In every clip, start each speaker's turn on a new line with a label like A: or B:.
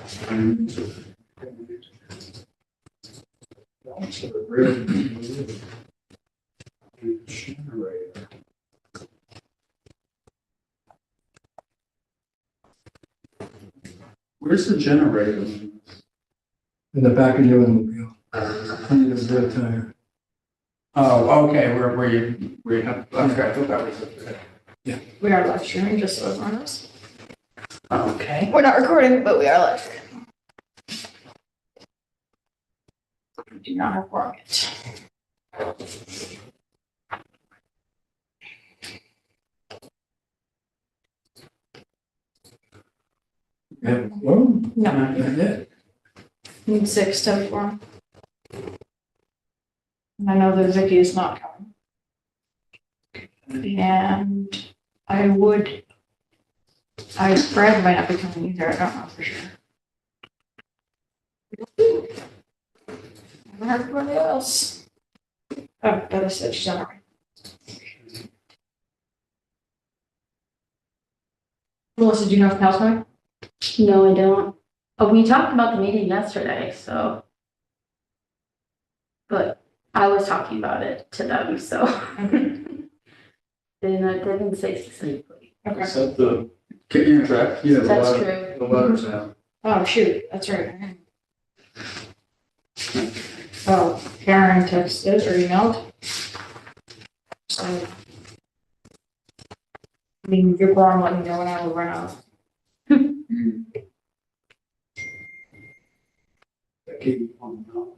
A: Generator. Where's the generator?
B: In the back of the automobile. Under the rear tire.
A: Oh, okay, where you have, okay, I thought that was it.
C: We are live streaming, just so everyone knows.
A: Okay.
C: We're not recording, but we are live streaming. We do not have quorum yet.
B: Yeah, well,
C: No,
B: not yet.
C: need 6 to have quorum. And I know that Vicky is not coming. And Brad might not be coming either, I don't know for sure. Never heard from anybody else. Oh, Bella said she's on her way. Melissa, do you know if Pal's coming?
D: No, I don't. Oh, we talked about the meeting yesterday, so. But I was talking about it to them, so. They didn't say specifically.
C: Okay.
A: Is that the, get your track? Yeah, the
D: That's
A: letter,
D: true.
A: the letter's out.
C: Oh, shoot, that's right. Oh, Karen texted or emailed. So. I mean, your quorum, let me know when I will run out.
A: Keep on going.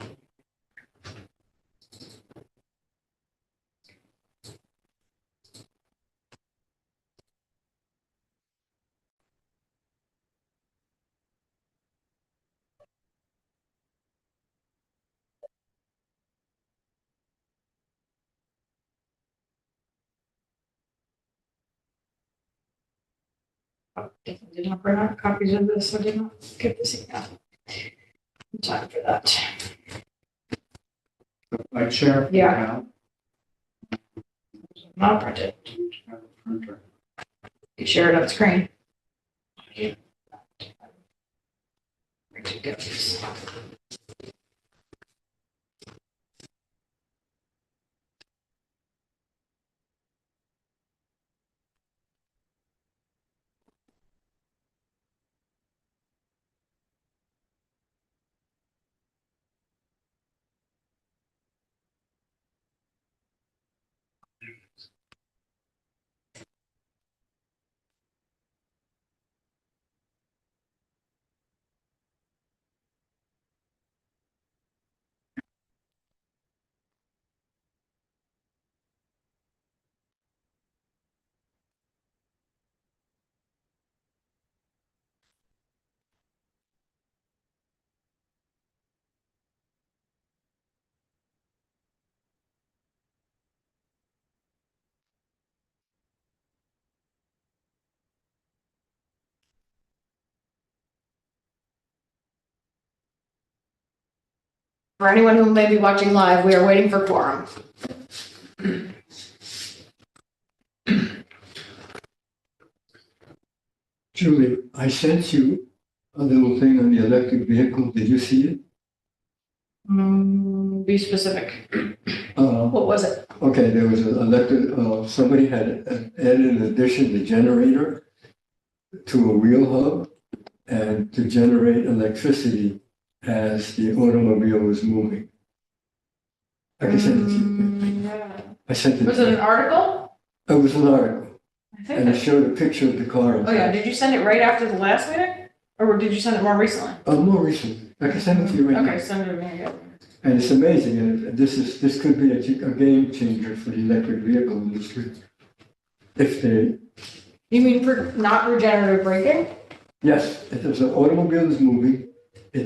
C: Definitely did not print out copies of this, I did not get this email. Time for that.
A: Like share?
C: Yeah. Not printed.
A: Have a printer.
C: You share it on screen. Where'd you get this? For anyone who may be watching live, we are waiting for quorum.
B: Julie, I sent you a little thing on the electric vehicle. Did you see it?
C: Be specific. What was it?
B: Okay, there was an electric, somebody had added in addition the generator to a wheel hub and to generate electricity as the automobile was moving. I can send it to you.
C: Yeah.
B: I sent it.
C: Was it an article?
B: It was an article,
C: I think.
B: and it showed a picture of the car.
C: Oh yeah, did you send it right after the last meeting? Or did you send it more recently?
B: More recent. I can send it to you right now.
C: Okay, send it to me, yeah.
B: And it's amazing, and this could be a game changer for the electric vehicle industry. If they,
C: You mean for not regenerative braking?
B: yes, if there's an automobile is moving, the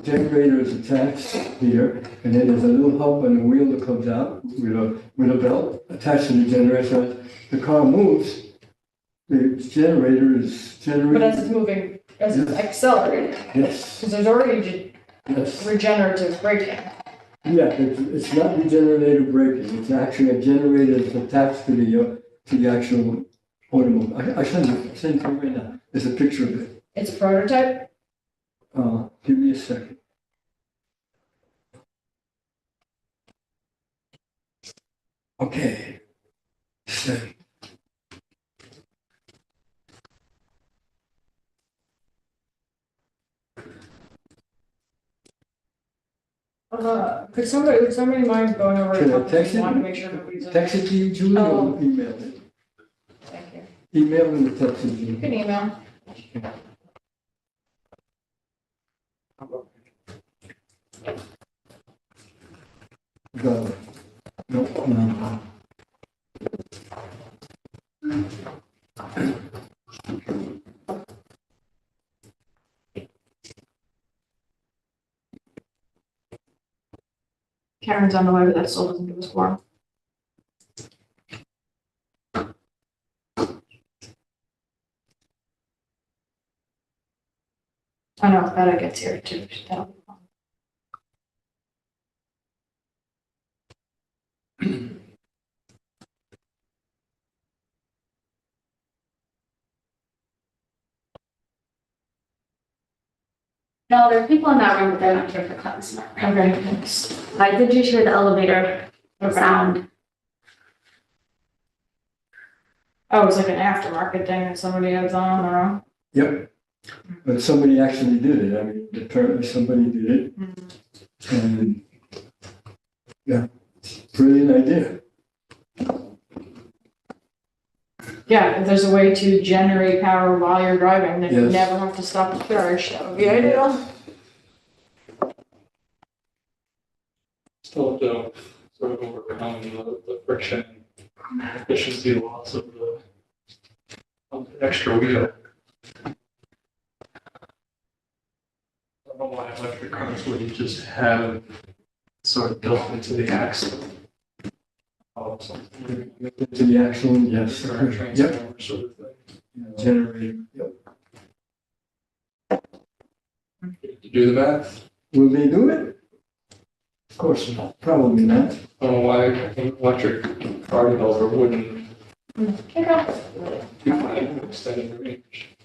B: generator is attached here, and then there's a little hub on the wheel that comes out with a belt attached to the generator. So the car moves, the generator is generating.
C: But as it's moving, as it's accelerating,
B: Yes,
C: because there's already
B: yes.
C: regenerative braking.
B: Yeah, it's not regenerative braking. It's actually a generator that's attached to the actual automobile. I send it to you right now. There's a picture of it.
C: It's a prototype?
B: Give me a second. Okay. Send.
C: Would somebody mind going over
B: Can I
C: it?
B: text
C: Want to
B: it?
C: make sure nobody's.
B: Text it to you, Julie,
C: Oh.
B: or email it?
C: Thank you.
B: Email and text it to
C: You
B: you.
C: can email.
B: Got it. No.
C: Karen's on the way, but that still doesn't give us quorum. I know, Betta gets here too. That'll be fun.
D: No, there are people in that room, but they're not here for class.
C: Okay, thanks.
D: I did just hear the elevator sound.
C: Oh, it's like an aftermarket thing that somebody has on their own.
B: Yep. But somebody actually did it. I mean, apparently somebody did it. And yeah, brilliant idea.
C: Yeah, if there's a way to generate power while you're driving, then you
B: Yes.
C: never have to stop to charge. That would be ideal.
E: Still have to sort of overcome the friction and efficiency loss of the extra wheel. I don't know why electric cars would just have sort of built into the axle. Oh, something.
B: To the actual, yes.
E: Or a
B: Yep.
E: transformer sort of thing.
B: Generator. Yep.
E: To do the math,
B: Will they do it? Of course not. Probably not.
E: I don't know why an electric car developer wouldn't extend the range.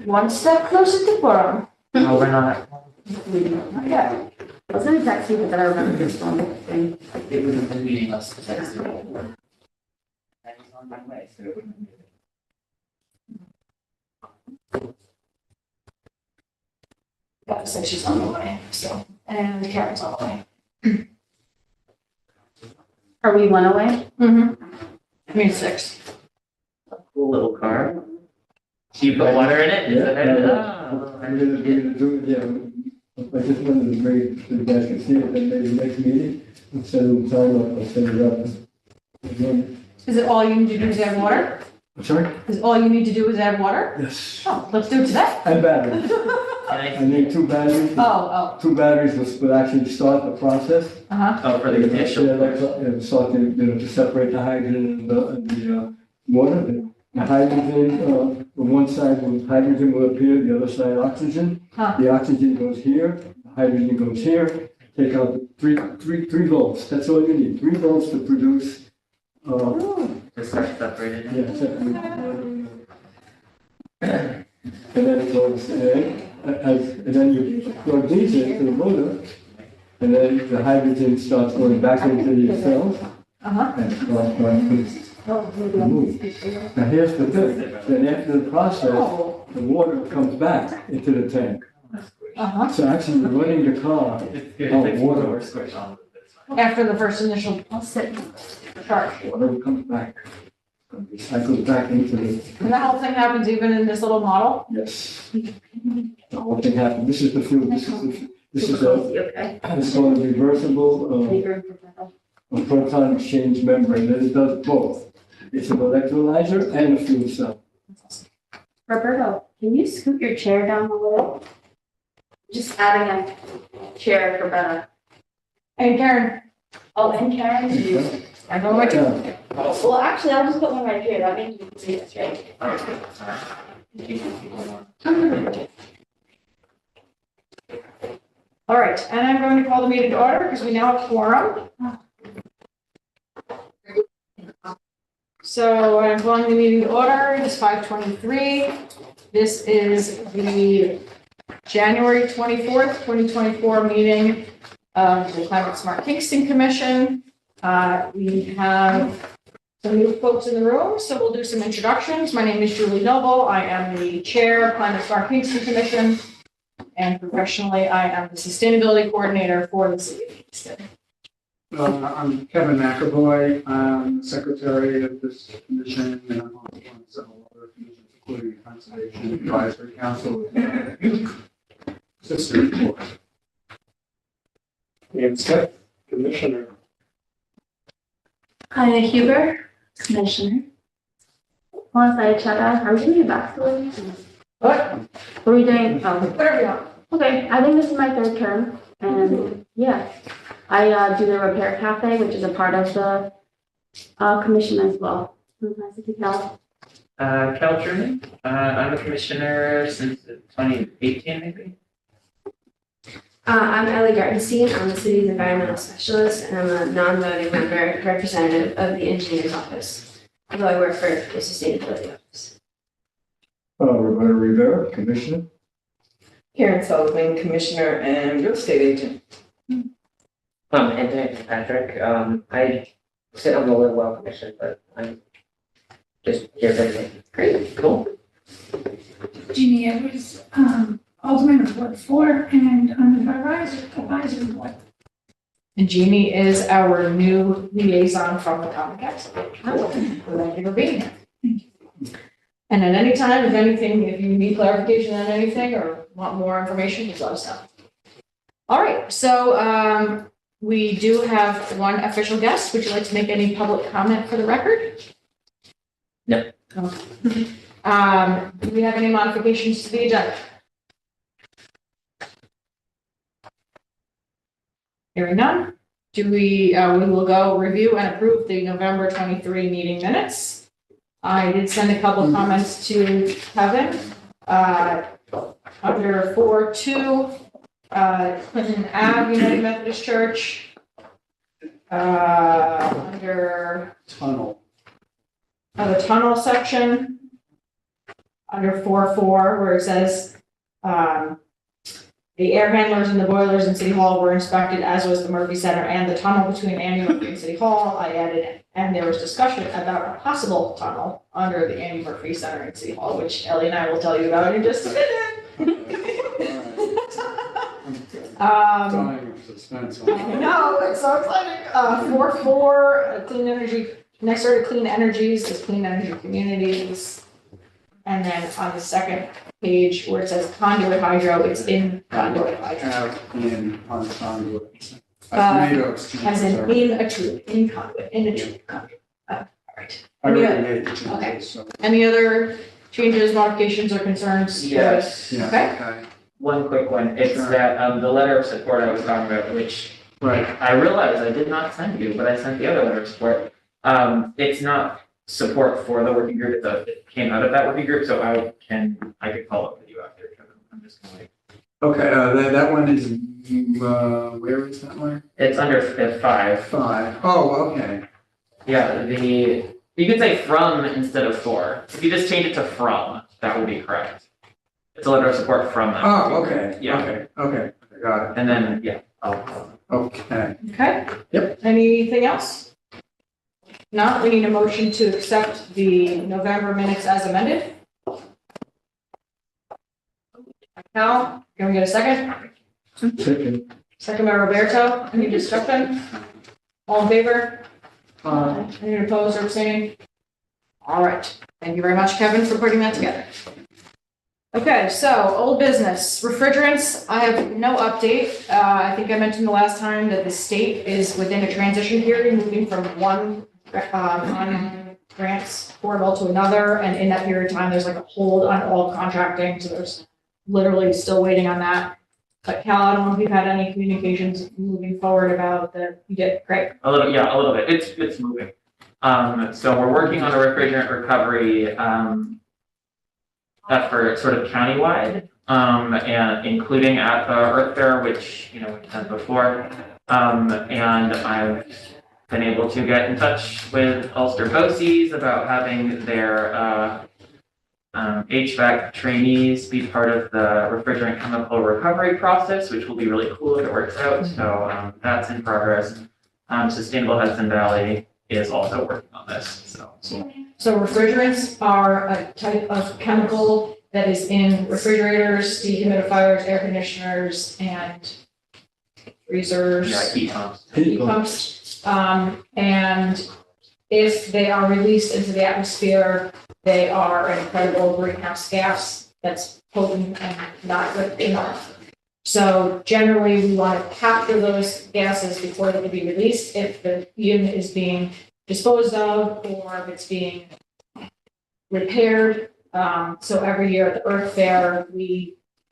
C: One step closer to quorum.
D: No, we're not.
C: Okay.
D: I was gonna text you, but then I remembered this one thing.
F: It would have been meaningless to text you. I was on my way, so.
C: Gotta say she's on the way, so, and Karen's on the way.
D: Are we one away?
C: I mean, 6.
F: Cool little car. Do you put water in it? Is it?
B: We're gonna do it, yeah. I just wanted to bring, so you guys can see it, then maybe next meeting, instead of time, I'll send it up.
C: Is it all you need to do is add water?
B: I'm sorry?
C: Is all you need to do is add water?
B: Yes.
C: Oh, let's do it today.
B: And batteries.
F: Can
B: I need 2 batteries.
C: Oh,
B: Two batteries will actually start the process.
F: Oh, for the initial.
B: Start to, to separate the hydrogen and the water. The hydrogen, on one side, the hydrogen will appear, the other side, oxygen.
C: Huh.
B: The oxygen goes here, the hydrogen goes here. Take out the three volts. That's all you need. 3 volts to produce.
F: Just start separated.
B: Yeah, separate. And then it goes in, and then you plug these into the motor, and then the hydrogen starts going back into the cells and starts going to move. Now here's the thing, then after the process, the water comes back into the tank. So actually you're running the car
F: It's good.
B: on
F: It's
B: water.
F: more squish on.
C: After the first initial charge.
B: Water comes back. Cycles back into the,
C: And the whole thing happens even in this little model?
B: yes. The whole thing happened. This is the fuel, this is a,
D: Okay.
B: it's called a reversible, a proton exchange membrane, and it does both. It's an electrolyzer and a fuel cell.
D: Roberto, can you scoot your chair down a little? Just adding a chair for Bella.
C: And Karen,
D: Oh, and Karen, you.
C: I don't like it.
B: Yeah.
D: Well, actually, I'll just put one right here. That means you can see this, right?
C: All right, and I'm going to call the meeting to order because we now have quorum. So I'm calling the meeting to order. It's 5:23. This is the January 24th, 2024 meeting of the Climate Smart Kingston Commission. We have some new folks in the room, so we'll do some introductions. My name is Julie Noble. I am the chair of Climate Smart Kingston Commission, and professionally, I am the sustainability coordinator for the city of Kingston.
A: I'm Kevin McAvoy. I'm the secretary of this commission, and I'm on several other commissions, including Conservation Advisory Council, sister report.
E: Ian Smith, Commissioner.
D: Hi, Huber, Commissioner. Alongside Chada, are we doing a backstory?
C: What?
D: What are we doing? Oh,
C: Whatever you want.
D: okay, I think this is my third term, and yeah, I do the Repair Cafe, which is a part of the commission as well. Nice to Cal.
F: Cal Truman, I'm a commissioner since 2018, maybe.
G: I'm Ellie Gartenstein. I'm the city's environmental specialist, and I'm a non-voting member representative of the engineer's office, although I work for the sustainability office.
B: Roberta Rivera, Commissioner.
H: Karen Sullivan, Commissioner and Real Estate Agent.
F: Anthony Patrick. I sit on the Lidwell Commission, but I'm just here visiting. Great, cool.
I: Jeannie Edwards, alternate of Ward 4, and I'm the advisory board.
C: And Jeannie is our new liaison from the Common Council. Thank you for being here. And at any time, if you need clarification on anything or want more information, just let us know. All right, so we do have one official guest. Would you like to make any public comment for the record?
F: No.
C: Okay. Do we have any modifications to the agenda? Hearing none. We will go review and approve the November 23 meeting minutes. I did send a couple comments to Kevin. Under 4.2, Clinton Ave, United Methodist Church. Under
A: Tunnel.
C: the tunnel section. Under 4.4, where it says, the air handlers and the boilers in City Hall were inspected, as was the Murphy Center and the tunnel between Annie Murphy and City Hall. I added, and there was discussion about a possible tunnel under the Annie Murphy Center in City Hall, which Ellie and I will tell you about in just a minute.
A: Dying of suspense.
C: No, it's so exciting. 4.4, clean energy, next to clean energies is clean energy communities. And then on the second page where it says conduit hydro, it's in conduit hydro.
A: In on conduit.
C: As in in conduit, in a true conduit. All right.
A: I already made the changes,
C: Okay.
A: so.
C: Any other changes, modifications, or concerns?
F: Yes.
A: Yeah,
C: Okay.
F: One quick one. It's
A: Sure.
F: that the letter of support I was talking about, which
A: Right.
F: I realized I did not send you, but I sent the other letter of support. It's not support for the working group. It came out of that working group, so I could follow up with you after. I'm just gonna wait.
A: Okay, that one is, where is that one?
F: It's under 5.
A: 5. Oh, okay.
F: Yeah, you could say from instead of for. If you just change it to from, that would be correct. It's a letter of support from that.
A: Oh, okay.
F: Yeah.
A: Okay, I got it.
F: And then, yeah, I'll.
A: Okay.
C: Okay.
A: Yep.
C: Anything else? No, we need a motion to accept the November minutes as amended. Cal, can we get a second?
B: Second.
C: Second by Roberto. Any discussion? All in favor? Any opposed or abstaining? All right. Thank you very much, Kevin, for putting that together. Okay, so old business, refrigerants. I have no update. I think I mentioned the last time that the state is within a transition period, moving from one grants portal to another, and in that period of time, there's like a hold on all contracting, so there's literally still waiting on that. But Cal, I don't know if you've had any communications moving forward about the, you did, great.
F: A little bit. It's moving. So we're working on a refrigerant recovery effort sort of countywide, and including at the Earth Fair, which, we've done before. And I've been able to get in touch with Ulster BOCES about having their HVAC trainees be part of the refrigerant chemical recovery process, which will be really cool if it works out. So that's in progress. Sustainable Hudson Valley is also working on this.
C: So refrigerants are a type of chemical that is in refrigerators, dehumidifiers, air conditioners, and freezers.
F: Yeah, heat pumps.
C: Heat pumps. And if they are released into the atmosphere, they are an incredible greenhouse gas that's potent and not good enough. So generally, we want to capture those gases before they can be released if the unit is being disposed of or if it's being repaired. So every year at the Earth Fair,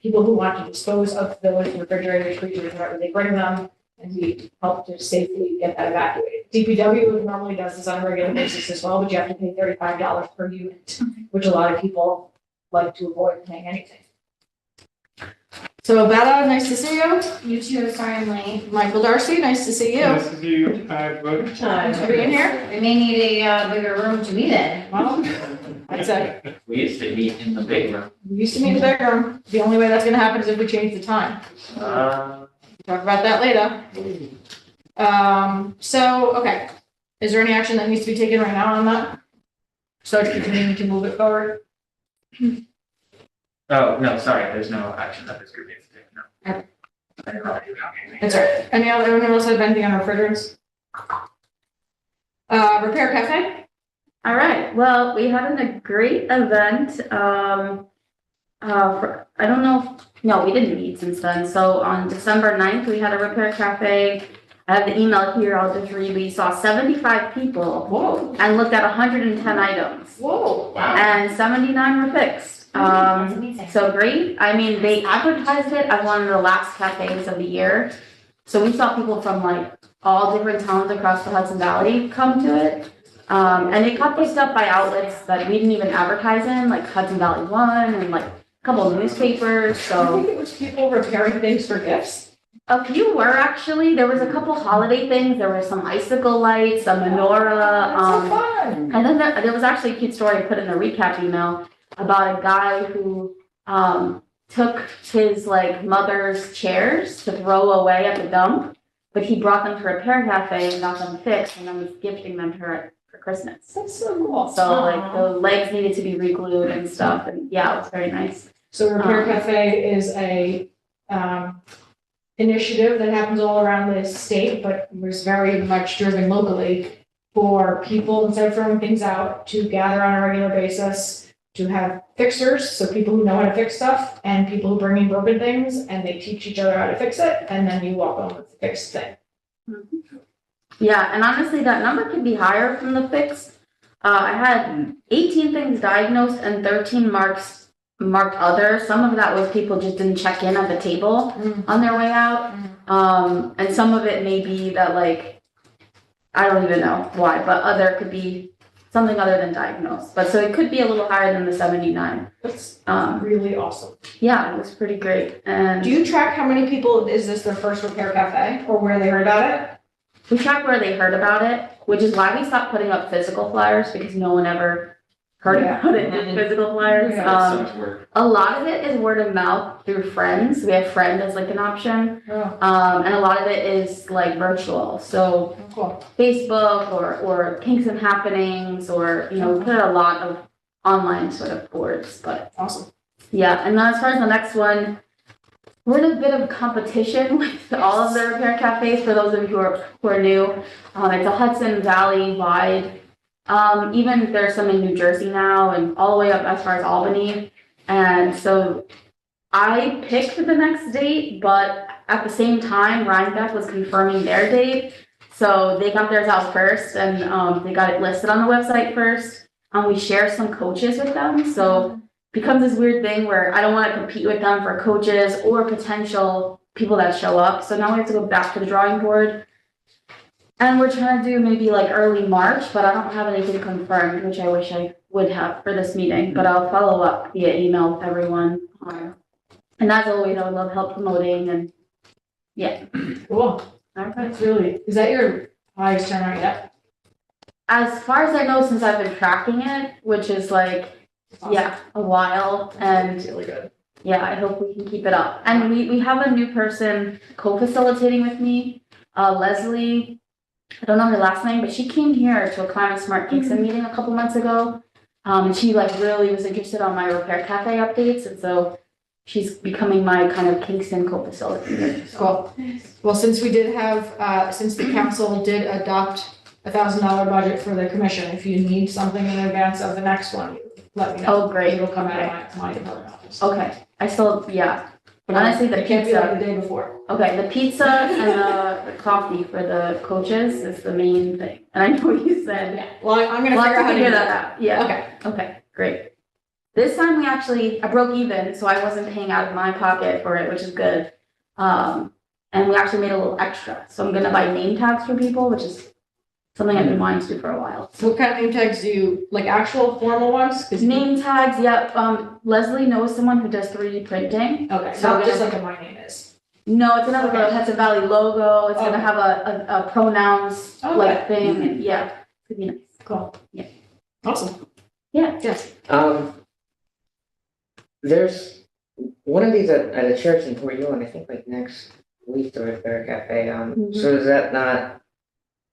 C: people who want to dispose of those refrigerators, freezers, wherever they bring them, and we help to safely get that evacuated. DPW normally does this on a regular basis as well, but you have to pay $35 per unit, which a lot of people like to avoid paying anything. So Bella, nice to see you.
G: You too, sorry I'm late.
C: Michael Darcy, nice to see you.
E: Nice to see you. Vote.
C: Thanks for being here.
G: We may need a bigger room to meet in.
C: Well, I'd say,
F: We used to meet in the big room.
C: we used to meet in the bedroom. The only way that's gonna happen is if we change the time. Talk about that later. Okay. Is there any action that needs to be taken right now on that? So continuing to move it forward?
F: Oh, no, sorry, there's no action that this group needs to take, no.
C: Okay. That's all right. Anyone else have anything on refrigerants? Repair Cafe?
D: All right, well, we had a great event. I don't know, no, we didn't meet since then. So on December 9th, we had a repair cafe. I have the email here, I'll just read. We saw 75 people.
C: Whoa.
D: And looked at 110 items.
C: Whoa. Wow.
D: And 79 were fixed.
G: That's amazing.
D: So great. I mean, they advertised it as one of the last cafes of the year. So we saw people from like all different towns across the Hudson Valley come to it. And it got picked up by outlets that we didn't even advertise in, like Hudson Valley One and like a couple of newspapers.
C: I
D: So
C: think it was people repairing things for gifts.
D: a few were actually. There was a couple holiday things. There were some icicle lights, a menorah.
C: That's so fun.
D: And then there was actually a cute story I put in a recap email about a guy who took his like mother's chairs to throw away at the dump, but he brought them to a repair cafe and got them fixed and then was gifting them to her for Christmas.
C: That's so cool.
D: So like the legs needed to be re-glued and stuff, and yeah, it was very nice.
C: So Repair Cafe is a initiative that happens all around the state, but was very much driven locally for people, instead of throwing things out, to gather on a regular basis, to have fixers, so people who know how to fix stuff, and people who bring in broken things, and they teach each other how to fix it, and then you walk on with the fixed thing.
D: Yeah, and honestly, that number can be higher from the fix. I had 18 things diagnosed and 13 marked other. Some of that was people just didn't check in at the table on their way out. And some of it may be that like, I don't even know why, but other could be something other than diagnosed. But so it could be a little higher than the 79.
C: That's really awesome.
D: Yeah, it was pretty great. And
C: Do you track how many people, is this their first Repair Cafe, or where they heard about it?
D: we tracked where they heard about it, which is why we stopped putting up physical flyers, because no one ever heard about it in physical flyers. A lot of it is word of mouth through friends. We have friend as like an option. And a lot of it is like virtual. So
C: Cool.
D: Facebook or Kingston happenings, or, you know, we put a lot of online sort of boards, but
C: Awesome.
D: yeah. And then as far as the next one, we're in a bit of competition with all of the repair cafes. For those of you who are new, it's a Hudson Valley wide. Even there's some in New Jersey now, and all the way up as far as Albany. And so I picked the next date, but at the same time, Rhinebeck was confirming their date. So they got theirs out first, and they got it listed on the website first. And we share some coaches with them. So becomes this weird thing where I don't want to compete with them for coaches or potential people that show up. So now we have to go back to the drawing board. And we're trying to do maybe like early March, but I don't have anything confirmed, which I wish I would have for this meeting. But I'll follow up via email with everyone. And as always, I would love help promoting, and yeah.
C: Cool. That's really, is that your Highest turnout yet.
D: As far as I know, since I've been tracking it, which is like, yeah, a while, and
C: It's really good.
D: yeah, I hope we can keep it up. And we have a new person co-facilitating with me, Leslie. I don't know her last name, but she came here to a Climate Smart Kingston meeting a couple months ago. And she like really was interested on my Repair Cafe updates, and so she's becoming my kind of Kingston co-facilitator. So.
C: Cool. Well, since we did have, since the council did adopt $1,000 budget for the commission, if you need something in advance of the next one, let me know.
D: Oh, great.
C: It'll come out of my department office.
D: Okay, I still, yeah.
C: But
D: Honestly, the
C: it can't be like
D: pizza.
C: the day before.
D: Okay, the pizza and the coffee for the coaches is the main thing. And I know you said.
C: Yeah. Well, I'm gonna
D: We'll
C: figure
D: have
C: out how
D: to
C: to do
D: figure
C: that.
D: that out. Yeah.
C: Okay.
D: Okay, great. This time I broke even, so I wasn't paying out of my pocket for it, which is good. And we actually made a little extra. So I'm gonna buy name tags for people, which is something I've been wanting to do for a while.
C: So what kind of name tags do you, like actual formal ones? 'Cause
D: Name tags, yep. Leslie knows someone who does 3D printing.
C: Okay,
D: So
C: not just
D: we're
C: like a my name is.
D: No, it's gonna have
C: Okay.
D: a Hudson Valley logo. It's
C: Okay.
D: gonna have a pronouns
C: Okay.
D: like thing. And yeah, could be nice.
C: Cool.
D: Yeah.
C: Awesome.
D: Yeah.
C: Yes.
J: There's one of these at a church in Port Huron, I think like next week, the Repair Cafe. So is that not?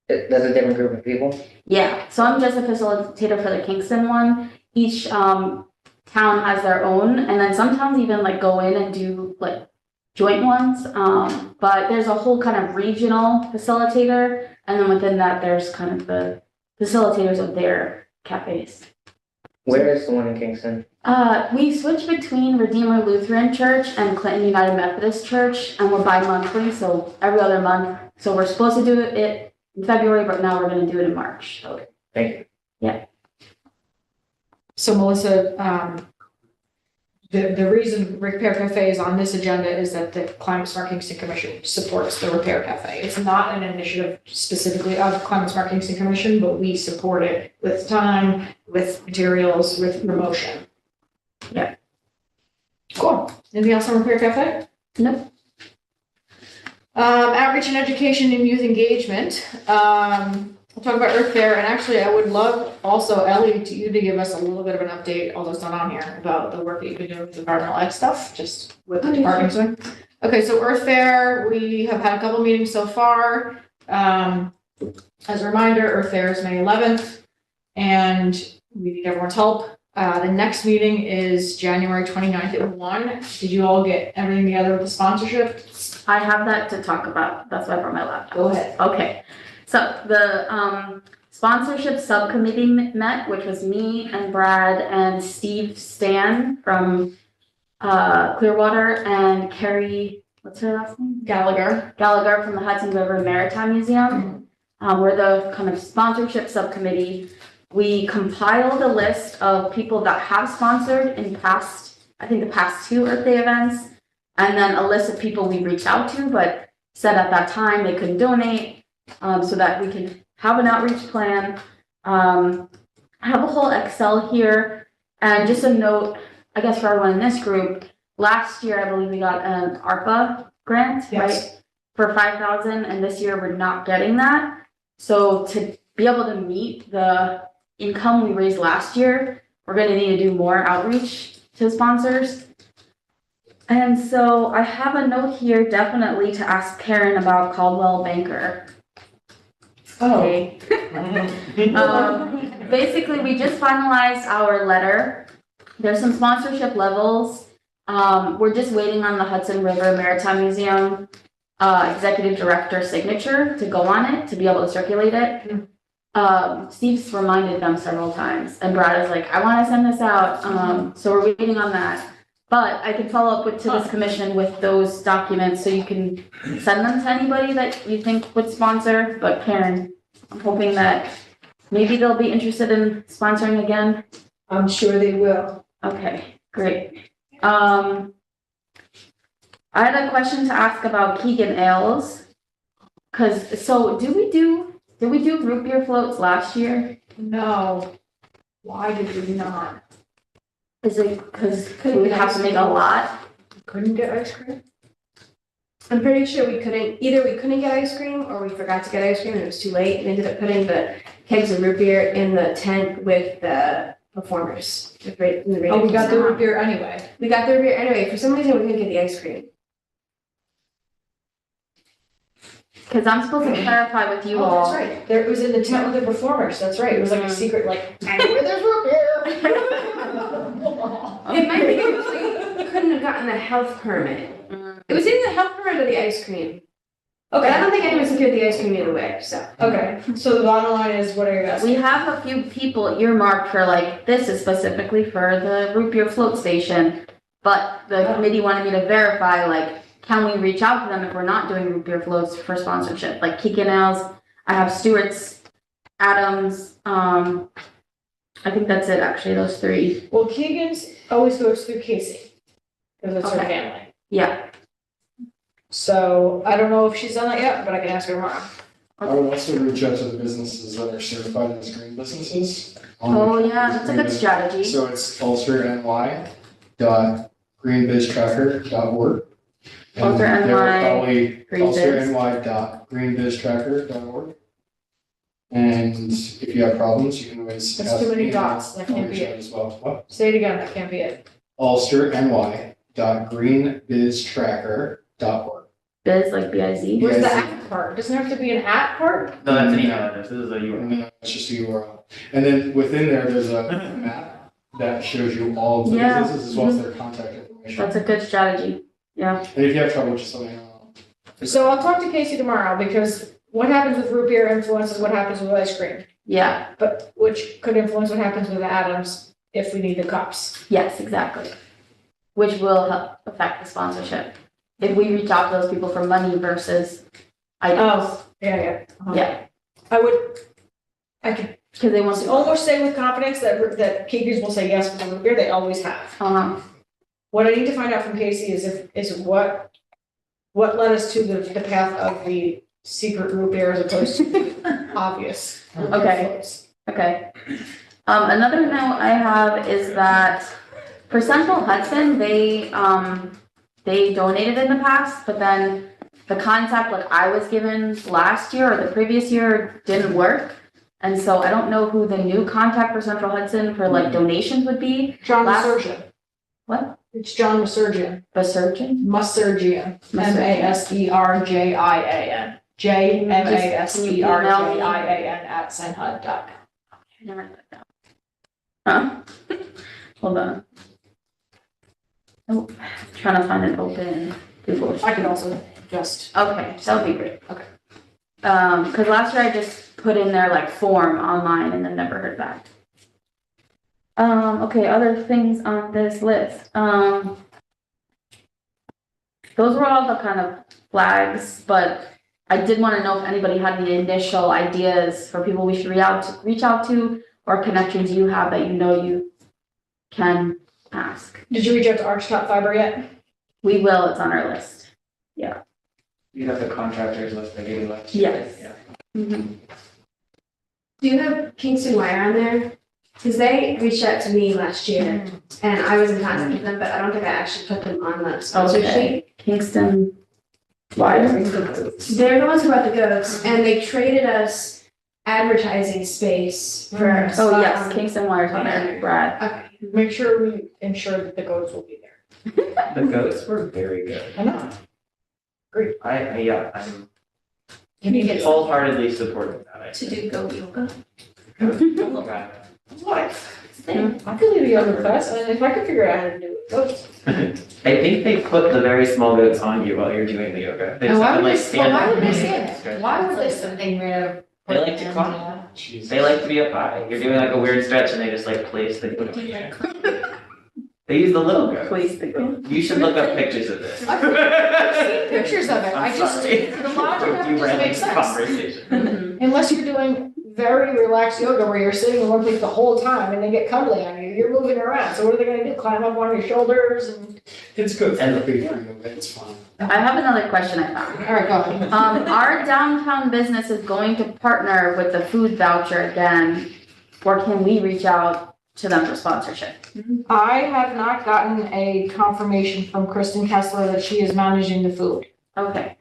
J: That's a different group of people.
D: Yeah. So I'm just a facilitator for the Kingston one. Each town has their own, and then sometimes even like go in and do like joint ones. But there's a whole kind of regional facilitator, and then within that, there's kind of the facilitators of their cafes.
J: Where is the one in Kingston?
D: We switch between Redeemer Lutheran Church and Clinton United Methodist Church, and we're bi-monthly, so every other month. So we're supposed to do it in February, but now we're going to do it in March. So.
J: Thank you.
D: Yeah.
C: So Melissa, the reason Repair Cafe is on this agenda is that the Climate Smart Kingston Commission supports the Repair Cafe. It's not an initiative specifically of Climate Smart Kingston Commission, but we support it with time, with materials, with promotion.
D: Yeah.
C: Cool. Anything else on Repair Cafe?
D: Nope.
C: Outreach and education and youth engagement. We'll talk about Earth Fair, and actually I would love also, Ellie, you to give us a little bit of an update, although it's not on here, about the work that you've been doing with environmental ed stuff, just with the department doing. Okay, so Earth Fair, we have had a couple meetings so far. As a reminder, Earth Fair is May 11th, and we need everyone's help. The next meeting is January 29th at 1. Did you all get everything together with the sponsorship?
D: I have that to talk about. That's why I brought my laptop.
C: Go ahead.
D: Okay. So the sponsorship subcommittee met, which was me and Brad and Steve Stan from Clearwater and Carrie, what's her last name?
C: Gallagher.
D: Gallagher from the Hudson River Maritime Museum. We're the kind of sponsorship subcommittee. We compiled a list of people that have sponsored in past, I think the past 2 Earth Day events, and then a list of people we reached out to, but said at that time they couldn't donate, so that we can have an outreach plan. I have a whole Excel here, and just a note, I guess for everyone in this group, last year I believe we got an ARPA grant,
C: Yes.
D: right? For $5,000, and this year we're not getting that. So to be able to meet the income we raised last year, we're gonna need to do more outreach to sponsors. And so I have a note here definitely to ask Karen about Caldwell Banker. Okay. Basically, we just finalized our letter. There's some sponsorship levels. We're just waiting on the Hudson River Maritime Museum executive director signature to go on it, to be able to circulate it. Steve's reminded them several times, and Brad is like, I want to send this out. So we're waiting on that. But I can follow up to this commission with those documents, so you can send them to anybody that you think would sponsor. But Karen, I'm hoping that maybe they'll be interested in sponsoring again.
H: I'm sure they will.
D: Okay, great. I had a question to ask about Keegan Ales. So did we do root beer floats last year?
C: No. Why did we not?
D: Is it because we would have to make a lot?
C: Couldn't get ice cream?
G: I'm pretty sure we couldn't get ice cream or we forgot to get ice cream and it was too late. We ended up putting the kegs of root beer in the tent with the performers. In the
C: Oh, we got the
G: radio.
C: root beer anyway.
G: We got the root beer anyway. For some reason, we couldn't get the ice cream.
D: Because I'm supposed to clarify with you
C: Oh,
D: all.
C: that's right. There, it was in the tent with the performers. That's right. It was like a secret, like, where there's root beer.
G: It might be because we couldn't have gotten the health permit. It was either the health permit or the ice cream. But I don't think anyone secured the ice cream either way, so.
C: Okay, so the bottom line is, what are you asking?
D: We have a few people earmarked for like, this is specifically for the root beer float station. But the committee wanted me to verify, like, can we reach out to them if we're not doing root beer floats for sponsorship? Like Kiki Nails, I have Stewart's, Adams, I think that's it, actually, those three.
C: Well, Keegan's always goes through Casey, because it's her
D: Okay.
C: family.
D: Yeah,
C: So I don't know if she's done that yet, but I can ask her tomorrow.
K: I would also reach out to the businesses that are certified as green businesses. on the-
D: oh yeah, that's a good strategy.
K: So it's ulsterny.greenbiztracker.org. And
D: Ulster
K: they're
D: NY
K: probably
D: Green Biz.
K: ulsterny.greenbiztracker.org. And if you have problems, you can always.
C: That's
K: ask
C: too many
K: me,
C: dots. That
K: I'll
C: can't
K: reach
C: be
K: out
C: it.
K: As well. What?
C: Say it again. That can't be it.
K: ulsterny.greenbiztracker.org.
D: Biz, like B-I-Z.
C: Where's the
K: Yes.
C: at part? Doesn't there have to be an at part?
F: No, that's an email address, this is a URL.
K: No, it's just a URL. And then within there, there's a map that shows you all of the
D: Yeah.
K: businesses as well as their contact information.
D: That's a good strategy. Yeah.
K: And if you have trouble, just let me know.
C: So I'll talk to Casey tomorrow because what happens with root beer influences what happens with ice cream,
D: Yeah.
C: but which could influence what happens with the Adams if we need the cups.
D: Yes, exactly. Which will help affect the sponsorship. If we reach out to those people for money versus items.
C: Oh, yeah.
D: Yeah,
C: I could
D: because they want to.
C: almost say with confidence that Keegan's will say yes for the root beer. They always have. What I need to find out from Casey is what led us to the path of the secret root beer as opposed to the obvious.
D: Okay. Okay. Another note I have is that for Central Hudson, they donated in the past, but then the contact like I was given last year or the previous year didn't work. And so I don't know who the new contact for Central Hudson for like donations would be.
C: John
D: Last-
C: Masurgian.
D: What?
C: It's John Masurgian.
D: Basurgeon?
C: Masurgian. Masergian. JMASERGIAN @senhud.com.
D: I never heard that. Huh? Hold on. Oh, trying to find an open Google.
C: I can also just.
D: Okay, that would be great.
C: Okay.
D: Because last year I just put in their like form online and then never heard back. Okay, other things on this list. Those were all the kind of flags, but I did want to know if anybody had any initial ideas for people we should reach out to or connections you have that you know you can ask.
C: Did you reach out to Archtop Fiber yet?
D: We will, it's on our list.
F: You have the contractors list they gave you last.
D: Yes.
F: Yeah.
D: Mhm.
G: Do you have Kingston Wire on there? Because they reached out to me last year and I was in contact with them, but I don't think I actually put them on the sponsor sheet.
D: Okay, Kingston Wire.
G: They're the ones who brought the goats and they traded us advertising space for a
D: Oh,
G: spot
D: yes,
G: on-
D: Kingston Wire's on there, Brad.
G: Okay.
C: Make sure we ensure that the goats will be there.
F: The goats were very good.
C: I know.
F: I'm
G: Can you get
F: wholeheartedly supportive of that.
G: to do goat yoga?
F: Okay.
C: What? I could leave the yoga class and if I could figure out how to do it. Goats.
F: I think they put the very small goats on you while you're doing the yoga. They
C: And
F: just
C: why
F: have to
C: would
F: like
C: they,
F: stand
C: why
F: up
C: would
F: and
C: they
F: like
C: say that?
F: stretch.
C: Why would they something random?
F: They like to climb. They like to be up high. You're doing like a weird stretch and they just like place the goat on you. They use the little goat.
D: Please, the goat.
F: You should look up pictures of this.
C: I've seen pictures of it. I
F: I'm
C: just,
F: sorry.
C: the logic of it
F: You
C: just
F: ran
C: makes
F: into
C: sense.
F: conversation.
C: Unless you're doing very relaxed yoga where you're sitting in one place the whole time and they get cuddly on you, you're moving around. So what are they gonna do? Climb up on your shoulders and?
K: It's good
F: And-
K: therapy for you, it's fine.
D: I have another question I found.
C: All right, go ahead.
D: Our downtown business is going to partner with the food voucher again, or can we reach out to them for sponsorship?
C: I have not gotten a confirmation from Kristen Kessler that she is managing the food.
D: Okay,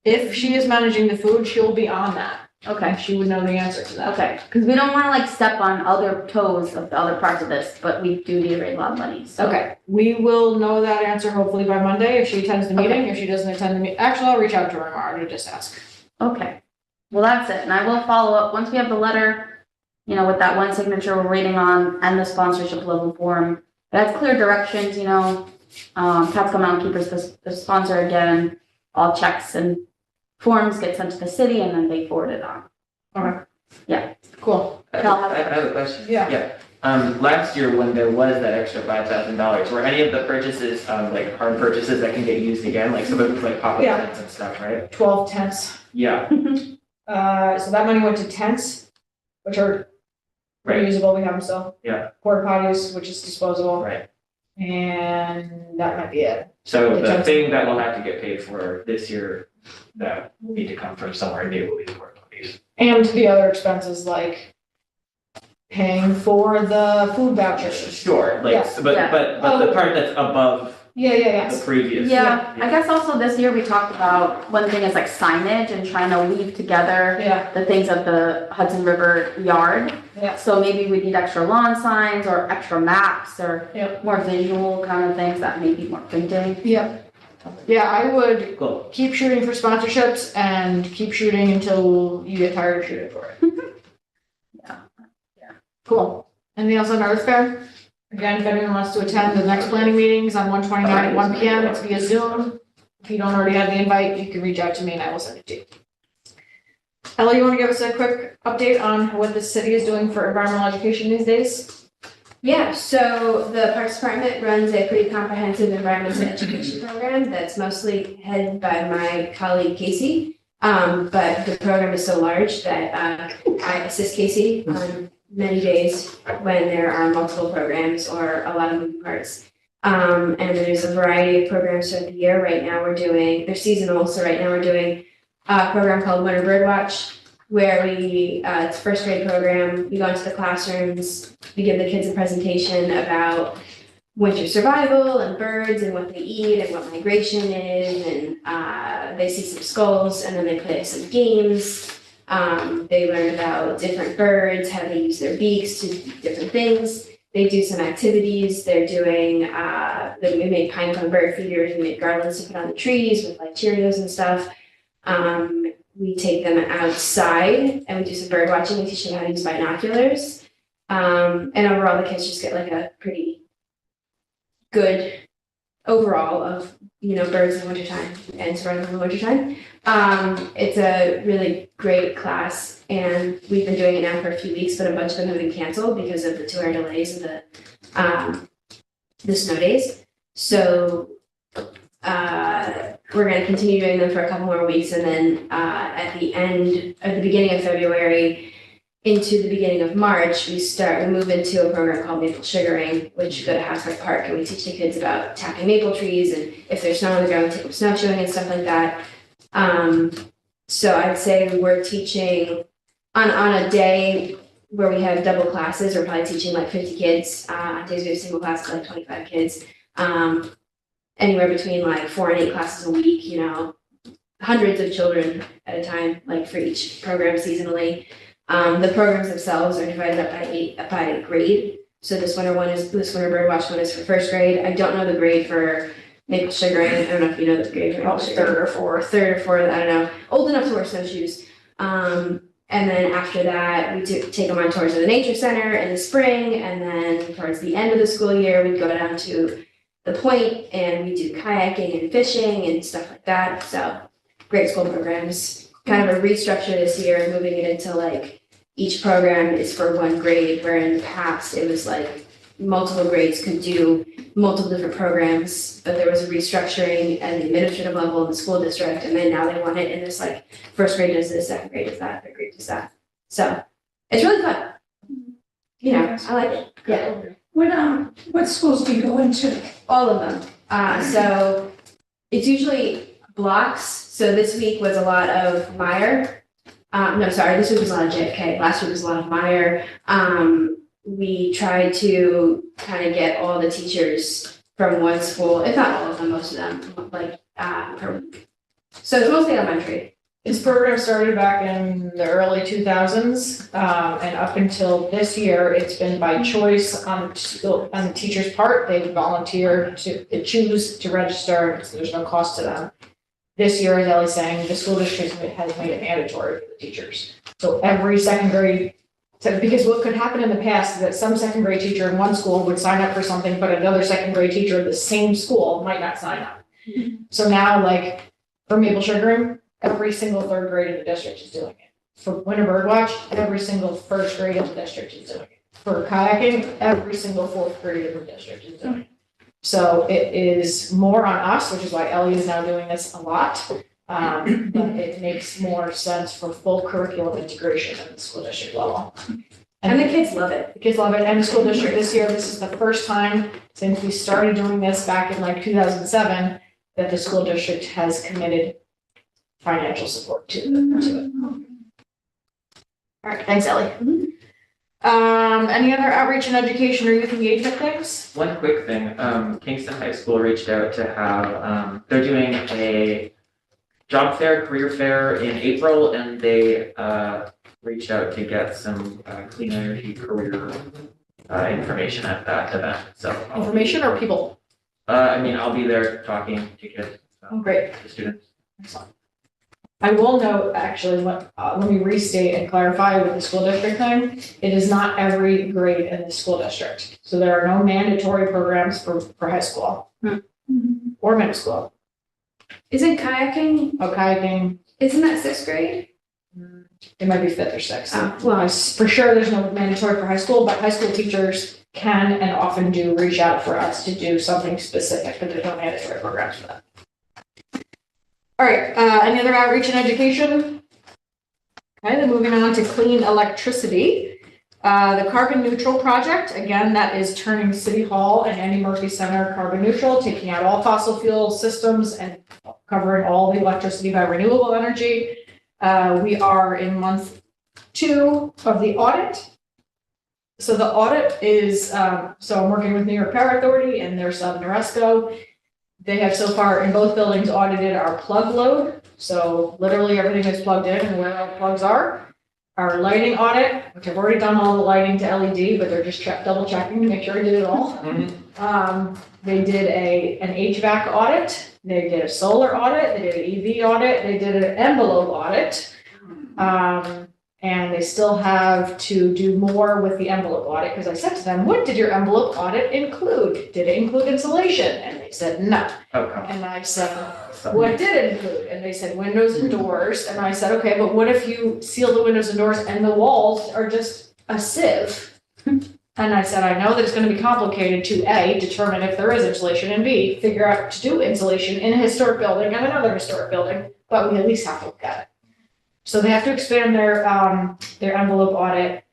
C: If she is managing the food, she'll be on that.
D: okay,
C: She would know the answer to that.
D: okay, because we don't want to like step on other toes of the other parts of this, but we do need to raise a lot of money, so.
C: Okay, we will know that answer hopefully by Monday if she attends the meeting.
D: Okay.
C: If she doesn't attend the meeting, actually, I'll reach out to her tomorrow to just ask.
D: Okay, well, that's it, and I will follow up, once we have the letter, you know, with that one signature we're waiting on, and the sponsorship level form. That's clear directions, you know, Catskill Mountain Keepers, the sponsor again, all checks and forms get sent to the city and then they forward it on.
C: Okay.
D: Yeah.
C: Cool.
F: I have a question.
C: Yeah.
F: Last year when there was that extra $5,000, were any of the purchases, like hard purchases that can get used again? Like some of it was like pop-up
C: Yeah.
F: tents and stuff, right?
C: 12 tents.
F: Yeah,
C: So that money went to tents, which are
F: right,
C: reusable, we have them still.
F: Yeah.
C: Porta potties, which is disposable.
F: right.
C: And that might be it.
F: So
C: The
F: the
C: tents.
F: thing that will have to get paid for this year, that will need to come from somewhere new will be the porta potties.
C: And the other expenses like paying for the food vouchers.
F: Sure, like,
C: Yeah.
F: but,
D: Yeah.
F: but the part that's above
C: Yeah.
F: the previous.
D: Yeah, I guess also this year we talked about, one thing is like signage and trying to weave together
C: Yeah,
D: the things at the Hudson River yard.
C: Yeah.
D: So maybe we need extra lawn signs or extra maps or
C: Yep.
D: more visual kind of things that may be more printing.
C: yeah. Yeah, I would
F: Cool.
C: keep shooting for sponsorships and keep shooting until you get tired of shooting for it.
D: Yeah.
C: Cool. Anything else on Earth Fair? Again, if anyone wants to attend, the next planning meeting is on 1/29 at 1 PM. It's via Zoom. If you don't already have the invite, you can reach out to me and I will send it to you. Ella, you want to give us a quick update on what the city is doing for environmental education these days?
G: Yeah, so the Parks Department runs a pretty comprehensive environmental education program that's mostly headed by my colleague Casey. But the program is so large that I assist Casey on many days when there are multiple programs or a lot of moving parts. And there's a variety of programs throughout the year. Right now they're seasonal, so right now we're doing a program called Winter Birdwatch, where it's a first grade program. We go into the classrooms, we give the kids a presentation about winter survival and birds and what they eat and what migration is, and they see some skulls, and then they play some games. They learn about different birds, how they use their beaks to do different things. They do some activities. They're doing, we make pine cone bird feeders, we make garlands to put on the trees with like Cheerios and stuff. We take them outside and we do some bird watching. We teach them how to use binoculars. And overall, the kids just get like a pretty good overall of, birds in the wintertime and survival in the wintertime. It's a really great class and we've been doing it now for a few weeks, but a bunch of them have been canceled because of the 2-hour delays of the snow days. So we're going to continue doing them for a couple more weeks, and then at the beginning of February into the beginning of March, we move into a program called Maple Sugaring, which go to Hasbrook Park, and we teach the kids about tapping maple trees, and if there's snow on the ground, we take them snowshoeing and stuff like that. So I'd say we're teaching on a day where we have double classes, we're probably teaching like 50 kids. On days we have single classes, like 25 kids. Anywhere between like 4 and 8 classes a week, hundreds of children at a time, like for each program seasonally. The programs themselves are divided up by grade. So this winter birdwatch one is for first grade. I don't know the grade for maple sugaring. I don't know if you know the grade for maple sugaring. Third or fourth, I don't know. Old enough to wear snowshoes. And then after that, we take them on tours of the nature center in the spring. And then towards the end of the school year, we go down to the point and we do kayaking and fishing and stuff like that. So great school programs. Kind of a restructure this year, moving it into like each program is for one grade, where in the past it was like multiple grades could do multiple different programs, but there was a restructuring at the administrative level in the school district, and then now they want it in this like first grade does this, second grade does that, third grade does that. So it's really fun. I like it. Yeah.
I: What schools do you go into?
G: All of them. So it's usually blocks. So this week was a lot of Meyer. This week was a lot of JFK. Last week was a lot of Meyer. We tried to kind of get all the teachers from one school, if not all of them, most of them, like per week. So it's mostly elementary.
C: This program started back in the early 2000s, and up until this year, it's been by choice on the teacher's part. They volunteer to choose to register, so there's no cost to them. This year, as Ellie's saying, the school district has made it mandatory for the teachers. So every second grade, because what could happen in the past is that some second grade teacher in one school would sign up for something, but another second grade teacher at the same school might not sign up. So now, like, for maple sugaring, every single third grade in the district is doing it. For winter birdwatch, every single first grade in the district is doing it. For kayaking, every single fourth grade in the district is doing it. So it is more on us, which is why Ellie is now doing this a lot. But it makes more sense for full curriculum integration at the school district level.
G: And the kids love it.
C: The kids love it, and the school district this year, this is the first time since we started doing this back in like 2007, that the school district has committed financial support to it. All right, thanks, Ellie. Any other outreach and education or youth engagement things?
F: One quick thing, Kingston High School reached out to have, they're doing a job fair, career fair in April, and they reached out to get some clean energy career information at that event, so.
C: Information or people?
F: I'll be there talking to kids.
C: Oh, great.
F: To students.
C: Excellent. I will note, actually, let me restate and clarify with the school district thing. It is not every grade in the school district. So there are no mandatory programs for high school or middle school.
G: Isn't kayaking,
C: Oh, kayaking,
G: isn't that sixth grade?
C: it might be fifth or sixth.
G: Well,
C: For sure, there's no mandatory for high school, but high school teachers can and often do reach out for us to do something specific, but there's no mandatory programs for that. All right, any other outreach and education? Okay, then moving on to clean electricity. The carbon neutral project, again, that is turning City Hall and Andy Murphy Center carbon neutral, taking out all fossil fuel systems and covering all the electricity by renewable energy. We are in month 2 of the audit. So the audit is, so I'm working with New York Power Authority and their sub Noresco. They have so far in both buildings audited our plug load. So literally everything is plugged in and where our plugs are. Our lighting audit, which I've already done all the lighting to LED, but they're just double checking to make sure I did it all. They did an HVAC audit. They did a solar audit. They did an EV audit. They did an envelope audit. And they still have to do more with the envelope audit because I said to them, what did your envelope audit include? Did it include insulation? And they said, no.
F: Okay.
C: And I said, what did it include? And they said, windows and doors. And I said, okay, but what if you seal the windows and doors and the walls are just a sieve? And I said, I know that it's going to be complicated to A, determine if there is insulation, and B, figure out to do insulation in a historic building and another historic building, but we at least have to look at it. So they have to expand their envelope audit.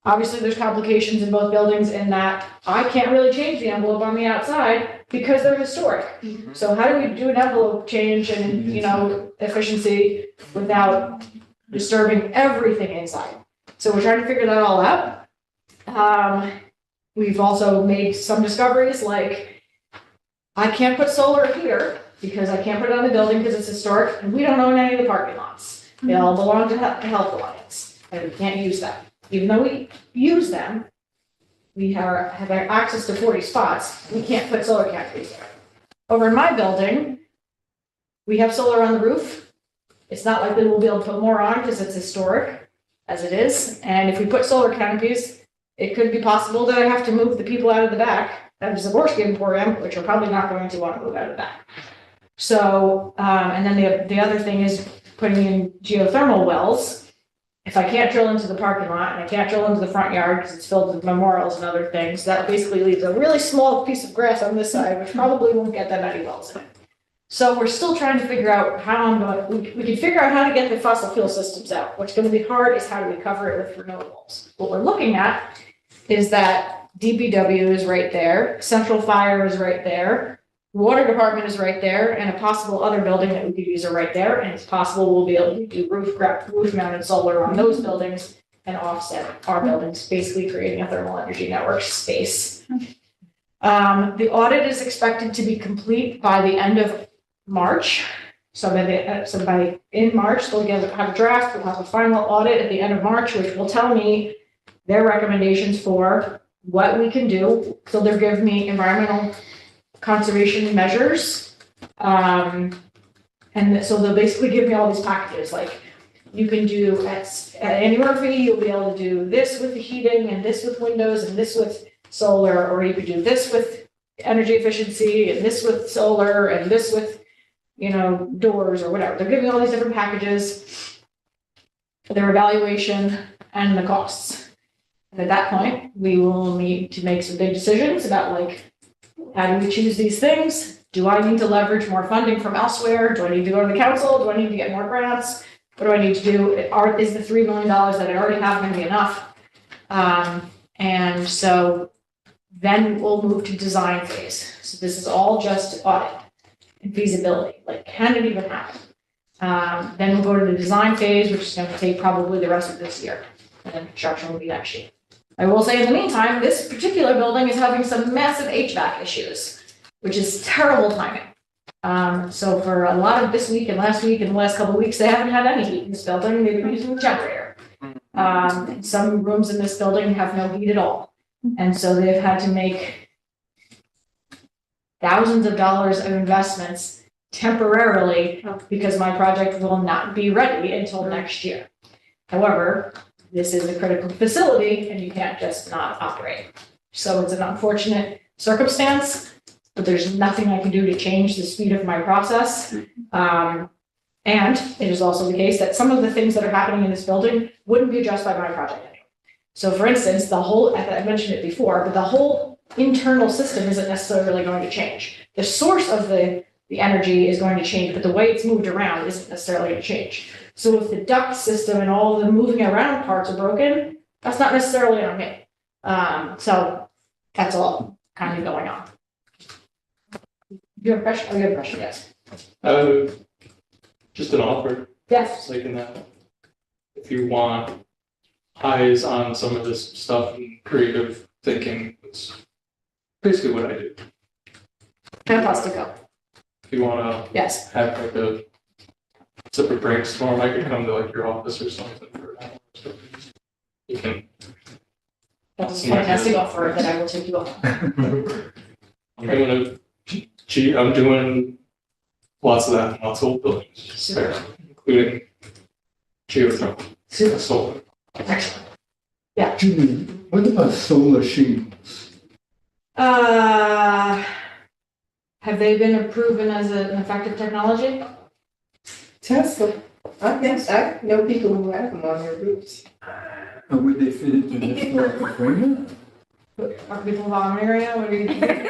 C: Obviously, there's complications in both buildings in that I can't really change the envelope on the outside because they're historic. So how do we do an envelope change and, efficiency without disturbing everything inside? So we're trying to figure that all out. We've also made some discoveries like I can't put solar here because I can't put it on the building because it's historic and we don't own any of the parking lots. They all belong to Health Alliance and we can't use them. Even though we use them, we have access to 40 spots, we can't put solar canopies there. Over in my building, we have solar on the roof. It's not likely we'll be able to put more on because it's historic as it is. And if we put solar canopies, it could be possible that I have to move the people out of the back. That is the Zaborski Emporium, which are probably not going to want to move out of the back. So, and then the other thing is putting in geothermal wells. If I can't drill into the parking lot and I can't drill into the front yard because it's filled with memorials and other things, that basically leaves a really small piece of grass on this side, which probably won't get that many wells in it. So we're still trying to figure out how we can figure out how to get the fossil fuel systems out. What's going to be hard is how do we cover it with renewables. What we're looking at is that DPW is right there, Central Fire is right there, Water Department is right there, and a possible other building that we could use are right there, and it's possible we'll be able to do roof-mounted solar on those buildings and offset our buildings, basically creating a thermal energy network space. The audit is expected to be complete by the end of March. So in March, they'll have a draft, we'll have a final audit at the end of March, which will tell me their recommendations for what we can do. So they'll give me environmental conservation measures. And so they'll basically give me all these packages, like you can do at Andy Murphy, you'll be able to do this with the heating and this with windows and this with solar, or you could do this with energy efficiency and this with solar and this with, doors or whatever. They're giving all these different packages, their evaluation and the costs. And at that point, we will need to make some big decisions about how do we choose these things? Do I need to leverage more funding from elsewhere? Do I need to go to the council? Do I need to get more grants? What do I need to do? Is the $3 million that I already have going to be enough? And so then we'll move to design phase. So this is all just audit and feasibility. Can it even happen? Then we'll go to the design phase, which is going to take probably the rest of this year. And then construction will be next year. I will say in the meantime, this particular building is having some massive HVAC issues, which is terrible timing. So for a lot of this week and last week and the last couple of weeks, they haven't had any heat in this building. They've been using a generator. Some rooms in this building have no heat at all. And so they've had to make thousands of dollars of investments temporarily because my project will not be ready until next year. However, this is a critical facility and you can't just not operate. So it's an unfortunate circumstance, but there's nothing I can do to change the speed of my process. And it is also the case that some of the things that are happening in this building wouldn't be addressed by my project anyway. So for instance, I mentioned it before, but the whole internal system isn't necessarily going to change. The source of the energy is going to change, but the way it's moved around isn't necessarily going to change. So if the duct system and all the moving around parts are broken, that's not necessarily on me. So that's all kind of going on. You have a question? Oh, you have a question, yes.
E: Just an offer.
C: Yes.
E: In that, if you want eyes on some of this stuff and creative thinking, it's basically what I do.
C: Fantastico.
E: If you want to
C: Yes.
E: have a separate brainstorm, I could come to your office or something for an hour. You can.
C: That's a fantastic offer that I will take you up.
E: I'm doing lots of that in lots of old buildings.
C: Super.
E: Including geothermal.
C: Super.
E: Solar.
C: Excellent. Yeah.
B: Julie, what about solar shingles?
C: Have they been proven as an effective technology?
H: Tesla, I guess, I know people who have them on their roofs.
B: Or would they fit into the historical framework?
C: Are people vomiting right now? What are you doing?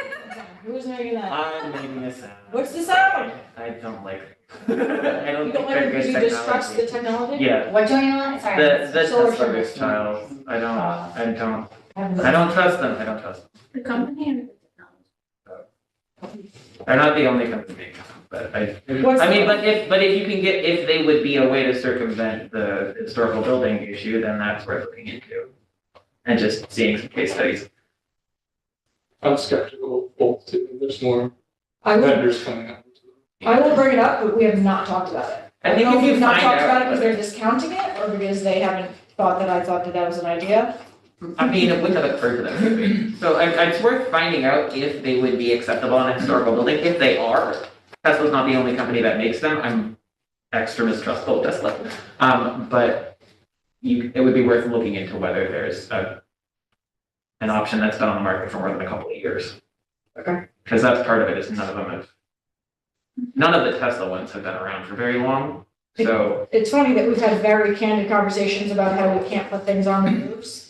C: Who's making that?
F: I'm making a sound.
C: What's the sound?
F: I don't like it. I
C: You
F: don't
C: don't
F: think
C: like
F: they're
C: it because
F: good
C: you distrust the
F: technology.
C: technology?
F: Yeah,
D: What joint on? Sorry.
F: the
C: Solar
F: Tesla
C: shingles.
F: styles, I don't trust them, I don't trust them.
D: The company.
F: They're not the only company making them, but
C: What's
F: I mean,
C: the-
F: but if you can get, if they would be a way to circumvent the historical building issue, then that's worth looking into. And just seeing some case studies.
E: I'm skeptical of both too. There's more
C: I will,
E: vendors coming out.
C: I will bring it up, but we have not talked about it.
F: I think
C: don't know
F: if you
C: we've not
F: find
C: talked about it
F: out,
C: because they're discounting it or because they haven't thought that I thought that that was an idea.
F: I mean, it wouldn't have occurred to them anyway. So it's worth finding out if they would be acceptable in a historical building. If they are, Tesla's not the only company that makes them. I'm extra mistrustful of Tesla. But it would be worth looking into whether there's an option that's been on the market for more than a couple of years.
C: Okay.
F: Because that's part of it, is none of the Tesla ones have been around for very long. So
C: It's funny that we've had very candid conversations about how we can't put things on the roofs.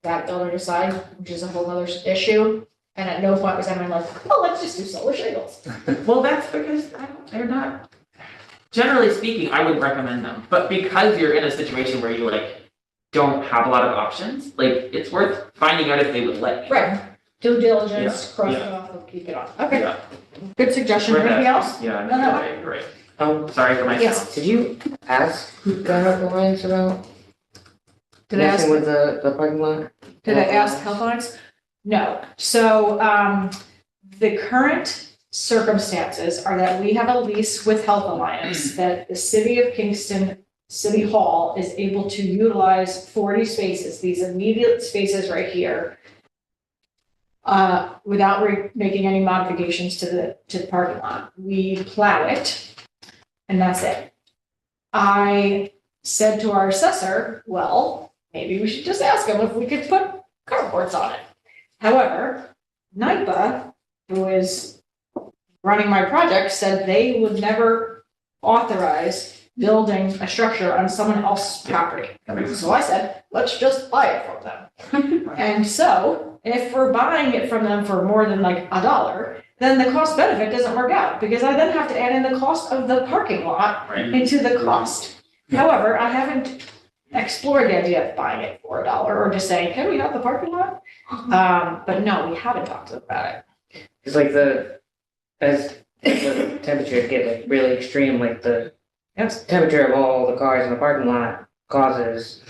C: That building aside, which is a whole other issue. And at no point was anyone like, oh, let's just do solar shingles.
F: well, that's because they're not. Generally speaking, I wouldn't recommend them. But because you're in a situation where you don't have a lot of options, it's worth finding out if they would let you.
C: Right. Due diligence,
F: Yeah,
C: cross it
F: yeah.
C: off, we'll keep it on. Okay,
F: Yeah.
C: good suggestion.
F: Worth
C: Anything
F: asking.
C: else?
F: Yeah,
C: No.
F: right.
J: Um,
F: Sorry for my
C: Yes.
F: sound.
J: did you ask Guy Lawrence about
C: Did I ask,
J: messing with the parking lot?
C: did I ask health lines? No. So, the current circumstances are that we have a lease with Health Alliance that the city of Kingston City Hall is able to utilize 40 spaces, these immediate spaces right here, without making any modifications to the parking lot. We plow it, and that's it. I said to our assessor, well, maybe we should just ask him if we could put carports on it. However, NIPA, who is running my project, said they would never authorize building a structure on someone else's property. So I said, let's just buy it from them. And so if we're buying it from them for more than like $1, then the cost benefit doesn't work out, because I then have to add in the cost of the parking lot into the cost. However, I haven't explored the idea of buying it for $1 or just saying, can we have the parking lot? But no, we haven't talked about it.
J: It's like as the temperatures get like really extreme, like the temperature of all the cars in the parking lot causes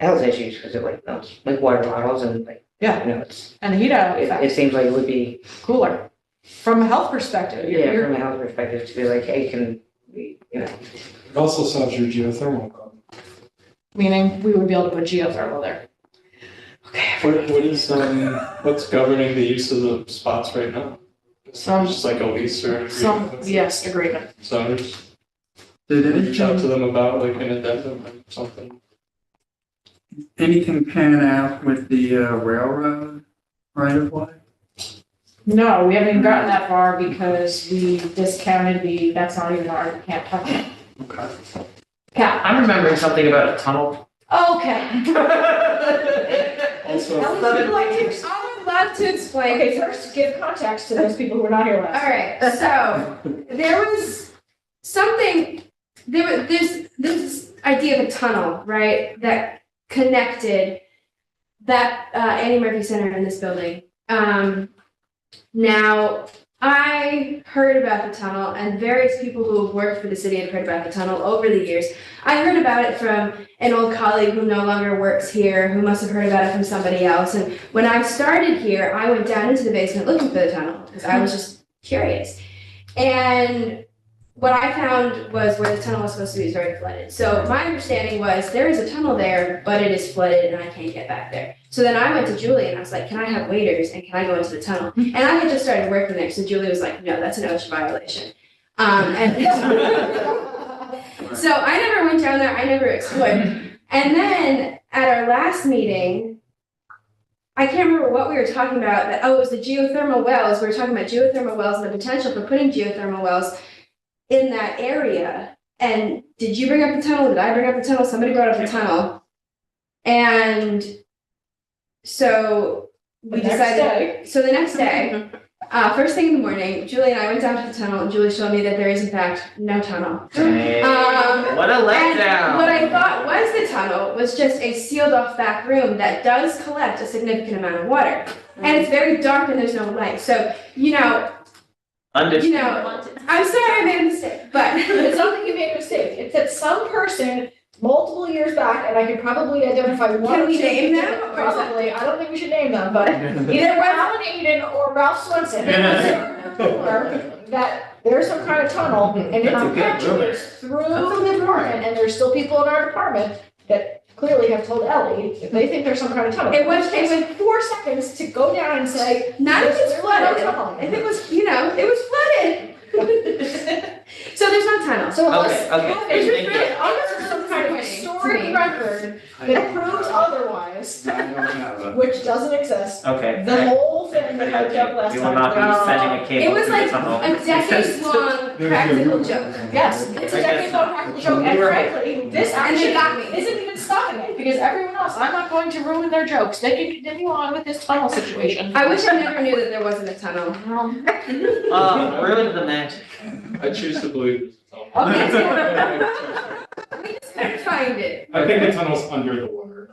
J: health issues because it like melts like water bottles and like, it's,
C: And the heat out effect.
J: it seems like it would be
C: Cooler. From a health perspective.
J: from a health perspective to be like, hey, can we,
E: It also solves your geothermal problem.
C: Meaning we would be able to put geothermal there. Okay.
E: What's governing the use of the spots right now?
C: Some-
E: Just like a lease or?
C: Yes, agreement.
E: So just
A: Did
E: reach out to
A: anything,
E: them about like an addendum or something.
A: anything pan out with the railroad right of way?
C: No, we haven't even gotten that far because we discounted that's not even our, can't touch it.
A: Okay.
C: Cap.
F: I'm remembering something about a tunnel.
C: Okay.
E: Also,
G: I would love to explain.
C: Okay, first give context to those people who were not here last.
G: All right, so there was something, there was this idea of a tunnel, right, that connected that Annie Murphy Center in this building. Now, I heard about the tunnel, and various people who have worked for the city have heard about the tunnel over the years. I heard about it from an old colleague who no longer works here, who must have heard about it from somebody else. And when I started here, I went down into the basement looking for the tunnel because I was just curious. And what I found was where the tunnel was supposed to be is very flooded. So my understanding was there is a tunnel there, but it is flooded and I can't get back there. So then I went to Julie and I was like, can I have waiters and can I go into the tunnel? And I had just started working there. So Julie was like, no, that's an OSHA violation. So I never went down there. I never explored. And then at our last meeting, I can't remember what we were talking about. It was the geothermal wells. We were talking about geothermal wells and the potential for putting geothermal wells in that area. And did you bring up the tunnel? Did I bring up the tunnel? Somebody brought up the tunnel. And so we decided. So the next day, first thing in the morning, Julie and I went down to the tunnel, and Julie showed me that there is in fact no tunnel.
F: Hey, what a
G: And
F: letdown.
G: what I thought was the tunnel was just a sealed off back room that does collect a significant amount of water. And it's very dark and there's no light. So,
F: Understood.
G: I'm sorry I made a mistake, but
C: It's not that you made a mistake, it's that some person multiple years back, and I could probably identify one.
G: Can we
C: or two
G: name
C: people,
G: them, or is that-
C: Probably, I don't think we should name them, but either Alan Eden or Ralph Swenson. That there's some kind of tunnel, and it
F: That's a good
C: perpetuates through the department, and there's still people in our department that clearly have told Ellie if they think there's some kind of tunnel.
G: It was-
C: It takes 4 seconds to go down and say,
G: not if it's
C: "There's clearly no
G: flooded.
C: tunnel."
G: If it was, it was flooded. So there's no tunnel.
C: So unless,
F: Okay.
C: unless there's some kind of historic record that proves otherwise,
A: I don't have a.
C: which doesn't exist,
F: Okay.
C: the whole thing that I kept last
F: We
C: time.
F: will not be sending a
G: It
F: cable
G: was
F: to
G: like
F: the tunnel.
G: a decades-long practical joke.
C: Yes, it's a decade long practical joke, and
F: You're right.
C: frankly, this
G: And they got
C: actually
G: me.
C: isn't even stopping it, because everyone else, I'm not going to ruin their jokes, they can continue on with this tunnel situation.
G: I wish I never knew that there wasn't a tunnel.
F: Ruined the magic.
E: I choose to believe this.
G: We just couldn't find it.
K: I think the tunnel's under the water.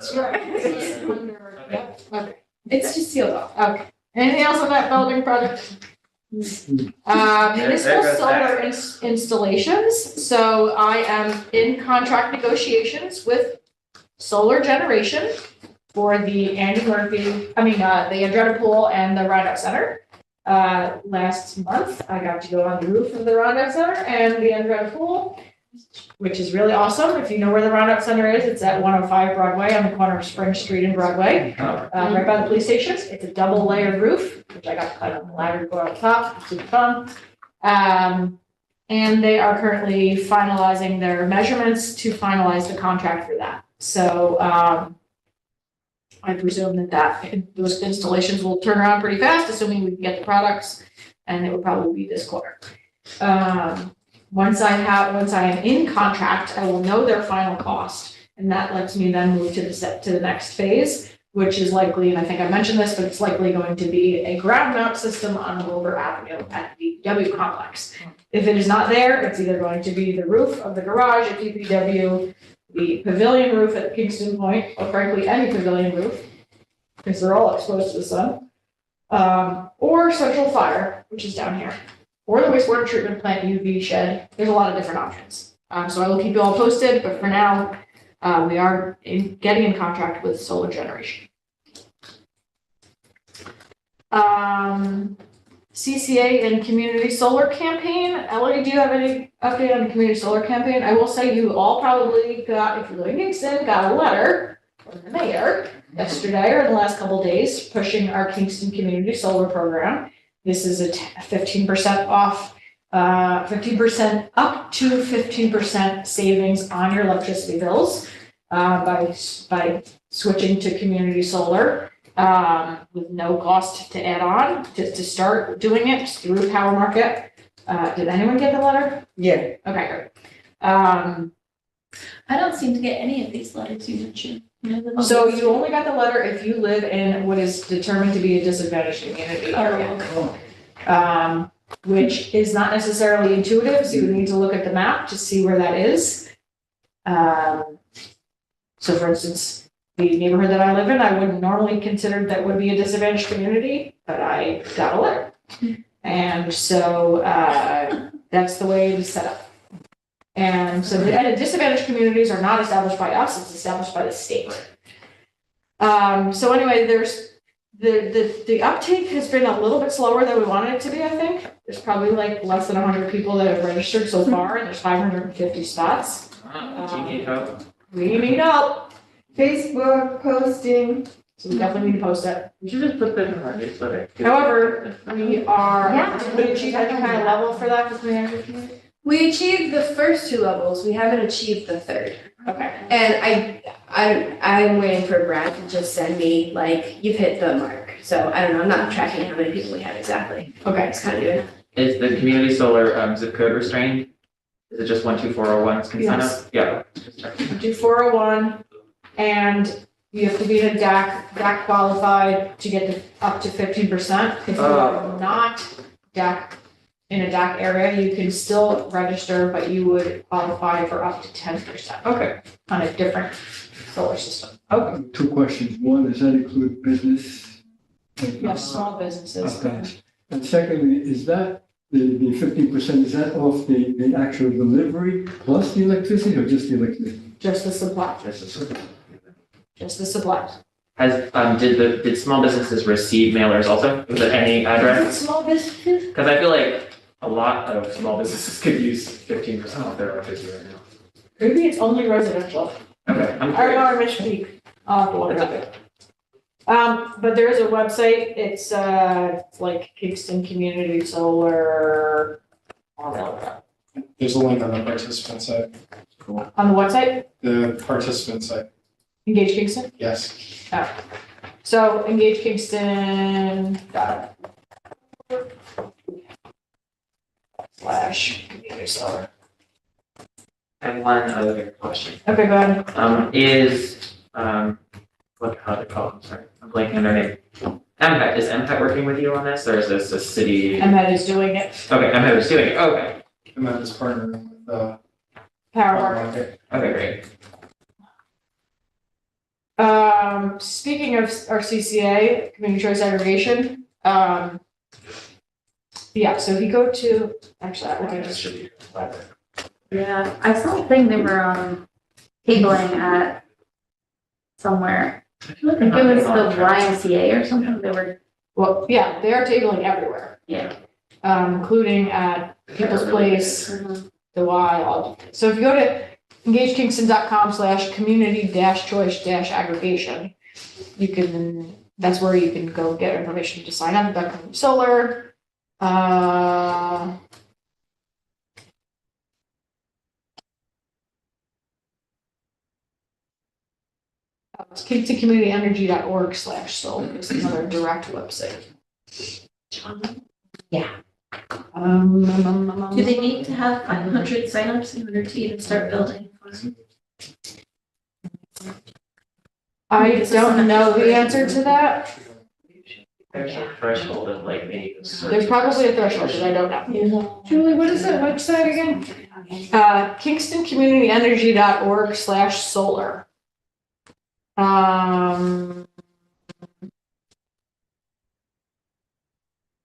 C: Okay.
G: It's just sealed off.
C: Okay, anything else on that building project? Municipal
F: goes
C: solar installations, so I am in contract negotiations with solar generation for the Andy Murphy, the Andretta Pool and the Rhino Center. Last month, I got to go on the roof of the Rondout Center and the underground pool, which is really awesome. If you know where the Rondout Center is, it's at 105 Broadway on the corner of Spring Street and Broadway, right by the police station. It's a double layered roof, which I got to climb on the ladder to go on top. It's super fun. And they are currently finalizing their measurements to finalize the contract for that. So, I presume those installations will turn around pretty fast, assuming we can get the products, and it will probably be this quarter. Once I am in contract, I will know their final cost, and that lets me then move to the next phase, which is likely, and I think I mentioned this, but it's likely going to be a ground mount system on Wilbur Avenue at the DPW complex. If it is not there, it's either going to be the roof of the garage at DPW, the pavilion roof at Kingston Point, or frankly, any pavilion roof, because they're all exposed to the sun, or Central Fire, which is down here, or the wastewater treatment plant UV shed. There's a lot of different options. So I will keep you all posted, but for now, we are getting in contract with solar generation. CCA and community solar campaign. Ellie, do you have any update on the community solar campaign? I will say you all probably got, if you live in Kingston, got a letter from the mayor yesterday or in the last couple of days pushing our Kingston community solar program. This is a 15% off, 15% up to 15% savings on your electricity bills by switching to community solar. With no cost to add on, to start doing it through Power Market. Did anyone get the letter?
H: Yeah.
C: Okay, great.
L: I don't seem to get any of these letters you mentioned.
C: So you only got the letter if you live in what is determined to be a disadvantaged community area. Which is not necessarily intuitive, so you need to look at the map to see where that is. So for instance, the neighborhood that I live in, I wouldn't normally consider that would be a disadvantaged community, but I got a letter. And so that's the way it is set up. And so the disadvantaged communities are not established by us, it's established by the state. So anyway, there's the uptake has been a little bit slower than we wanted it to be, I think. There's probably like less than 100 people that have registered so far, and there's 550 spots.
F: Do you need help?
C: We need help.
H: Facebook posting.
C: So we definitely need to post it.
F: We should just put that in our newsletter.
C: However, we are,
G: Yeah.
C: did we achieve any kind of level for that for 300 community?
G: We achieved the first 2 levels, we haven't achieved the third.
C: Okay.
G: And I'm waiting for Brad to just send me, like, you've hit the mark. So I don't know, I'm not tracking how many people we have exactly.
C: Okay.
G: It's kind of doing.
F: Is the community solar zip code restrained? Is it just 12401s can sign up? Yeah. Just checking.
C: Do 401, and you have to be in a DAC qualified to get to up to 15%. If you are not DAC in a DAC area, you can still register, but you would qualify for up to 10%.
F: Okay.
C: On a different solar system.
F: Okay.
B: 2 questions. One, does that include business?
C: Yes, small businesses.
B: Okay. And secondly, is that the 15%, is that off the actual delivery plus the electricity or just the electricity?
C: Just the supply. Just the supplies.
F: Has did small businesses receive mailers also? Was it any address?
C: Small businesses?
F: Because I feel like a lot of small businesses could use 15% off their electricity right now.
C: Maybe it's only residential.
F: Okay, I'm
C: I don't know,
F: curious.
C: I misspeak. I'll have to look it up. But there is a website, it's like Kingston Community Solar. I'll look it up.
K: There's a link on the participant site,
C: On the website,
K: the participant site,
C: Engage Kingston.
K: yes.
C: So Engage Kingston. / community solar.
F: I have one other question.
C: Okay, go ahead.
F: Is how to call it? I'm sorry, I'm blanking on their name. MPET, is MPET working with you on this, or is this a city?
C: MPET is doing it.
F: Okay, MPET is doing it. Okay.
K: And that is partnering with
C: Power Market.
F: Okay, great.
C: Speaking of our CCA, community choice aggregation, yeah, so if you go to, actually, let me just.
D: Yeah, I saw a thing they were tabling at somewhere. I think it was the YMCA or something. They were
C: Well, yeah, they are tabling everywhere,
D: Yeah.
C: including at People's Place,
D: Mhm.
C: the Y, all. So if you go to engagekingston.com/community-choice-aggregation, you can, that's where you can go get information to sign up, Duck Solar. It's kingstoncommunityenergy.org/solar is another direct website.
L: Yeah. Do they need to have 500 signups in order to even start building?
C: I don't know the answer to that.
F: There's a threshold of like maybe.
C: There's probably a threshold, but I don't know.
I: Julie, what is that website again?
C: kingstoncommunityenergy.org/solar.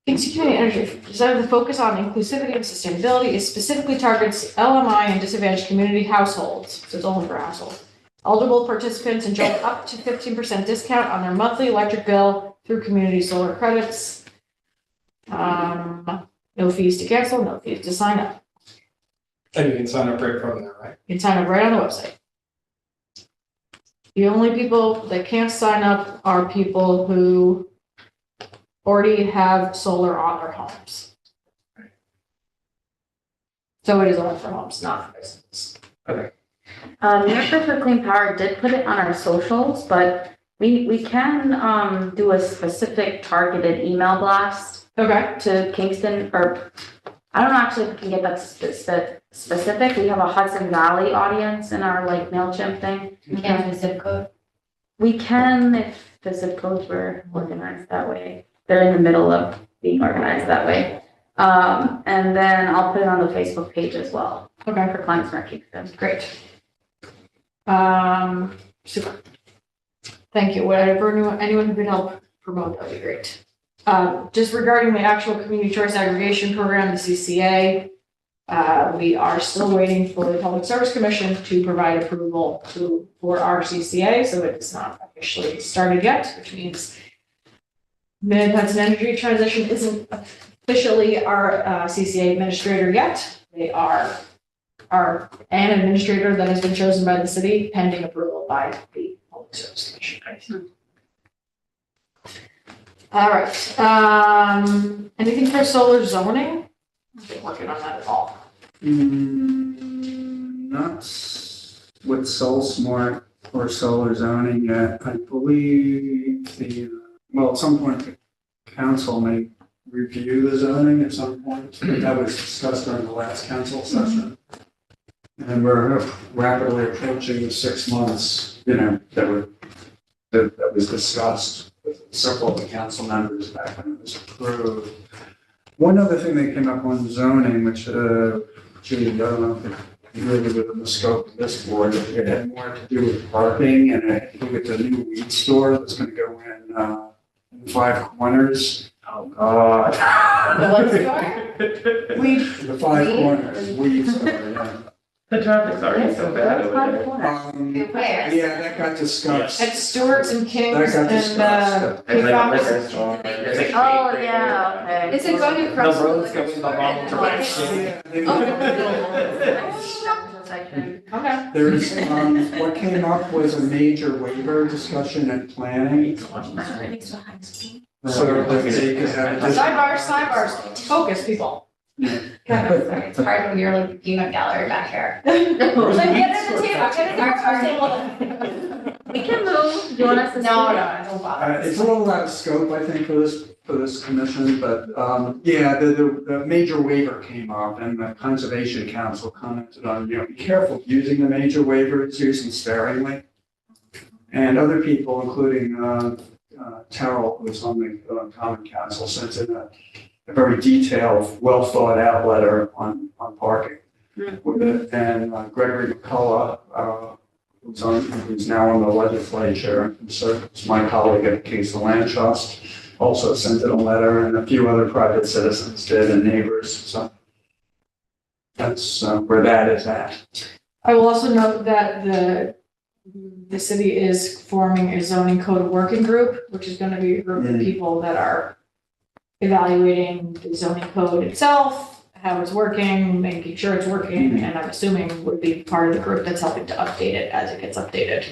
C: Kingston Community Energy designed to focus on inclusivity and sustainability. It specifically targets LMI and disadvantaged community households, so it's only for households. Eligible participants enjoy up to 15% discount on their monthly electric bill through community solar credits. No fees to cancel, no fees to sign up.
K: And you can sign up right from there, right?
C: You can sign up right on the website. The only people that can't sign up are people who already have solar on their homes. So it is only for homes, not for business.
F: Okay.
D: New Yorkers for Clean Power did put it on our socials, but we can do a specific targeted email blast
C: Okay.
D: to Kingston, or I don't know actually if we can get that specific. We have a Hudson Valley audience in our like MailChimp thing.
G: You can't have a zip code.
D: We can if the zip codes were organized that way. They're in the middle of being organized that way. And then I'll put it on the Facebook page as well.
C: Okay.
D: For Climate Smart Kingston.
C: Great. Super. Thank you. Whatever anyone who can help promote, that'd be great. Just regarding the actual community choice aggregation program, the CCA, we are still waiting for the Public Service Commission to provide approval for our CCA, so it's not officially started yet, which means Mid-Hudson Energy Transition isn't officially our CCA administrator yet. They are an administrator that has been chosen by the city pending approval by the Public Service Commission. All right, anything for solar zoning? I've been working on that at all.
A: Not with Soul Smart or solar zoning yet. I believe at some point the council may review the zoning at some point. That was discussed during the last council session. And we're rapidly approaching the 6 months, that was discussed with several of the council members back when it was approved. One other thing that came up on zoning, which, Julie, I don't know if it really within the scope of this board, it had more to do with parking, and I think it's a new weed store that's gonna go in the Five Corners. Oh, God.
C: The what store? Weed.
A: The Five Corners, weed store, yeah.
F: The traffic's already so bad over there.
A: Yeah, that got discussed.
C: At Stewart's and King's
A: That got
C: and,
A: discussed.
F: There's like a
C: Peacock's.
F: liquor store, there's like a
D: Oh,
F: bakery.
D: yeah, okay.
G: Is it going across?
F: The road's going the wrong direction.
C: Okay.
A: There's, what came up was a major waiver discussion and planning. So that they could have.
C: Sidebars, focus, people.
G: It's hard when you're like being a gallery back here.
C: Like, get at the table,
D: We can move. Do you want us to?
C: No, don't bother.
A: It's a little out of scope, I think, for this commission, but, the major waiver came up and the Conservation Council commented on, be careful using the major waivers, use them sparingly. And other people, including, Terrell, who's on the Common Council, sent in a very detailed, well thought out letter on parking with it. And Gregory McCullough, who's now on the legislature, so it's my colleague at Kingston Land Trust, also sent in a letter, and a few other private citizens did, and neighbors. So that's where that is at.
C: I will also note that the city is forming a zoning code working group, which is gonna be a group of people that are evaluating the zoning code itself, how it's working, making sure it's working, and I'm assuming would be part of the group that's helping to update it as it gets updated.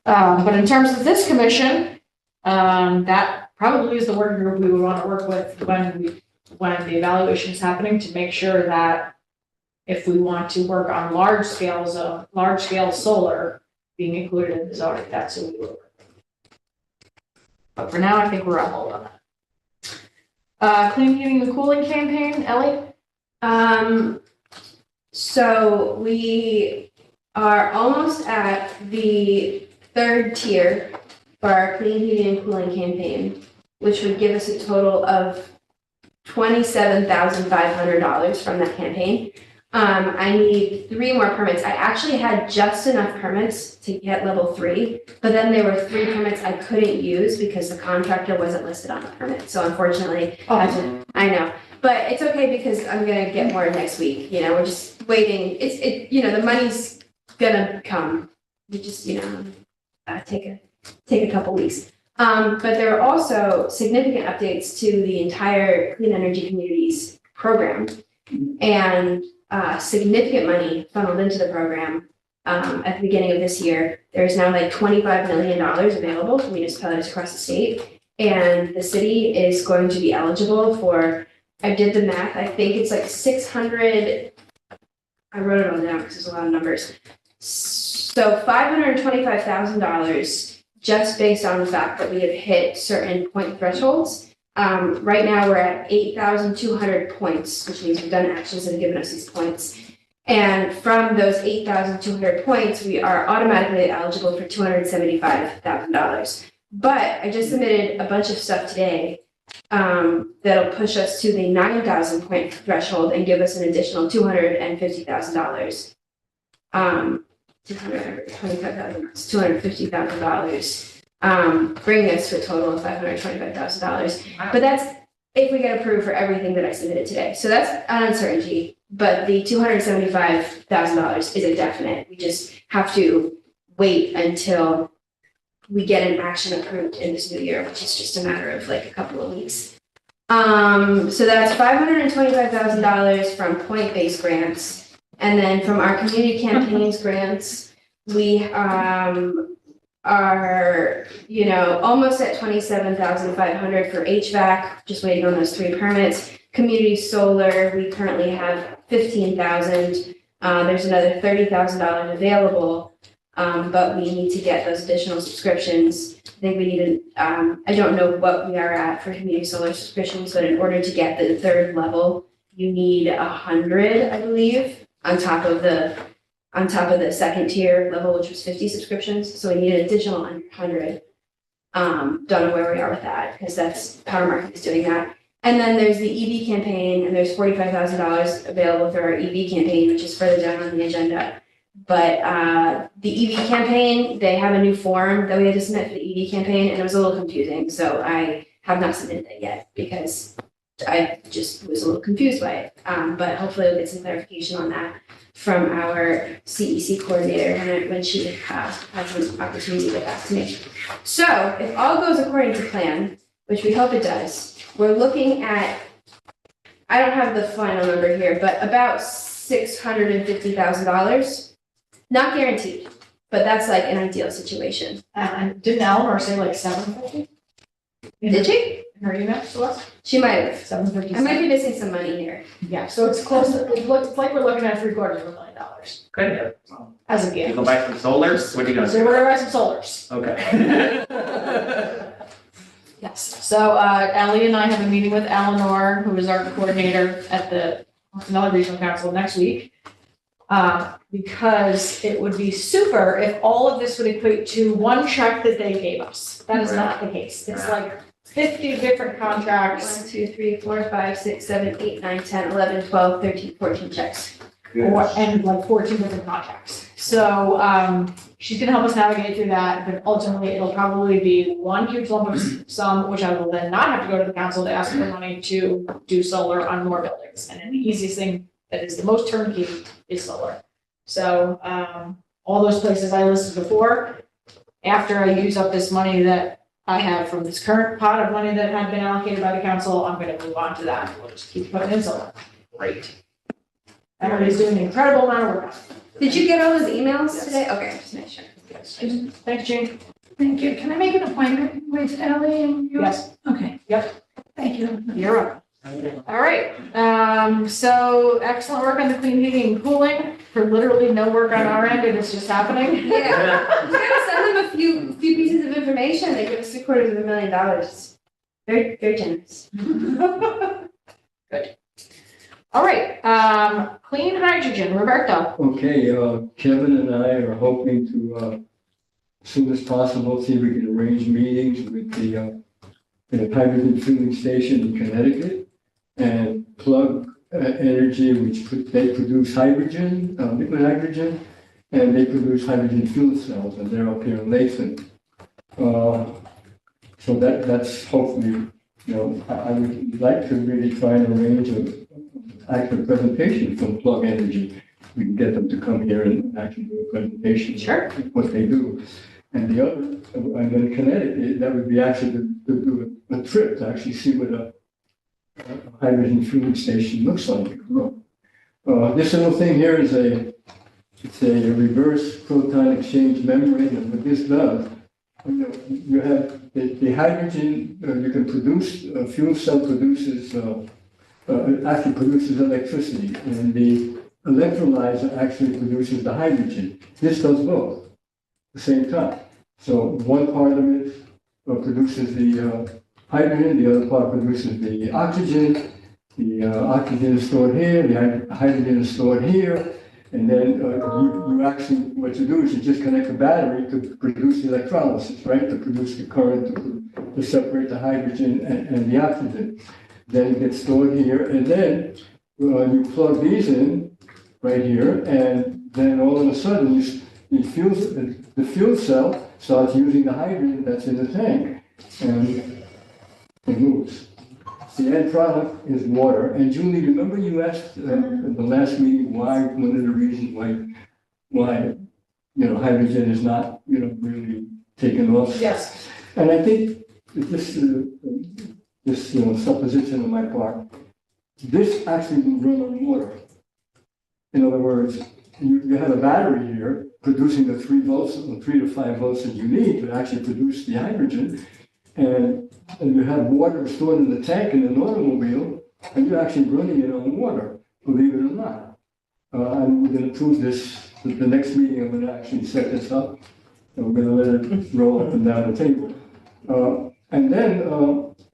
C: But in terms of this commission, that probably is the working group we would want to work with when the evaluation is happening, to make sure that if we want to work on large scale solar being included in the zoning, that's who we will. But for now, I think we're on hold on that. Clean heating and cooling campaign, Ellie?
G: So we are almost at the third tier for our clean heating and cooling campaign, which would give us a total of $27,500 from that campaign. I need 3 more permits. I actually had just enough permits to get level 3, but then there were 3 permits I couldn't use because the contractor wasn't listed on the permit. So unfortunately, I know, but it's okay because I'm gonna get more next week. You know, we're just waiting. The money's gonna come. We just, take a couple weeks. But there are also significant updates to the entire Clean Energy Communities program, and significant money funneled into the program at the beginning of this year. There's now like $25 million available for municipalities across the state, and the city is going to be eligible for, I did the math, I think it's like 600, I wrote it all down because there's a lot of numbers. So $525,000 just based on the fact that we have hit certain point thresholds. Right now we're at 8,200 points, which means we've done actions that have given us these points. And from those 8,200 points, we are automatically eligible for $275,000. But I just submitted a bunch of stuff today that'll push us to the 9,000 point threshold and give us an additional $250,000. $250,000. Bringing us to a total of $525,000. But that's if we get approved for everything that I submitted today. So that's an uncertainty, but the $275,000 is a definite. We just have to wait until we get an action approved in this new year, which is just a matter of like a couple of weeks. So that's $525,000 from point-based grants. And then from our community campaigns grants, we are, almost at $27,500 for HVAC, just waiting on those 3 permits. Community solar, we currently have $15,000. There's another $30,000 available, but we need to get those additional subscriptions. I think we need I don't know what we are at for community solar subscriptions, but in order to get the 3rd level, you need 100, I believe, on top of the 2nd tier level, which was 50 subscriptions. So we need an additional 100. Don't know where we are with that because that's Power Market is doing that. And then there's the EV campaign, and there's $45,000 available through our EV campaign, which is further down on the agenda. But the EV campaign, they have a new form that we had to submit for the EV campaign, and it was a little confusing. So I have not submitted it yet because I just was a little confused by it. But hopefully we'll get some clarification on that from our CEC coordinator when she has an opportunity to get back to me. So if all goes according to plan, which we hope it does, we're looking at, I don't have the final number here, but about $650,000. Not guaranteed, but that's like an ideal situation.
C: And didn't Eleanor say like 750?
G: Did she?
C: In her email to us?
G: She might have.
C: 750.
G: I might be missing some money here.
C: Yeah, so it's close, it looks like we're looking at $750,000
F: Good.
C: as a
F: You
C: gift.
F: go buy some solars? What are you gonna
C: So
F: do?
C: we're gonna buy some solars.
F: Okay.
C: Yes, so Ellie and I have a meeting with Eleanor, who is our coordinator at the Valley Regional Council next week. Because it would be super if all of this would equate to one check that they gave us. That is not the case. It's like 50 different contracts.
G: 1, 2, 3, 4, 5, 6, 7, 8, 9, 10, 11, 12, 13, 14 checks.
C: And like 14 different contracts. So she's gonna help us navigate through that, but ultimately it'll probably be one huge lump of sum, which I will then not have to go to the council to ask for money to do solar on more buildings. And then the easiest thing that is the most turnkey is solar. So all those places I listed before, after I use up this money that I have from this current pot of money that had been allocated by the council, I'm gonna move on to that. We'll just keep putting in solar. Great. Everybody's doing an incredible amount of work.
G: Did you get all those emails
C: Yes.
G: today? Okay, just make sure.
C: Yes. Thanks, Jean.
I: Thank you. Can I make an appointment with Ellie and you?
C: Yes,
I: Okay.
C: Yep.
I: Thank you.
C: you're up. All right, so excellent work on the clean heating and cooling for literally no work on our end and it's just happening.
G: Yeah, we gotta send them a few pieces of information. They give us $250,000. Very, very generous.
C: Good. All right, clean hydrogen, Roberto.
B: Okay, Kevin and I are hoping to, as soon as possible, see if we can arrange meetings with the hydrogen fueling station in Connecticut and Plug Energy, they produce hydrogen, liquid hydrogen, and they produce hydrogen fuel cells, and they're up here in Latham. So that's hopefully, I would like to really try and arrange an actual presentation from Plug Energy. We can get them to come here and actually do a presentation.
C: Sure.
B: Of what they do. And the other, and in Connecticut, that would be actually to do a trip to actually see what a hydrogen fueling station looks like. This little thing here is it's a reverse proton exchange membrane, and what this does, you have the hydrogen, you can produce, a fuel cell actually produces electricity, and the electrolyzer actually produces the hydrogen. This does both at the same time. So one part of it produces the hydrogen, the other part produces the oxygen. The oxygen is stored here, the hydrogen is stored here, and then you actually, what you do is you just connect a battery to produce the electrolysis, right? To produce the current, to separate the hydrogen and the oxygen. Then it gets stored here, and then you plug these in right here, and then all of a sudden the fuel cell starts using the hydrogen that's in the tank, and it moves. The end product is water. And Julie, remember you asked in the last meeting one of the reasons why hydrogen is not really taken off.
C: Yes.
B: And I think this supposition on my part, this actually will run on water. In other words, you have a battery here producing the 3 to 5 volts that you need to actually produce the hydrogen, and you have water stored in the tank in an automobile, and you're actually running it on water, believe it or not. I'm going to prove this at the next meeting. I'm going to actually set this up, and we're going to let it roll up and down the table. And then,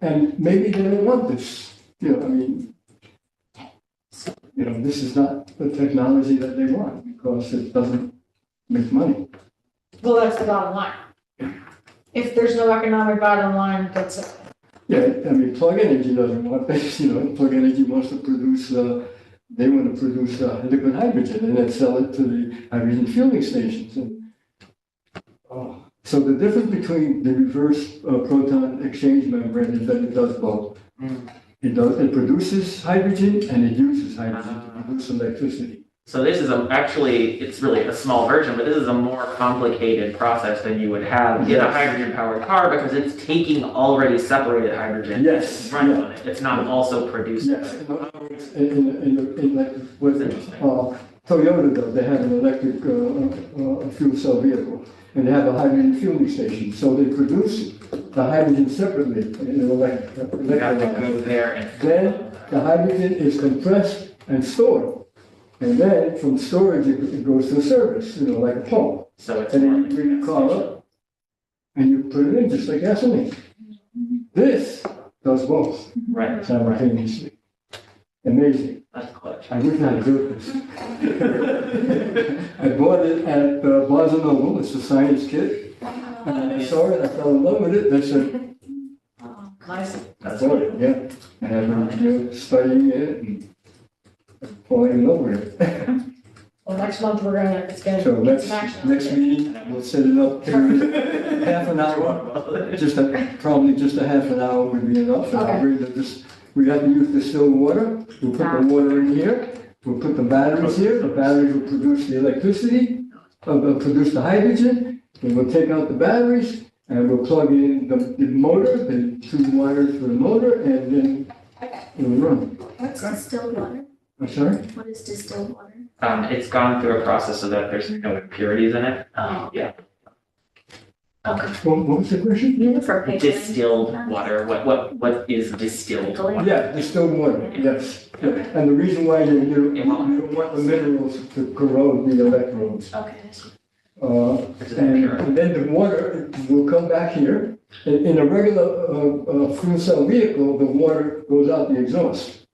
B: and maybe they don't want this. This is not the technology that they want because it doesn't make money.
C: Well, that's the bottom line. If there's no economic bottom line, that's it.
B: Yeah, Plug Energy doesn't want this, Plug Energy wants to produce, they want to produce liquid hydrogen and then sell it to the hydrogen fueling stations. And, so the difference between the reverse proton exchange membrane is that it does both. It produces hydrogen and it uses hydrogen to produce electricity.
F: So this is it's really a small version, but this is a more complicated process than you would have in a hydrogen-powered car because it's taking already separated hydrogen.
B: Yes.
F: And running on it. It's not also producing.
B: Yes. In like with Toyota, though, they have an electric fuel cell vehicle, and they have a hydrogen fueling station. So they produce the hydrogen separately in an electrolyzer. Then the hydrogen is compressed and stored. And then from storage, it goes to a service, like a pump.
F: So it's
B: and then you bring the car up and you put it in just like gasoline. This does both simultaneously. Amazing.
F: That's clutch.
B: I wish I had built this. I bought it at Barnes & Noble. It's a science kit. And I saw it. I fell in love with it. And I said,
C: Nice.
B: I bought it, yeah. And I've been studying it and falling in love with it.
C: Well, next month it's gonna
B: So
C: get some action.
B: next meeting, we'll set it up to half an hour. Probably just a half an hour would be enough.
C: Okay.
B: We have to use distilled water. We'll put the water in here. We'll put the batteries here. The batteries will produce the electricity, produce the hydrogen. And we'll take out the batteries And we'll plug in the motor, the 2 wires for the motor, and then it'll run.
L: What's distilled water?
B: I'm sorry?
L: What is distilled water?
F: It's gone through a process so that there's no impurities in it. Yeah.
L: Okay.
B: What was the question?
D: For pipeline.
F: Distilled water, what is distilled?
B: Yeah, distilled water, yes. Yeah. And the reason why you don't want the minerals to corrode the electrodes.
L: Okay.
B: And then the water will come back here. In a regular fuel cell vehicle, the water goes out the exhaust,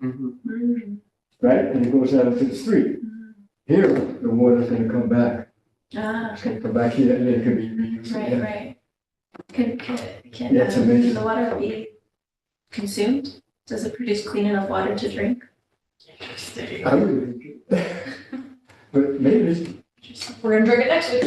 B: right? And it goes out into the street. Here, the water's gonna come back. It's gonna come back here and then it can be reused again.
L: Right. Can
B: Yeah, it's amazing.
L: the water be consumed? Does it produce clean enough water to drink?
F: Interesting.
B: I would, but maybe.
C: We're gonna drink it next week.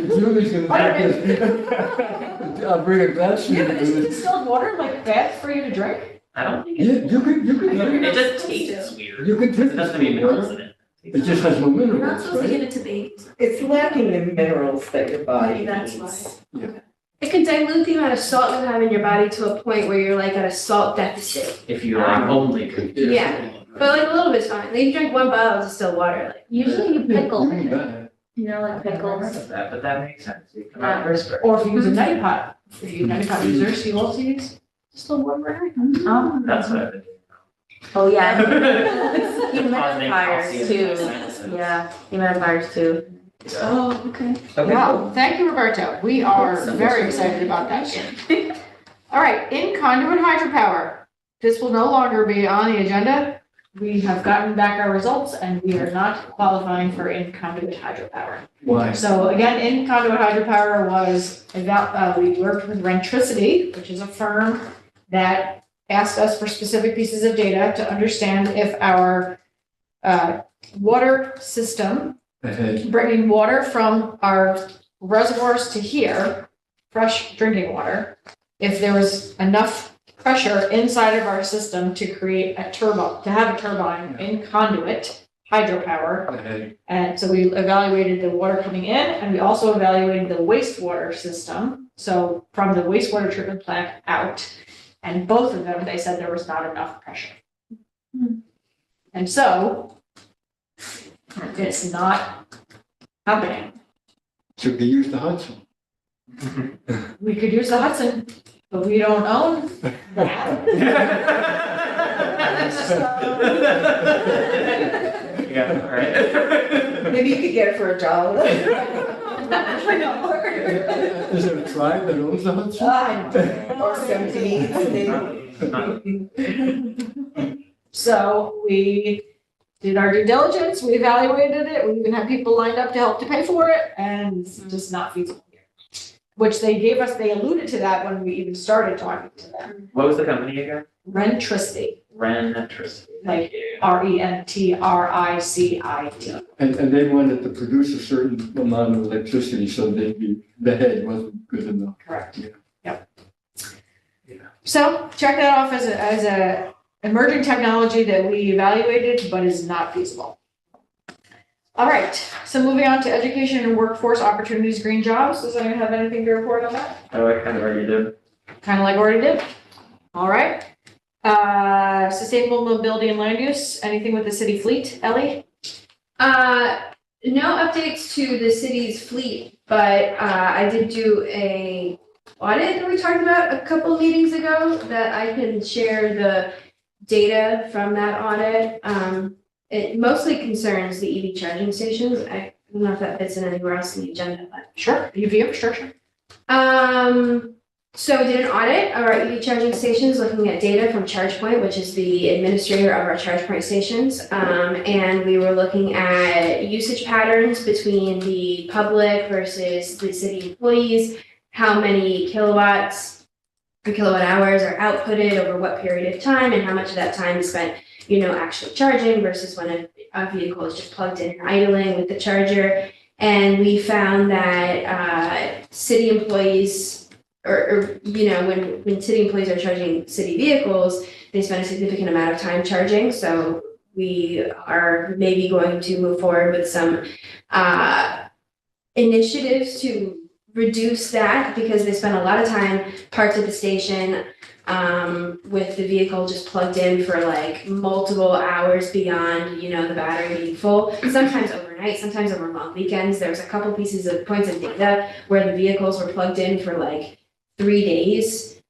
B: Julie's gonna drink this. I'll bring a glass to you.
C: Yeah, but isn't distilled water like bad for you to drink?
F: I don't think
B: Yeah, you could drink
F: it just tastes weird.
B: You could drink
F: It doesn't have any minerals in it.
B: It just has no
L: You're not
B: minerals,
L: supposed to give
B: right?
L: it to babies.
H: It's lacking the minerals that your body
L: Maybe that's
H: needs.
L: why.
G: It can dilute the amount of salt you have in your body to a point where you're like at a salt deficit.
F: If you like only could.
G: Yeah. But like a little bit's fine. Like you drink 1 bottle of distilled water, like
D: Usually you pickle,
B: Really bad.
D: you know, like pickles.
F: That, but that makes sense. You come out first.
C: Or if you use a neti pot, if you use neti pot users, you also use distilled water.
D: Oh,
F: That's what I've been doing.
D: oh yeah.
F: Causing
D: Humidifiers too.
F: osteoporosis.
D: Yeah, humidifiers too.
L: Oh, okay.
C: Wow, thank you, Roberto. We are very excited about that. All right, in conduit hydropower, this will no longer be on the agenda. We have gotten back our results and we are not qualifying for in conduit hydropower.
B: Why?
C: So again, in conduit hydropower was about, we worked with Rentricity, which is a firm that asked us for specific pieces of data to understand if our water system,
B: Ahead.
C: bringing water from our reservoirs to here, fresh drinking water, if there was enough pressure inside of our system to create a turbine, to have a turbine in conduit hydropower.
B: Ahead.
C: And so we evaluated the water coming in and we also evaluated the wastewater system. So from the wastewater treatment plant out, and both of them, they said there was not enough pressure. And so it's not happening.
B: Should we use the Hudson?
C: We could use the Hudson, but we don't own that.
F: Yeah, all right.
H: Maybe you could get it for $1.
B: Is there a tribe that owns the Hudson?
H: Or 17.
C: So we did our due diligence, we evaluated it, we even had people lined up to help to pay for it, and it's just not feasible here. Which they gave us, they alluded to that when we even started talking to them.
F: What was the company again?
C: Rentricity,
F: Rentricity.
C: like
F: Thank you.
C: RENTRICIT.
B: And they wanted to produce a certain amount of electricity, so the head wasn't good enough.
C: Correct.
B: Yeah.
C: Yep.
B: Yeah.
C: So check that off as a emerging technology that we evaluated, but is not feasible. All right, so moving on to education and workforce opportunities, green jobs. Does anyone have anything to report on that?
F: Oh, I kind of already did.
C: Kind of like already did. All right. Sustainable mobility and land use, anything with the city fleet, Ellie?
G: No updates to the city's fleet, but I did do a audit that we talked about a couple meetings ago that I can share the data from that audit. It mostly concerns the EV charging stations. I don't know if that fits in anywhere else in the agenda, but.
C: Sure, UV infrastructure.
G: So we did an audit of our EV charging stations, looking at data from ChargePoint, which is the administrator of our ChargePoint stations. And we were looking at usage patterns between the public versus the city employees, how many kilowatts or kilowatt hours are outputted over what period of time, and how much of that time is spent, actually charging versus when a vehicle is just plugged in and idling with the charger. And we found that city employees, when city employees are charging city vehicles, they spend a significant amount of time charging. So we are maybe going to move forward with some initiatives to reduce that because they spend a lot of time parked at the station with the vehicle just plugged in for like multiple hours beyond, you know, the battery being full. Sometimes overnight, sometimes over long weekends. There was a couple pieces of points of data where the vehicles were plugged in for like 3 days.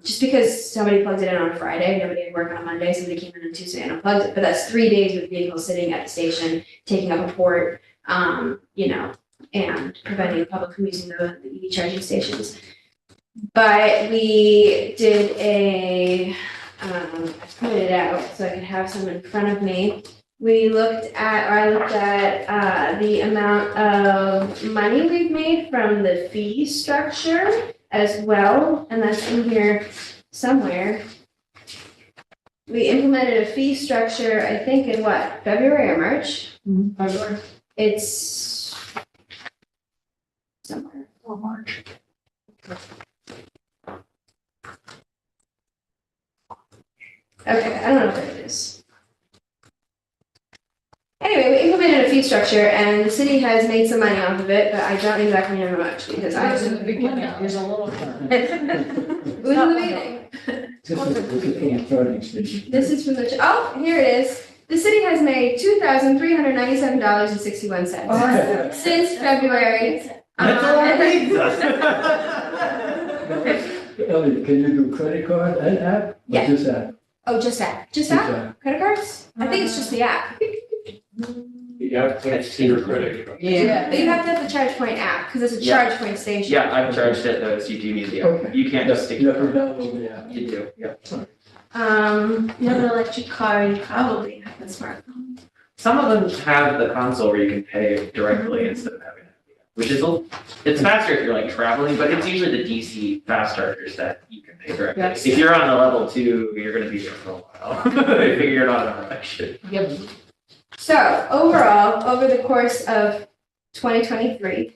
G: Just because somebody plugged it in on a Friday, nobody had work on a Monday, somebody came in on Tuesday and unplugged it. But that's 3 days with vehicles sitting at the station, taking up a port, you know, and preventing the public from using the EV charging stations. But we did I printed it out so I could have some in front of me. I looked at the amount of money we've made from the fee structure as well, and that's in here somewhere. We implemented a fee structure, I think in what, February or March?
C: February.
G: It's somewhere.
C: Or March.
G: Okay, I don't know what it is. Anyway, we implemented a fee structure and the city has made some money off of it, but I don't exactly know how much because I was in the beginning.
C: There's a little.
G: It was in the beginning.
B: This is from the charging station.
G: This is from here it is. The city has made $2,397.61 since February.
F: That's all I need.
B: Elliot, can you do credit card and app? Or
G: Yeah.
B: just app?
G: Oh, just app. Just app? Credit cards? I think it's just the app.
E: Yeah, that's your credit.
C: Yeah.
G: But you have to have the charge point app because it's a
F: Yeah.
G: charge point station.
F: Yeah, I've charged it though, so you do need the app.
B: Okay.
F: You can't just stick
B: You
F: it.
B: have to download the app.
F: You do, yeah.
L: You have an electric car, you probably have a smartphone.
F: Some of them have the console where you can pay directly instead of having it, which is, it's faster if you're like traveling, but it's usually the DC fast chargers that you can pay directly.
C: Yes.
F: If you're on a level 2, you're gonna be there for a while. They figure you're not on election.
C: Yep.
G: So overall, over the course of 2023,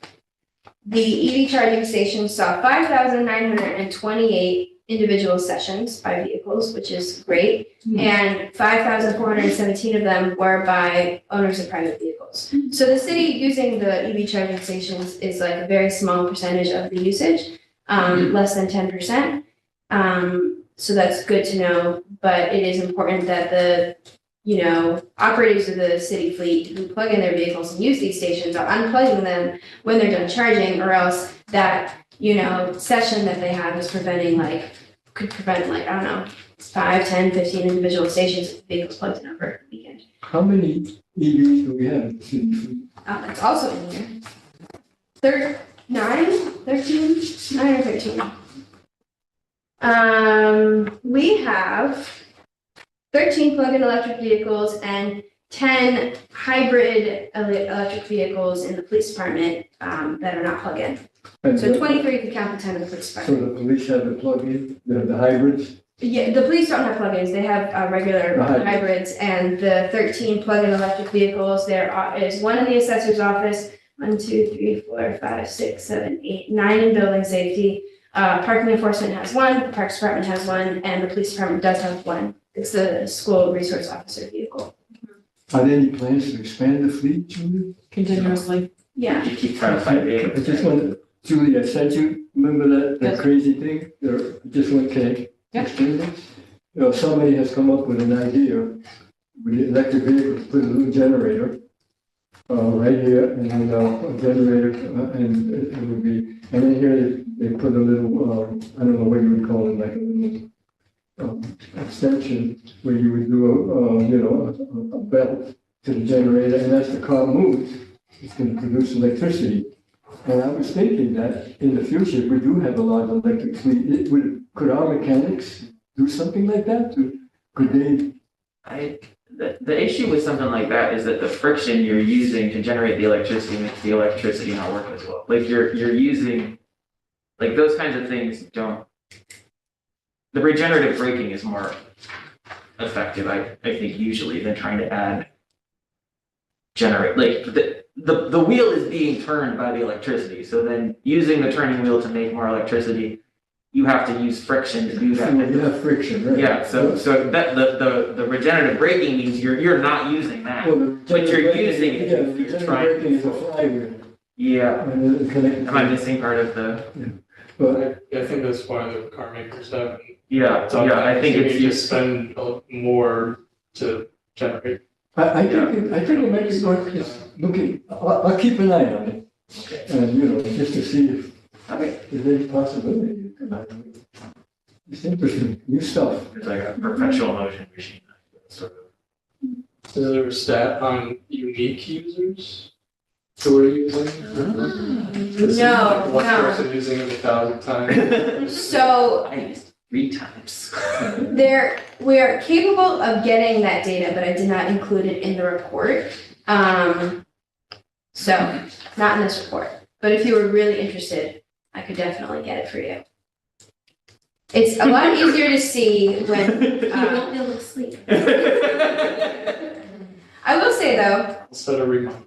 G: the EV charging station saw 5,928 individual sessions by vehicles, which is great. And 5,417 of them were by owners of private vehicles. So the city using the EV charging stations is like a very small percentage of the usage, less than 10%. So that's good to know, but it is important that the operators of the city fleet who plug in their vehicles and use these stations are unplugging them when they're done charging, or else that, session that they have is could prevent I don't know, 5, 10, 15 individual stations with vehicles plugged in over the weekend.
B: How many EVs do we have in the city fleet?
G: That's also in here. 9 or 13. We have 13 plug-in electric vehicles and 10 hybrid electric vehicles in the police department that are not plug-in.
B: And
G: So 23 if you count the 10 in the police
B: So
G: department.
B: the police have the plug-in, the hybrids?
G: Yeah, the police don't have plug-ins, they have regular
B: The hybrid.
G: hybrids, and the 13 plug-in electric vehicles, there is one in the assessor's office, 1, 2, 3, 4, 5, 6, 7, 8, 9 in building safety. Parking enforcement has one, the Parks Department has one, and the police department does have one. It's the school resource officer vehicle.
B: Are there any plans to expand the fleet, Julie?
C: Continuously.
G: Yeah.
F: You keep trying to fight it.
B: I just wanted, Julie, I sent you, remember that
C: Yes.
B: crazy thing? Just one, can I
C: Yeah.
B: explain this? Somebody has come up with an idea with the electric vehicles, put a little generator right here, and then a generator, and it would be, and then here they put a little, I don't know what you would call it, like a little extension where you would do a belt to the generator, and as the car moves, it's going to produce electricity. And I was thinking that in the future, if we do have a lot of electric fleet, could our mechanics do something like that? Could they?
F: The issue with something like that is that the friction you're using to generate the electricity makes the electricity not work as well. Like you're using, like those kinds of things don't. The regenerative braking is more effective, I think, usually than trying to generate. Like the wheel is being turned by the electricity, so then using the turning wheel to make more electricity, you have to use friction to do that.
B: You have friction, right?
F: Yeah, so that the regenerative braking means you're not using that.
B: Well,
F: But you're
B: regenerative
F: using it
B: braking- Yeah,
F: if you're
B: regenerative
F: trying-
B: braking is a flywheel.
F: Yeah,
B: And then connect.
F: am I missing part of the,
B: But
E: I think that's why the car makers haven't
F: yeah, I think
E: You
F: it's
E: need to
F: just,
E: spend more to generate.
B: I think it might be worth just looking, I'll keep an eye on it. And, you know, just to see if there's any possibility. It's interesting, new stuff.
F: it's like a perpetual motion machine, sort of.
E: Is there a stat on unique users who are using?
G: No,
E: One
G: no.
E: person using it 1,000 times.
G: So
F: I used 3 times.
G: we are capable of getting that data, but I did not include it in the report. So not in this report, but if you were really interested, I could definitely get it for you. It's a lot easier to see when,
L: You won't be able to sleep.
G: I will say though,
E: Set a reminder.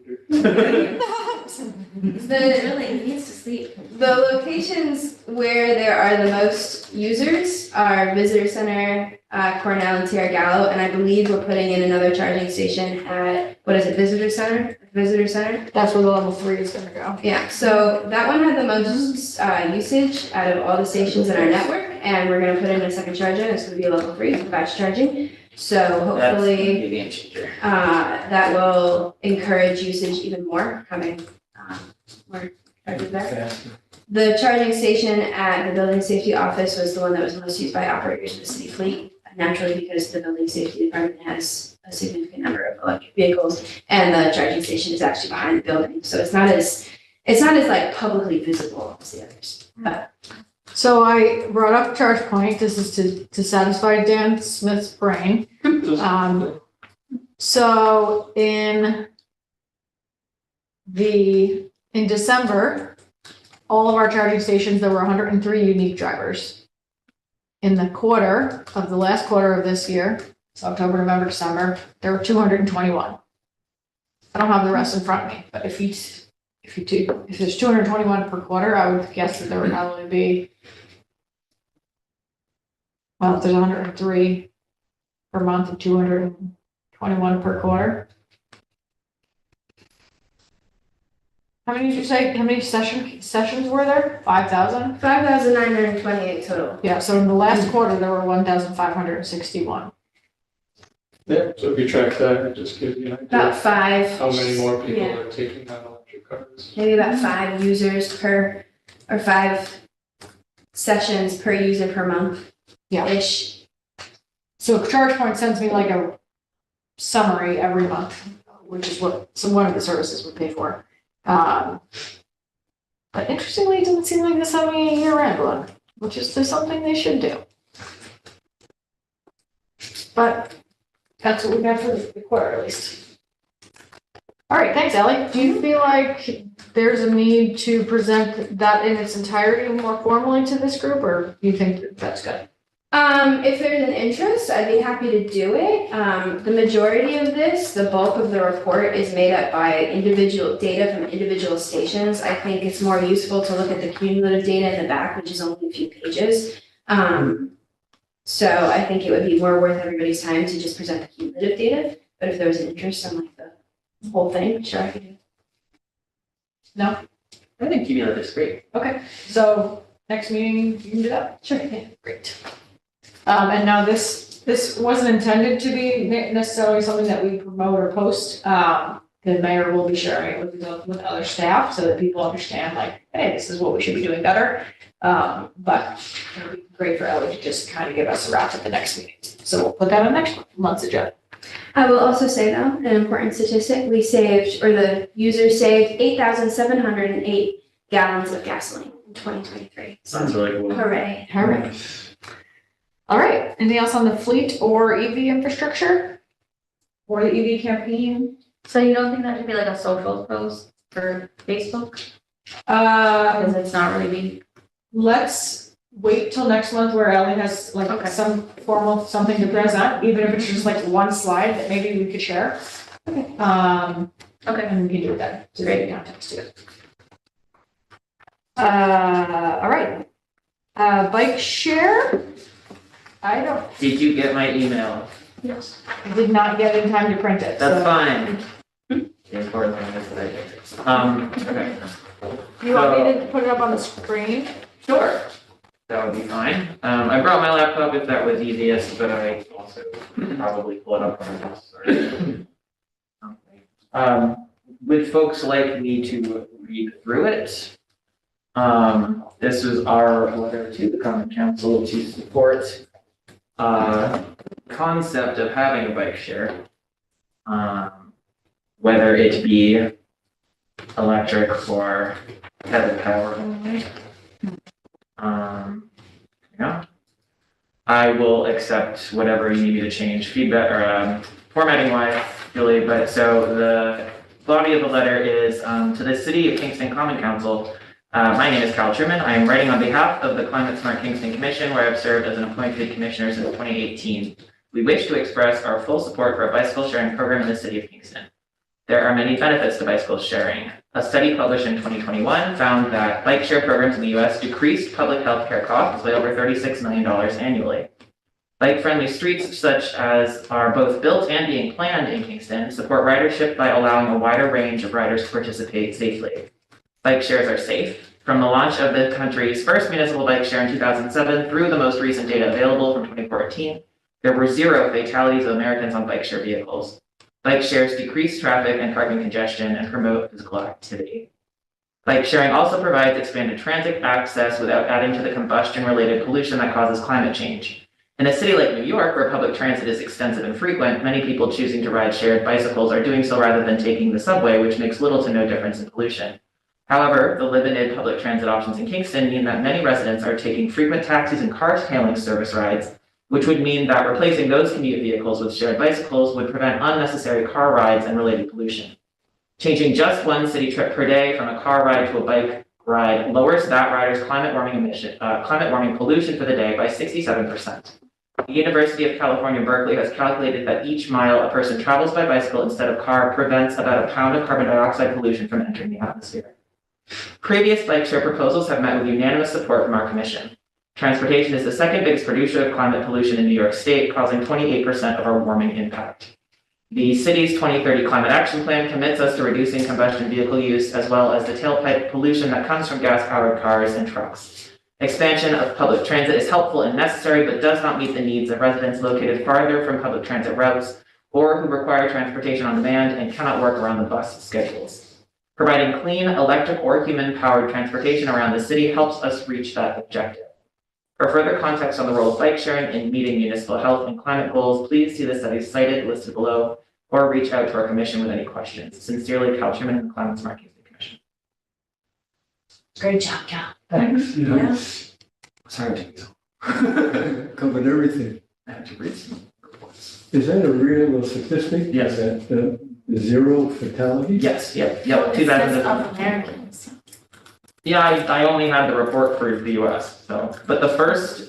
L: Really, he needs to sleep.
G: the locations where there are the most users are Visitor Center, Cornell, and Tierra Gallo, and I believe we're putting in another charging station at, what is it, Visitor Center? Visitor Center?
C: That's where the level 3 is gonna go.
G: Yeah, so that one had the most usage out of all the stations in our network, and we're gonna put in a second charger, it's gonna be level 3, fast charging. So
F: That's
G: hopefully,
F: gonna be a game changer.
G: that will encourage usage even more, having more chargers there. The charging station at the building safety office was the one that was most used by operators in the city fleet, naturally because the building safety department has a significant number of electric vehicles, and the charging station is actually behind the building, so it's not as like publicly visible as the others. But
C: So I brought up ChargePoint, this is to satisfy Dan Smith's brain. So in December, all of our charging stations, there were 103 unique drivers. In the last quarter of this year, so October, November, December, there were 221. I don't have the rest in front of me, but if there's 221 per quarter, I would guess that there would probably be, well, if there's 103 per month and 221 per quarter. How many did you say, how many sessions were there? 5,000?
G: 5,928 total.
C: Yeah, so in the last quarter, there were 1,561.
E: Yeah, so if you track that, it just gives you an
G: About
E: idea
G: 5.
E: how many more people
G: Yeah.
E: are taking on electric cars.
G: Maybe about 5 users per, or 5 sessions per user per month.
C: Yeah.
G: Ish.
C: So ChargePoint sends me like a summary every month, which is what one of the services would pay for. But interestingly, it doesn't seem like this having a year-round one, which is something they should do. But that's what we got for the quarter at least. All right, thanks, Ellie. Do you feel like there's a need to present that in its entirety more formally to this group, or do you think that that's good?
G: If there's an interest, I'd be happy to do it. The majority of this, the bulk of the report is made up by individual data from individual stations. I think it's more useful to look at the cumulative data in the back, which is only a few pages. So I think it would be more worth everybody's time to just present the cumulative data. But if there was an interest in like the whole thing, sure, I could do it.
C: No?
F: I think cumulative is great.
C: Okay, so next meeting, you can do that? Sure, yeah, great. And now this wasn't intended to be necessarily something that we promote or post. The mayor will be sharing it with other staff so that people understand like, hey, this is what we should be doing better. But it would be great for Ellie to just kind of give us a wrap at the next meeting. So we'll put that on next month's agenda.
G: I will also say though, an important statistic, we saved, or the users saved 8,708 gallons of gasoline in 2023.
F: Sounds really cool.
G: Hooray.
C: All right. All right, anything else on the fleet or EV infrastructure? Or the EV campaign?
D: So you don't think that should be like a social post for Facebook?
C: Uh,
D: Because it's not really being.
C: Let's wait till next month where Ellie has like
D: Okay.
C: some formal something to present, even if it's just like one slide that maybe we could share.
D: Okay.
C: Okay, and we can do that to create context to it. All right. Bike share.
F: Did you get my email?
C: I did not get in time to print it.
F: That's
C: so-
F: fine. The important thing is that I did. Okay.
C: You want me to put it up on the screen?
F: Sure. That would be fine. I brought my laptop if that was easiest, but I also probably pull it up on the would folks like me to read through it? This was our letter to the Common Council to support concept of having a bike share. Whether it be electric or pedal power only. Yeah. I will accept whatever you need me to change feedback or formatting wise, Julie, but so the body of the letter is to the City of Kingston Common Council. My name is Kyle Truman. I am writing on behalf of the Climate Smart Kingston Commission, where I've served as an appointed commissioner since 2018. We wish to express our full support for a bicycle sharing program in the City of Kingston. There are many benefits to bicycle sharing. A study published in 2021 found that bike share programs in the US decreased public health care costs by over $36 million annually. Bike-friendly streets, such as are both built and being planned in Kingston, support ridership by allowing a wider range of riders to participate safely. Bike shares are safe. From the launch of the country's first municipal bike share in 2007 through the most recent data available from 2014, there were 0 fatalities of Americans on bike share vehicles. Bike shares decrease traffic and parking congestion and promote physical activity. Bike sharing also provides expanded transit access without adding to the combustion-related pollution that causes climate change. In a city like New York, where public transit is extensive and frequent, many people choosing to ride shared bicycles are doing so rather than taking the subway, which makes little to no difference in pollution. However, the limited public transit options in Kingston mean that many residents are taking frequent taxis and car-hailing service rides, which would mean that replacing those commute vehicles with shared bicycles would prevent unnecessary car rides and related pollution. Changing just one city trip per day from a car ride to a bike ride lowers that rider's climate warming pollution for the day by 67%. The University of California, Berkeley has calculated that each mile a person travels by bicycle instead of car prevents about a pound of carbon dioxide pollution from entering the atmosphere. Previous bike share proposals have met with unanimous support from our commission. Transportation is the second biggest producer of climate pollution in New York State, causing 28% of our warming impact. The city's 2030 Climate Action Plan commits us to reducing combustion vehicle use, as well as the tailpipe pollution that comes from gas-powered cars and trucks. Expansion of public transit is helpful and necessary, but does not meet the needs of residents located farther from public transit routes or who require transportation on demand and cannot work around the bus schedules. Providing clean, electric or human-powered transportation around the city helps us reach that objective. For further context on the role of bike sharing in meeting municipal health and climate goals, please see the studies cited listed below or reach out to our commission with any questions. Sincerely, Cal Truman and the Climate Smart Kingston Commission.
G: Great job, Cal.
B: Thanks.
G: Yeah.
F: Sorry, James.
B: Covered everything.
F: I have to read some reports.
B: Is that a real statistic?
F: Yes.
B: That 0 fatalities?
F: Yes, yep,
L: Well, it says
F: 2007.
L: of Americans.
F: Yeah, I only had the report for the US, so. But the first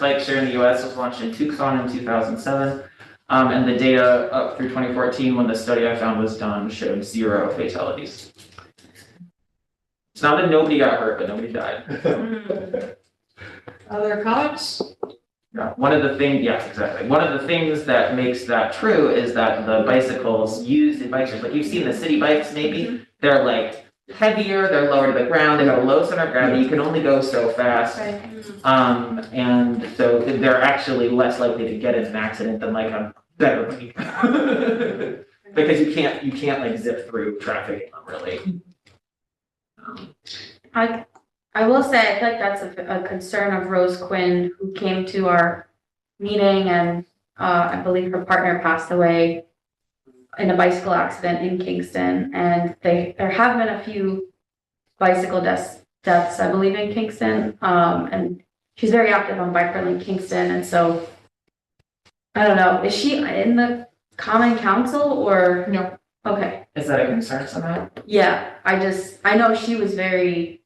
F: bike share in the US was launched in Tucson in 2007. And the data up through 2014, when the study I found was done, showed 0 fatalities. It's not that nobody got hurt, but nobody died.
C: Other comments?
F: Yeah, one of the things that makes that true is that the bicycles used in bike shares, like you've seen the city bikes maybe, they're like heavier, they're lower to the ground, they got a low center of gravity, you can only go so fast.
L: Right.
F: And so they're actually less likely to get in an accident than like a better bike. Because you can't like zip through traffic really.
D: I will say, I feel like that's a concern of Rose Quinn, who came to our meeting, and I believe her partner passed away in a bicycle accident in Kingston. And there have been a few bicycle deaths, I believe, in Kingston. And she's very active on Bike Friendly Kingston. And so, I don't know, is she in the Common Council or?
C: No.
D: Okay.
F: Is that a concern somehow?
D: Yeah, I know she was very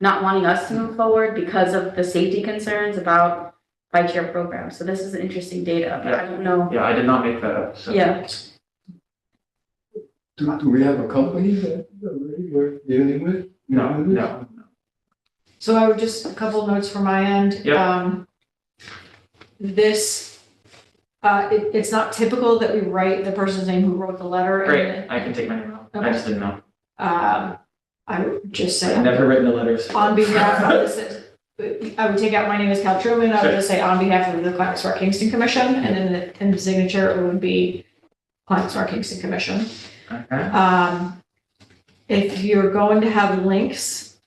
D: not wanting us to move forward because of the safety concerns about bike share programs. So this is interesting data, but I don't know.
F: Yeah, I did not make that up. So.
D: Yeah.
B: Do we have a company that we're dealing with?
F: No.
C: So I would just, a couple notes from my end.
F: Yep.
C: It's not typical that we write the person's name who wrote the letter.
F: Great, I can take my name out. I just didn't know.
C: I would just say.
F: I've never written a letter.
C: On behalf of this, I would take out my name is Cal Truman, I would
F: Sure.
C: just say on behalf of the Climate Smart Kingston Commission, and then in the signature, it would be Climate Smart Kingston Commission.
F: Okay.
C: If you're going to have links,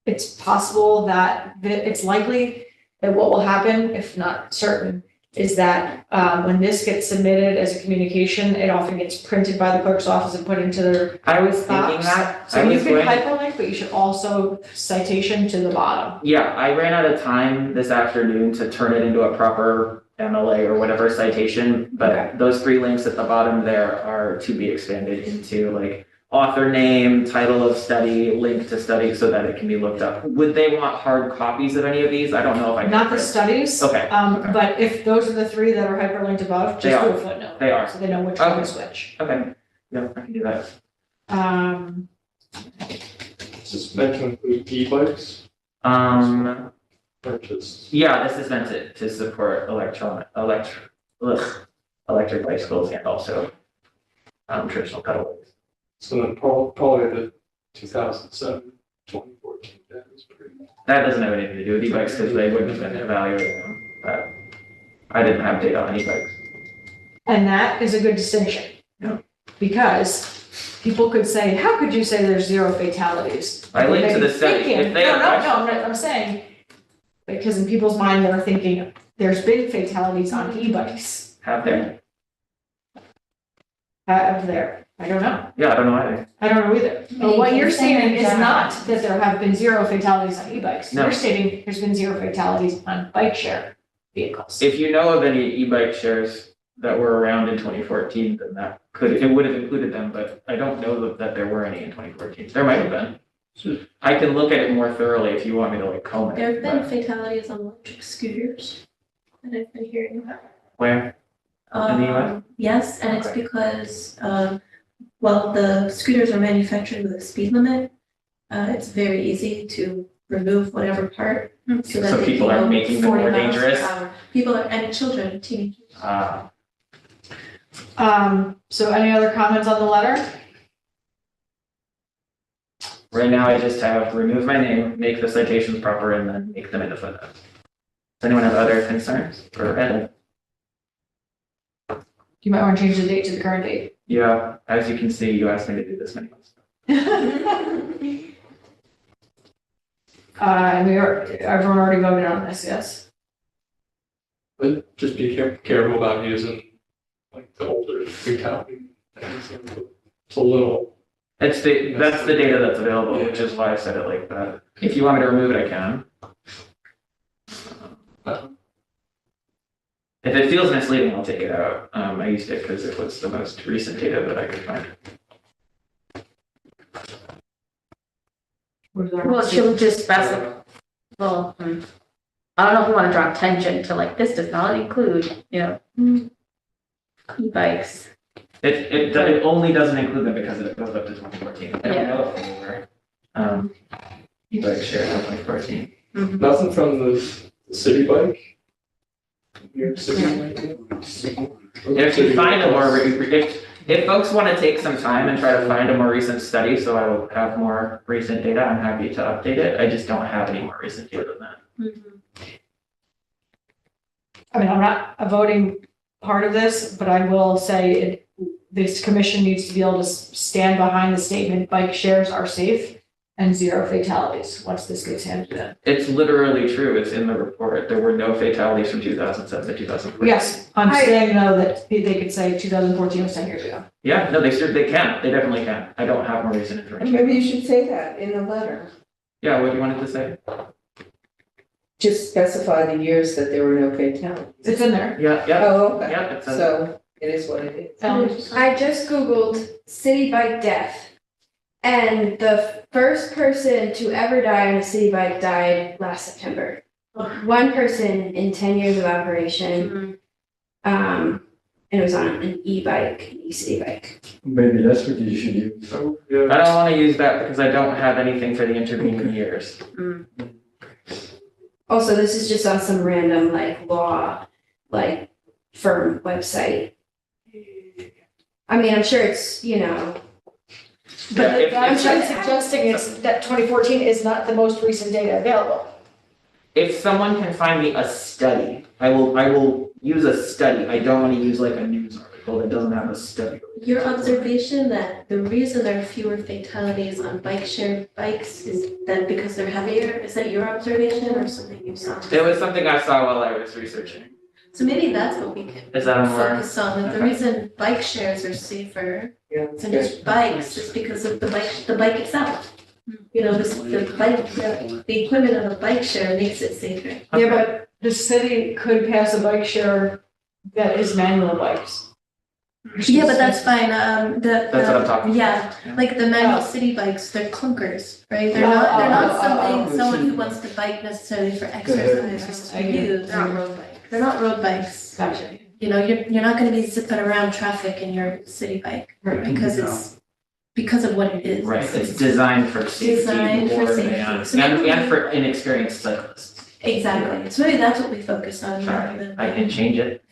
C: it's possible that, it's likely that what will happen, if not certain, is that when this gets submitted as a communication, it often gets printed by the clerk's office and put into their
F: I was thinking
C: box.
F: that.
C: So
F: I
C: you
F: was
C: can
F: going-
C: hyperlink, but you should also citation to the bottom.
F: Yeah, I ran out of time this afternoon to turn it into a proper MLA or whatever citation, but
C: Okay.
F: those 3 links at the bottom there are to be expanded into like author name, title of study, link to study so that it can be looked up. Would they want hard copies of any of these? I don't know if I can.
C: Not the studies.
F: Okay.
C: But if those are the 3 that are hyperlinked above,
F: They
C: just do
F: are.
C: a footnote.
F: They are.
C: So they know which one
F: Okay.
C: is which.
F: Okay, yeah, I can do that.
E: Is this meant to include e-bikes or just?
F: Yeah, this is meant to support electric bicycles and also traditional pedal bikes.
E: So then probably the 2007, 2014, that was pretty.
F: That doesn't have anything to do with e-bikes because they wouldn't have been evaluating them, but I didn't have data on e-bikes.
C: And that is a good distinction.
F: Yeah.
C: Because people could say, how could you say there's 0 fatalities?
F: I linked to
C: They'd be
F: the study.
C: thinking-
F: If they have
C: I'm saying, because in people's mind, they're thinking, there's been fatalities on e-bikes.
F: Have there?
C: Out there. I don't know.
F: Yeah, I don't know either.
C: I don't know either. But what you're stating is not that there have been 0 fatalities on e-bikes.
F: No.
C: You're stating there's been 0 fatalities on bike share vehicles.
F: If you know of any e-bike shares that were around in 2014, then it would have included them, but I don't know that there were any in 2014. There might have been. I can look at it more thoroughly if you want me to like comb it.
L: There have been
F: but-
L: fatalities on electric scooters that I've been hearing about.
F: Where? In the US?
L: Yes, and it's
F: Okay.
L: because, well, the scooters are manufactured with a speed limit. It's very easy to remove whatever part so that
F: So
L: they
F: people
L: can
F: are
L: go
F: making them
L: 40
F: more
L: miles per
F: dangerous?
L: hour. People are, and children, teenagers.
C: So any other comments on the letter?
F: Right now, I just have remove my name, make the citations proper, and then make them into footnotes. Does anyone have other concerns or edit?
C: You might want to change the date to the current date.
F: Yeah, as you can see, you asked me to do this many months.
C: And everyone already voted on this, yes?
E: But just be careful about using like the older fatality. It's a little.
F: That's the data that's available, which is why I said it like that. If you want me to remove it, I can. If it feels misleading, I'll take it out. I used it because it was the most recent data that I could find.
D: Well, she'll just specify, well, I don't know if we want to draw attention to like, this does not include, e-bikes.
F: It only doesn't include them because it goes up to 2014. I don't
D: Yeah.
F: know if they were e-bike shares in 2014.
E: Nothing from the city bike? Your city bike?
F: If you find a more, if folks want to take some time and try to find a more recent study, so I will have more recent data, I'm happy to update it. I just don't have any more recent data than that.
C: I mean, I'm not a voting part of this, but I will say this commission needs to be able to stand behind the statement, bike shares are safe and 0 fatalities, once this gets handed in.
F: It's literally true. It's in the report. There were no fatalities from 2007 to 2014.
C: Yes, I'm saying though that they could say 2014 was 10 years ago.
F: Yeah, no, they can. They definitely can. I don't have more recent
H: And
F: information.
H: maybe you should say that in the letter.
F: Yeah, what do you wanted to say?
H: Just specify the years that there were no fatalities.
C: It's in there.
F: Yeah, yeah,
H: Oh, okay.
F: yeah. It's
H: So it is what it is.
G: I just Googled city bike death. And the first person to ever die on a city bike died last September. One person in 10 years of operation. And it was on an e-bike, an e-city bike.
B: Maybe that's what you should use.
E: Oh,
F: I
E: yeah.
F: don't want to use that because I don't have anything for the intervening years.
G: Also, this is just on some random law, firm website. I mean, I'm sure it's,
C: But
F: If-
C: I'm
F: if-
C: just suggesting it's, that 2014 is not the most recent data available.
F: If someone can find me a study, I will use a study. I don't want to use like a news article that doesn't have a study.
L: Your observation that the reason there are fewer fatalities on bike share bikes is that because they're heavier, is that your observation or something you saw?
F: It was something I saw while I was researching.
L: So maybe that's what we can
F: Is that a more?
L: focus on, that the
F: Okay.
L: reason bike shares are safer than just bikes is because of the bike itself. You know, the bike, the equipment of a bike share makes it safer.
C: Yeah, but the city could pass a bike share that is manual bikes.
L: Yeah, but that's fine,
F: That's what I'm talking about.
L: yeah, like the manual
C: Oh.
L: city bikes, they're clunkers, right? They're
C: Oh,
L: not
C: oh,
L: something, someone who wants to bike necessarily for exercise or
C: I
L: for
C: get it.
L: use.
C: They're not road bikes.
L: They're not road bikes.
C: Gotcha.
L: You know, you're not gonna be zipping around traffic in your city bike, because of what it is.
F: Right, it's designed for safety
L: Designed for
F: more
L: safety.
F: than,
L: So
F: and,
L: maybe
F: and for inexperienced cyclists.
L: Exactly, so maybe that's what we focus on rather
F: Sorry,
L: than.
F: I can change it.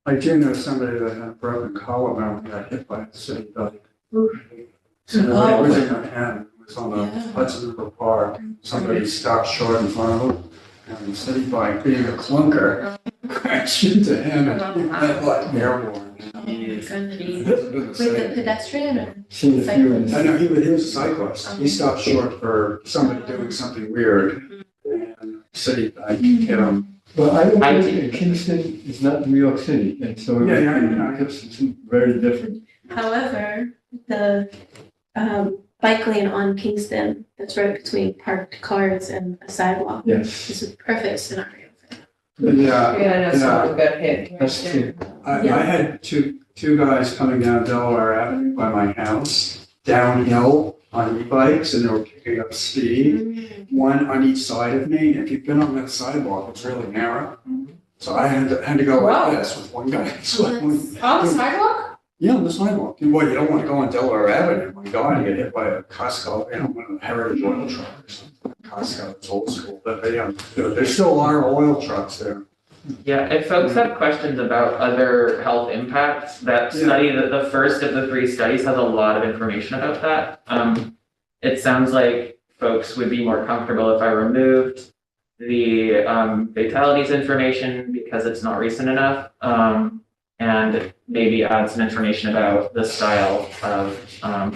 A: I do know somebody that had a broken collarbone, and got hit by a city bike. So it was in her hand, it was on the
L: Yeah.
A: Hudson River Park, somebody stopped short in front of him, and the city bike, being a clunker, crashed into him and he went like airborne.
L: Oh my goodness.
A: Wait,
L: Wait, the pedestrian or?
B: Seen a few in
A: I know, he was a cyclist, he stopped short for somebody doing something weird, and city bike hit him.
B: Well, I don't
F: I-
B: think Kingston is not New York City, and so it's very different.
L: However, the bike lane on Kingston that's right between parked cars and a sidewalk
B: Yes,
L: is a perfect scenario.
A: Yeah,
H: Yeah, I know
A: yeah,
H: someone got hit.
B: that's true.
A: I
L: Yeah.
A: had two guys coming down Delaware Avenue by my house, downhill on e-bikes, and they were picking up speed, one on each side of me. If you've been on that sidewalk, it's really narrow. So I had to go
C: Wow.
A: like this with one guy. So I went-
C: On the sidewalk?
A: Yeah, on the sidewalk. Well, you don't want to go on Delaware Avenue. My God, you get hit by a Costco, one of the Heritage oil truck or something. Costco, it's old school, but there's still a lot of oil trucks there.
F: Yeah, if folks have questions about other health impacts, that
A: Yeah.
F: study, the first of the 3 studies has a lot of information about that. It sounds like folks would be more comfortable if I removed the fatalities information because it's not recent enough. And maybe add some information about the style of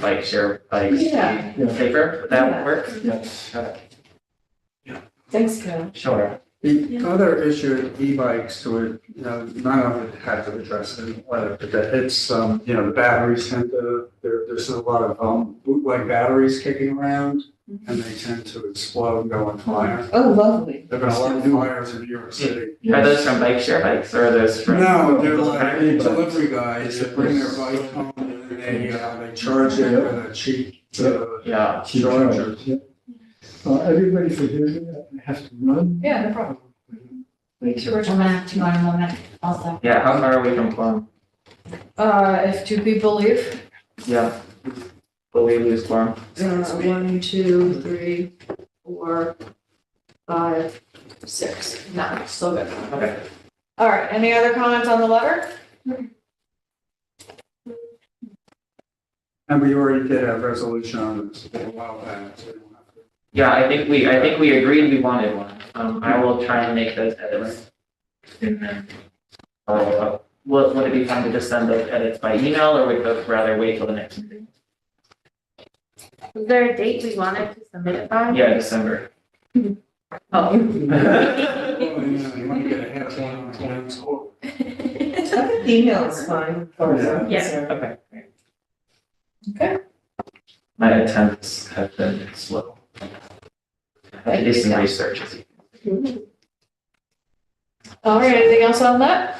F: bike share bikes
H: Yeah.
F: being safer. Would that work?
B: Yes.
F: Okay,
H: Thanks, Cal.
F: sure.
A: The other issue, e-bikes, to none of it had to address it, but it's, the batteries tend to, there's a lot of bootleg batteries kicking around, and they tend to explode and go on fire.
H: Oh, lovely.
A: There've been a lot of fires in New York City.
F: Are those from bike share bikes or are those from?
A: No, they're like
B: E-bikes.
A: delivery guys that bring their bike home and they charge it with a cheap
F: Yeah.
B: Cheap
A: charger.
B: charge, yeah. Everybody forgive me, I have to run.
C: Yeah, no problem.
B: Thank you.
C: I'm gonna have to go in a moment also.
F: Yeah, how far are we from quorum?
C: If 2 people leave,
F: Yeah. Will we lose quorum?
C: 1, 2, 3, 4, 5, 6. No, still good.
F: Okay.
C: All right, any other comments on the letter?
A: And we already did a resolution on this a while back, so we don't have to.
F: Yeah, I think we agreed we wanted one. I will try and make those edits. And then follow up. Would it be fine to just send those edits by email or would folks rather wait till the next meeting?
D: Was there a date we wanted to submit it by?
F: Yeah, December.
D: Oh.
A: Oh, yeah, you want to get ahead of one on the score.
H: Email is fine.
F: Yeah. Okay.
C: Okay.
F: My attempts have been slow. I did some research.
C: All right, anything else on that?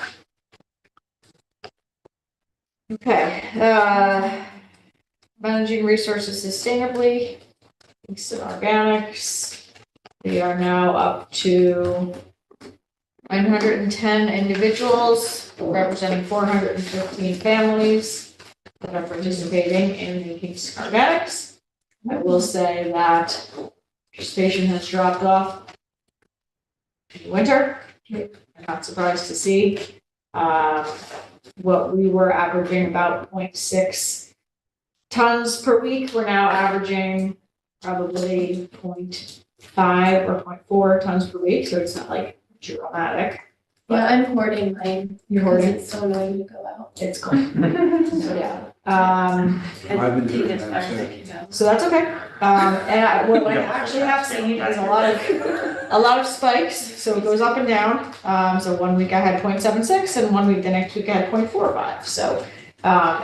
C: Okay, managing resources sustainably, Kingston Organics. We are now up to 910 individuals, representing 415 families that are participating in the Kingston Organics. I will say that participation has dropped off in winter. I'm not surprised to see. What we were averaging about 0.6 tons per week. We're now averaging probably 0.5 or 0.4 tons per week, so it's not like dramatic.
L: Yeah, I'm hoarding mine.
C: You're hoarding.
L: It's so annoying to go out.
C: It's cool. So, yeah.
A: I've been doing that,
C: So that's okay. What I actually have seen is a lot of spikes, so it goes up and down. So one week I had 0.76 and one week, the next week I had 0.45. So,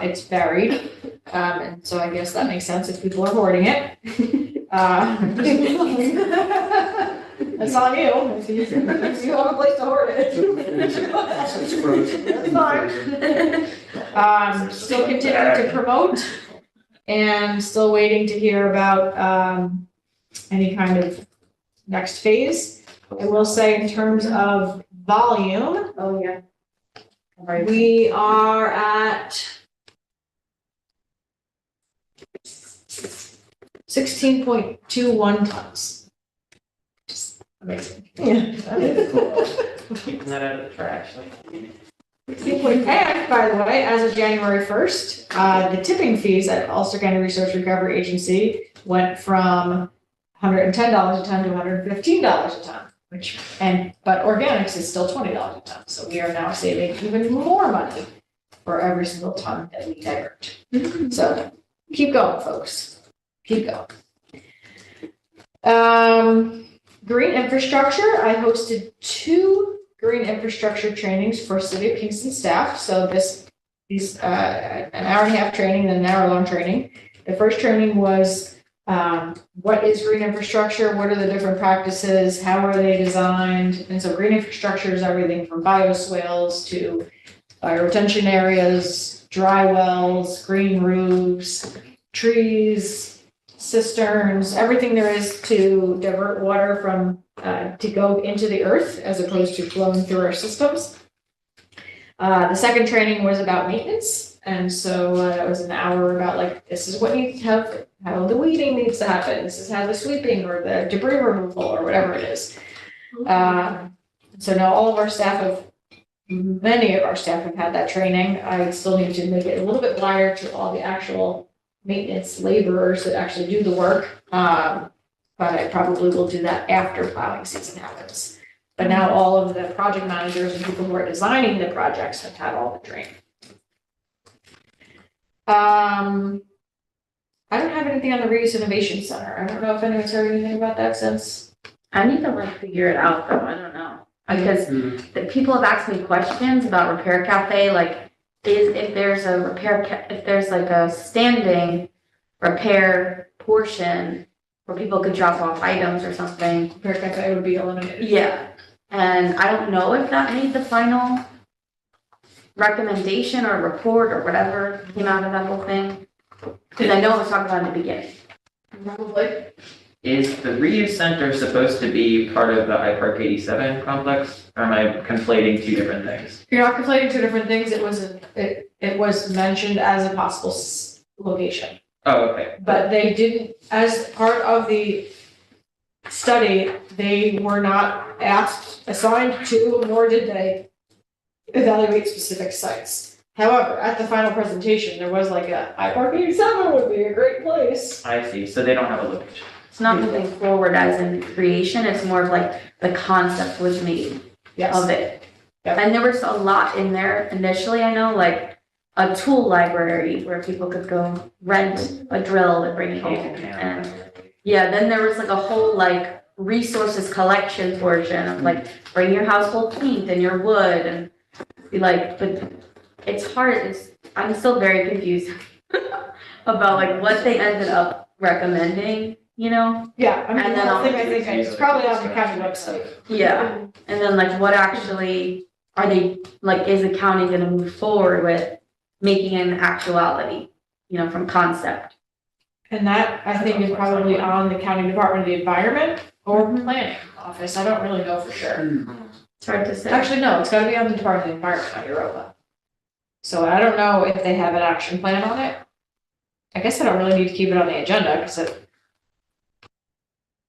C: it's varied. And so I guess that makes sense if people are hoarding it. That's on you. If you have a place to hoard it. That's fine. Still continuing to promote and still waiting to hear about any kind of next phase. I will say in terms of volume.
D: Oh, yeah.
C: We are at 16.21 tons. Just amazing. Yeah.
F: Keeping that out of the trash, like.
C: And by the way, as of January 1st, the tipping fees at Ulster County Resource Recovery Agency went from $110 a ton to $115 a ton. But organics is still $20 a ton, so we are now saving even more money for every single ton that we divert. So keep going, folks. Keep going. Green infrastructure. I hosted 2 green infrastructure trainings for City of Kingston staff. So these an hour and a half training and an hour long training. The first training was what is green infrastructure? What are the different practices? How are they designed? And so green infrastructure is everything from bioswales to retention areas, dry wells, green roofs, trees, cisterns, everything there is to divert water from to go into the earth as opposed to flowing through our systems. The second training was about maintenance. And so it was an hour about like, this is what needs to happen, how the weeding needs to happen. This is how the sweeping or the debris removal or whatever it is. So now all of our staff many of our staff have had that training. I still need to make it a little bit wider to all the actual maintenance laborers that actually do the work. But I probably will do that after plowing season happens. But now all of the project managers and people who are designing the projects have had all the training. I don't have anything on the Reuse Innovation Center. I don't know if anyone's heard anything about that since.
D: I need to like figure it out though, I don't know. Because the people have asked me questions about Repair Cafe, like if there's like a standing repair portion where people could drop off items or something.
C: Repair Cafe would be eliminated.
D: Yeah, and I don't know if that made the final recommendation or report or whatever came out of that whole thing. Because I know it was talked about in the beginning.
C: Probably.
F: Is the reuse center supposed to be part of the iPark 87 complex? Or am I conflating 2 different things?
C: You're not conflating 2 different things. It was mentioned as a possible location.
F: Oh, okay.
C: But they didn't, as part of the study, they were not assigned to, nor did they evaluate specific sites. However, at the final presentation, there was like iPark 87 would be a great place.
F: I see. So they don't have a location.
D: It's not moving forward as in creation, it's more of like the concept was made of it.
C: Yep.
D: And there was a lot in there initially, I know, like a tool library where people could go rent a drill and bring it in. And yeah, then there was like a whole like resources collection portion of like bring your household paint and your wood and be like, but it's hard, I'm still very confused about like what they ended up recommending, you know?
C: Yeah, I mean,
D: And then
C: I think it's probably on the county website.
D: Yeah, and then like what actually are they, like, is the county gonna move forward with making an actuality, you know, from concept?
C: And that, I think, is probably on the county Department of the Environment or planning office. I don't really know for sure.
D: It's hard to say.
C: Actually, no, it's gotta be on the Department of the Environment on Europa. So I don't know if they have an action plan on it. I guess I don't really need to keep it on the agenda because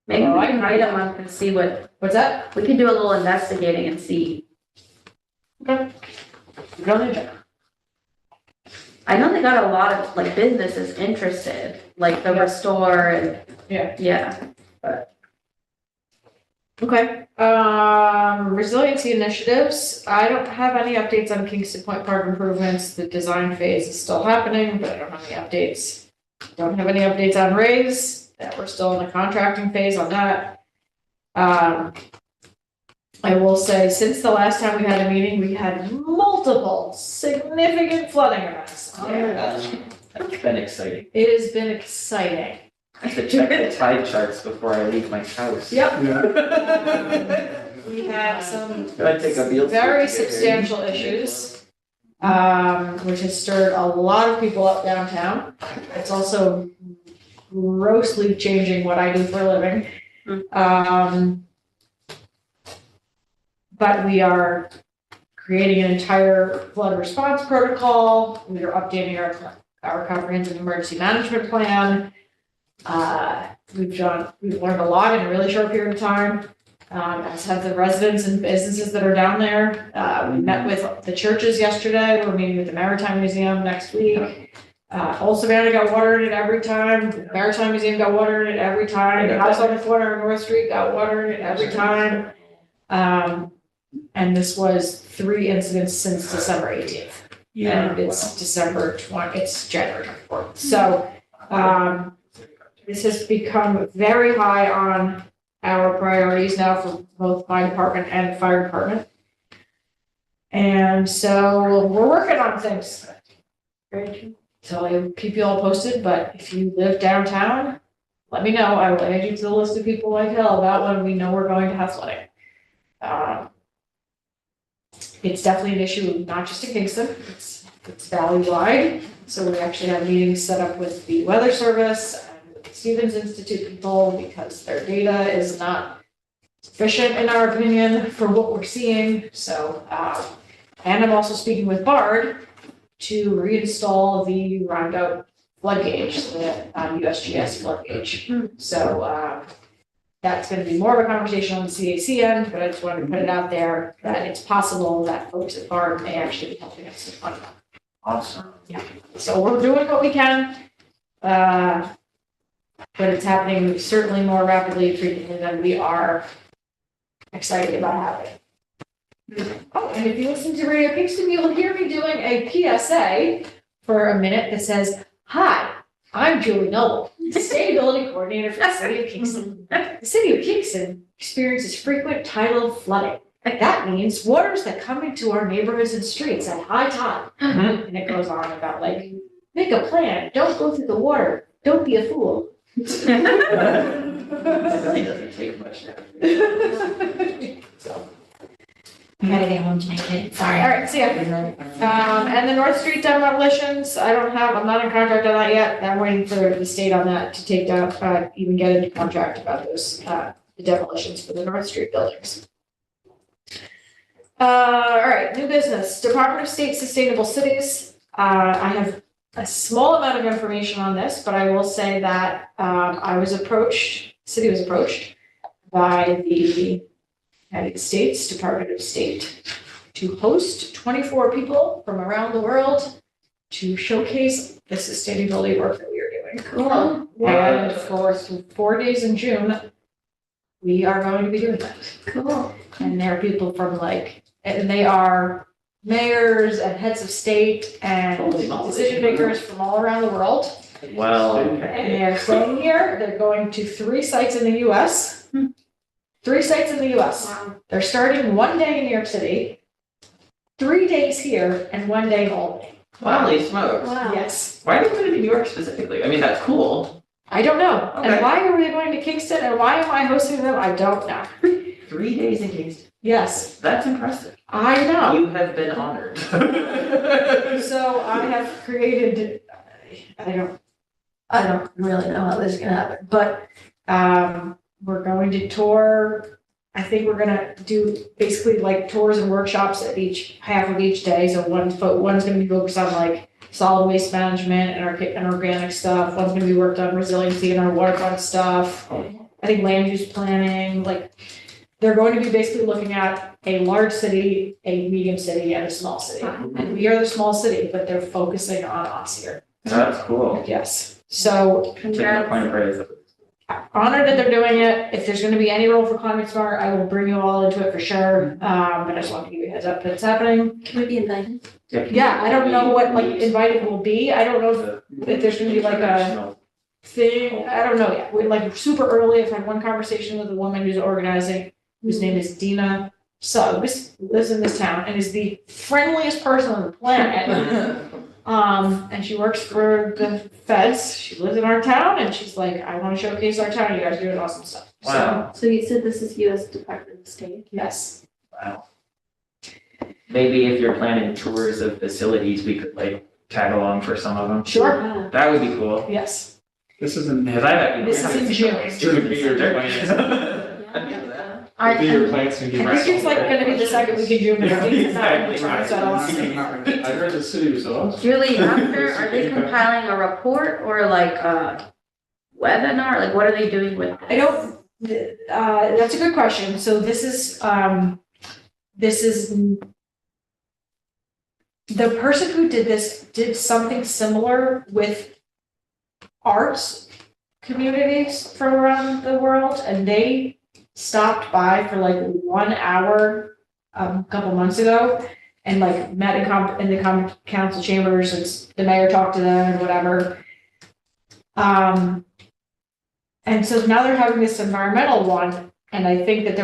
D: Maybe we can write a month and see
C: what's that?
D: We can do a little investigating and see.
C: Okay. Keep it on the agenda.
D: I know they got a lot of like businesses interested, like the Restore and. Yeah.
C: Okay, resiliency initiatives, I don't have any updates on Kingston Point Park improvements, the design phase is still happening, but I don't have any updates. Don't have any updates on Raise, that we're still in the contracting phase on that. I will say, since the last time we had a meeting, we had multiple significant flooding events.
F: That's been exciting.
C: It has been exciting.
F: I have to check the tide charts before I leave my house.
C: Yep. We had some
F: Gotta take a field trip
C: very
F: to get here.
C: substantial issues, which has stirred a lot of people up downtown. It's also grossly changing what I do for a living. But we are creating an entire flood response protocol. We are updating our comprehensive emergency management plan. We've learned a lot in a really short period of time, as have the residents and businesses that are down there. We met with the churches yesterday. We're meeting with the Maritime Museum next week. Old Savannah got water in it every time. The Maritime Museum got water in it every time. The house on the corner of North Street got water in it every time. And this was 3 incidents since December 18th. And it's it's January 24th. So, this has become very high on our priorities now for both my department and the fire department. And so we're working on things. Great. So I'll keep you all posted, but if you live downtown, let me know. I will add you to the list of people I tell about when we know we're going to have flooding. It's definitely an issue, not just in Kingston, it's valley-wide. So we actually have meetings set up with the Weather Service and the Stevens Institute people because their data is not sufficient, in our opinion, for what we're seeing. So, and I'm also speaking with BARD to reinstall the roundout flood gauge, the USGS flood gauge. So, that's going to be more of a conversation on the CAC end, but I just wanted to put it out there that it's possible that folks at BARD may actually be helping us to fund that.
F: Awesome.
C: Yeah, so we're doing what we can, but it's happening certainly more rapidly and frequently than we are excited about having. Oh, and if you listen to Radio Kingston, you will hear me doing a PSA for a minute that says, "Hi, I'm Julie Noble, Sustainability Coordinator for the City of Kingston. The City of Kingston experiences frequent tidal flooding. That means waters that come into our neighborhoods and streets at high tide." And it goes on about like, make a plan, don't go through the water, don't be a fool.
F: It really doesn't take much now.
C: So,
G: I gotta get home tonight, sorry.
C: all right, see ya. And the North Street demolitions, I'm not in contract on that yet. I'm waiting for the state on that to take down, even get into contract about those, the demolitions for the North Street buildings. All right, new business, Department of State Sustainable Cities. I have a small amount of information on this, but I will say that, city was approached by the United States Department of State to host 24 people from around the world to showcase the sustainability work that we are doing.
G: Cool.
C: And for 4 days in June, we are going to be doing that.
G: Cool.
C: And there are people from and they are mayors and heads of state and decision makers from all around the world.
F: Well,
C: And they are staying here. They're going to 3 sites in the US. 3 sites in the US.
G: Wow.
C: They're starting 1 day in New York City, 3 days here, and 1 day in Albany.
F: holy smokes.
G: Wow.
C: Yes.
F: Why are they going to New York specifically? I mean, that's cool.
C: I don't know.
F: Okay.
C: And why are we going to Kingston and why am I hosting them? I don't know.
F: 3 days in Kingston.
C: Yes,
F: That's impressive.
C: I know.
F: You have been honored.
C: So I have created, I don't really know how this is gonna happen, but, we're going to tour. I think we're gonna do basically like tours and workshops at half of each day. So one's gonna be focused on like solid waste management and organic stuff. One's gonna be worked on resiliency and our waterfront stuff. I think land use planning, they're going to be basically looking at a large city, a medium city, and a small city. And we are the small city, but they're focusing on us here.
F: That's cool.
C: Yes, so
F: Taking a point of praise.
C: honored that they're doing it. If there's gonna be any role for Climate Smart, I will bring you all into it for sure. But I just want to give you a heads up that it's happening.
L: Can we be invited?
C: Yeah, I don't know what like invited will be. I don't know if there's gonna be like a thing. I don't know yet. We're like super early. I've had one conversation with a woman who's organizing, whose name is Dina Suggs, who lives in this town and is the friendliest person on the planet. And she works for the feds. She lives in our town and she's like, I want to showcase our town. You guys are doing awesome stuff.
F: Wow.
L: So you said this is US Department of State?
C: So, yes.
F: Wow. Maybe if you're planning tours of facilities, we could like tag along for some of them.
C: Sure.
F: That would be cool.
C: Yes.
A: This is in
F: Because I've
C: This is in June.
E: It could be your plants.
C: I
E: It'd be your plants and give
C: think it's like gonna be the second week in June.
F: Yeah, exactly.
C: So,
E: I heard the city was awesome.
D: Julie, after, are they compiling a report or like a webinar? Like, what are they doing with
C: I
D: this?
C: don't, that's a good question. So this is the person who did this did something similar with arts communities from around the world, and they stopped by for like 1 hour a couple months ago and like met in the council chambers, and the mayor talked to them and whatever. And so now they're having this environmental one, and I think that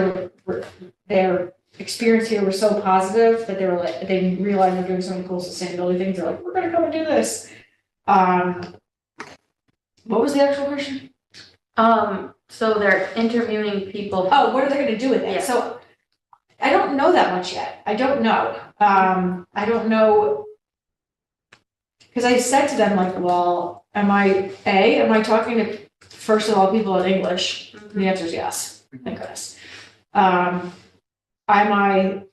C: their experience here was so positive that they realized they're doing some cool sustainability things. They're like, we're gonna come and do this. What was the actual question?
D: So they're interviewing people.
C: Oh, what are they gonna do with it?
D: Yeah.
C: So I don't know that much yet. I don't know. I don't know. Because I said to them, like, well, am I talking to, first of all, people in English?
D: Mm-hmm.
C: The answer is yes. Thank goodness. Am I,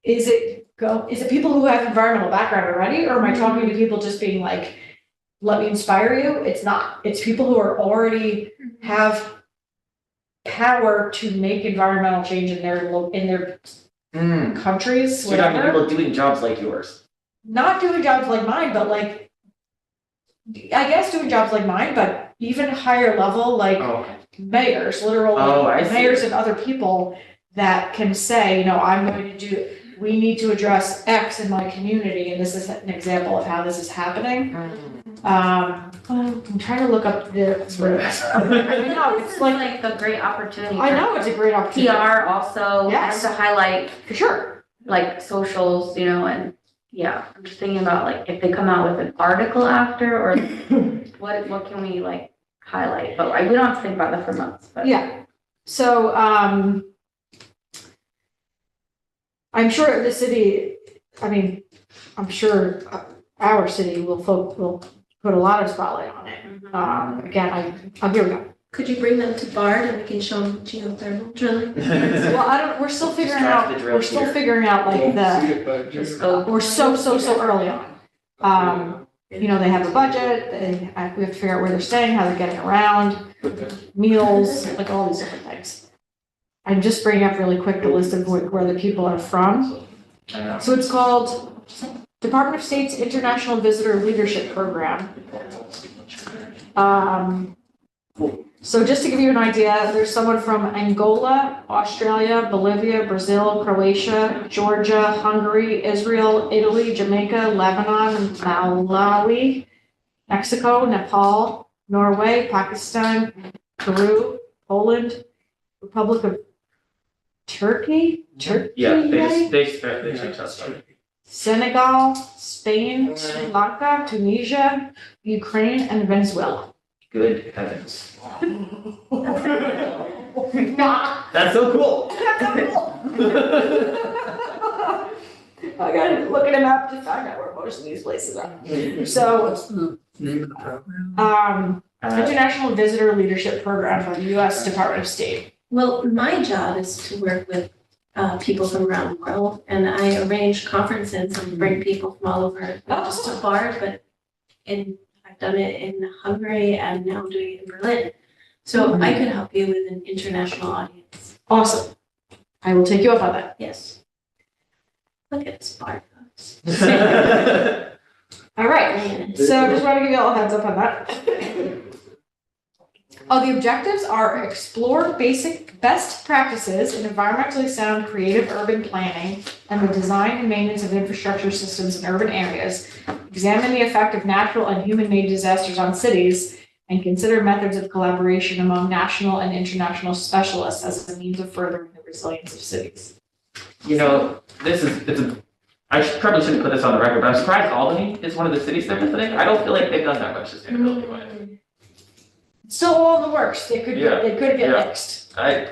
C: is it people who have environmental background already, or am I talking to people just being like, let me inspire you? It's not. It's people who are already have power to make environmental change in their countries,
F: So you're talking to
C: whatever.
F: people doing jobs like yours.
C: Not doing jobs like mine, but like, I guess doing jobs like mine, but even higher level, like
F: Oh, okay.
C: mayors, literal
F: Oh, I see.
C: mayors and other people that can say, I'm going to do, we need to address X in my community, and this is an example of how this is happening. I'm trying to look up the. I know, it's
D: This is
C: like,
D: like a great opportunity.
C: I know, it's a great opportunity.
D: PR also,
C: Yes.
D: and to highlight
C: For sure.
D: like socials, and yeah, I'm just thinking about like if they come out with an article after, or what can we like highlight? But we don't have to think about that for months, but.
C: Yeah, so, I'm sure the city, I'm sure our city will put a lot of spotlight on it. Again, here we go.
L: Could you bring them to BARD and we can show them geothermal drilling?
C: Well, we're still figuring out,
F: draft the drill here.
C: like we're so early on. They have a budget, we have to figure out where they're staying, how they're getting around, meals, like all these different things. I'm just bringing up really quick the list of where the people are from. So it's called Department of State's International Visitor Leadership Program. So just to give you an idea, there's someone from Angola, Australia, Bolivia, Brazil, Croatia, Georgia, Hungary, Israel, Italy, Jamaica, Lebanon, Malawi, Mexico, Nepal, Norway, Pakistan, Peru, Poland, Republic of Turkey,
F: Yeah,
C: right?
F: they changed that stuff.
C: Senegal, Spain, Sri Lanka, Tunisia, Ukraine, and Venezuela.
F: Good heavens.
C: Nah.
F: That's so cool.
C: I gotta look at a map to find out where most of these places are. So,
A: What's the name of the program?
C: International Visitor Leadership Program from the U.S. Department of State.
L: Well, my job is to work with people from around the world, and I arrange conferences and bring people from all over, not just to BARD, but I've done it in Hungary, and now I'm doing it in Berlin. So I could help you with an international audience.
C: Awesome. I will take you up on that.
L: Yes. Look at this bar, folks.
C: All right, so just want to give you all a heads up on that. The objectives are explore basic best practices in environmentally sound creative urban planning and the design and maintenance of infrastructure systems in urban areas, examine the effect of natural and human-made disasters on cities, and consider methods of collaboration among national and international specialists as a means of furthering the resilience of cities.
F: You know, probably shouldn't put this on the record, but I'm surprised Albany is one of the cities they're visiting. I don't feel like they've done that much sustainability wise.
C: Still all in the works. They could
F: Yeah.
C: get
F: Yeah.
C: mixed.
F: I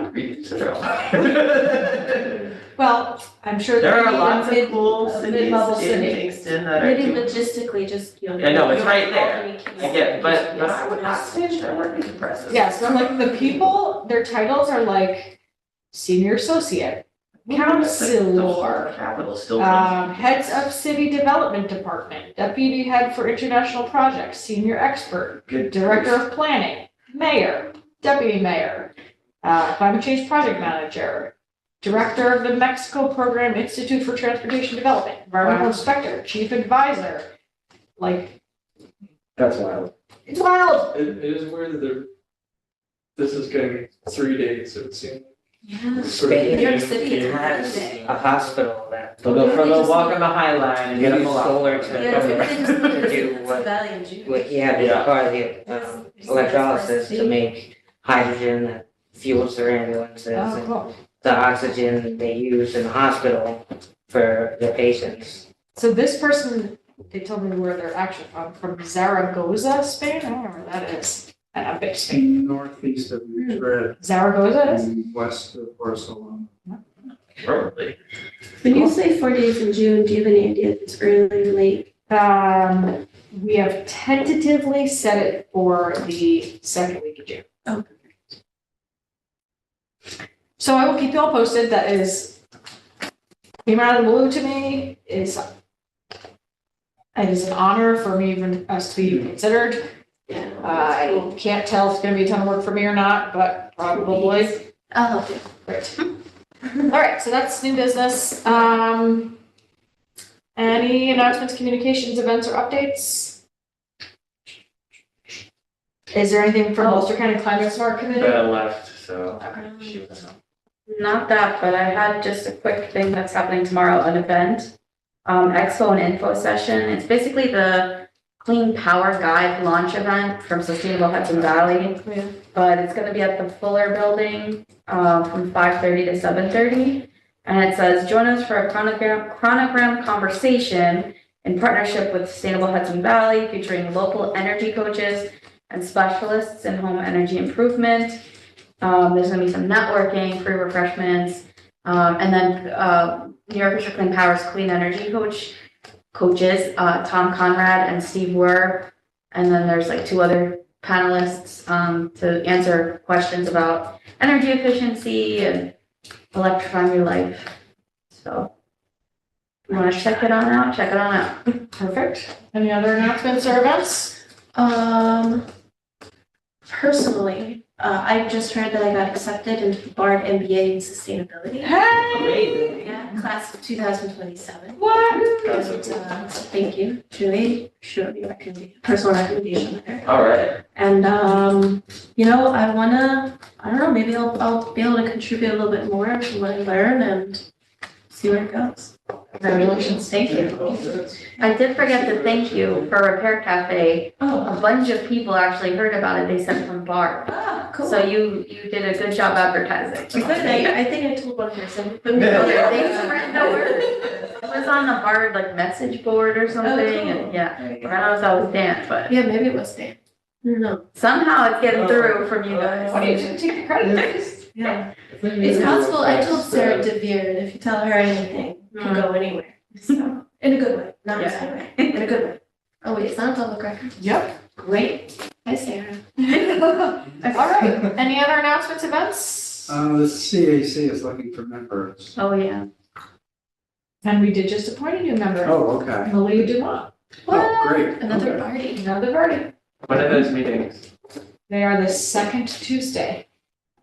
F: would reconsider all that.
C: Well, I'm sure
F: There are
C: that
F: lots of cool
C: mid-level
F: cities in
C: cities.
F: Kingston that are.
L: Maybe logistically, just, you know.
F: I know, it's right there.
L: Albany,
F: I get, but
L: Yes.
F: I would not say their work is impressive.
C: Yeah, so like the people, their titles are like senior associate,
F: The whole
C: counselor,
F: capital still.
C: heads of city development department, deputy head for international projects, senior expert,
F: Good.
C: director of planning, mayor, deputy mayor, climate change project manager, director of the Mexico Program Institute for Transportation Development, environmental inspector, chief advisor. Like,
E: That's wild.
C: it's wild.
E: It is weird that this is getting 3 days, it would seem.
L: Yeah.
E: Sort of
J: New
L: York
E: in-
L: City is
E: in-
L: hard.
J: A hospital that
F: They'll go for a little walk on the High Line and get a
J: uses
F: pull out.
J: solar
L: Yeah,
J: to do
L: it's
J: what,
L: Valley and June.
J: what he had in his car, the electrolysis to make hydrogen that fuels their ambulances
C: Oh,
J: and
C: cool.
J: the oxygen they use in the hospital for their patients.
C: So this person, they told me where they're actually from Zaragoza, Spain. I don't know where that is. And a big Spain.
A: Northeast of Madrid
C: Zaragoza is?
A: and west of Barcelona.
F: Probably.
L: When you say 4 days in June, do you have any idea if it's early or late?
C: We have tentatively set it for the second week of June.
L: Oh.
C: So I will keep you all posted. That is, came out of the blue to me. It is an honor for me, even us to be considered.
L: Yeah.
C: I can't tell if it's gonna be a ton of work for me or not, but probably.
L: I'll help you.
C: Great. All right, so that's new business. Any announcements, communications, events, or updates? Is there anything from Ulster County Climate Smart Committee?
F: Left, so.
C: Okay.
F: She was not.
D: Not that, but I had just a quick thing that's happening tomorrow, an event, expo and info session. It's basically the Clean Power Guide launch event from Sustainable Hudson Valley.
C: Yeah.
D: But it's gonna be at the Fuller Building, from 5:30 to 7:30. And it says, join us for a chronogram conversation in partnership with Sustainable Hudson Valley, featuring local energy coaches and specialists in home energy improvement. There's gonna be some networking, free refreshments, and then New York District Clean Power's clean energy coaches, Tom Conrad and Steve Werr. And then there's like 2 other panelists to answer questions about energy efficiency and electrifying your life. So if you want to check it on out, check it on out.
C: Perfect. Any other announcements or events?
L: Personally, I just heard that I got accepted into the Bard MBA in Sustainability.
C: Hey!
L: Yeah, class of 2027.
C: What?
L: And, thank you, truly, surely personal recommendation there.
F: All right.
L: And, you know, I don't know, maybe I'll be able to contribute a little bit more from what I learn and see where it goes.
C: Congratulations.
L: Thank you.
D: I did forget to thank you for Repair Cafe.
L: Oh,
D: A bunch of people actually heard about it. They sent from Bard.
L: cool.
D: So you did a good job advertising.
L: Good, I think I told one person. But
F: Yeah.
D: They spread the word. It was on the Bard like message board or something, and yeah. I don't know if that was Dan, but
L: Yeah, maybe it was Dan. I don't know.
D: somehow it's getting through from you guys.
C: Why don't you take the credit?
L: Yeah. It's possible, I told Sarah DeVere, that if you tell her anything, it can go anywhere. So, in a good way, not a bad way, in a good way. Oh wait, it's not a public record?
C: Yep.
L: Great. Hi, Sarah.
C: All right. Any other announcements, events?
A: The CAC is looking for members.
D: Oh, yeah.
C: And we did just appoint a new member,
A: Oh, okay.
C: Malia Dumont.
A: Oh, great.
L: Another
A: Okay.
L: party.
C: Another party.
F: What are those meetings?
C: They are the second Tuesday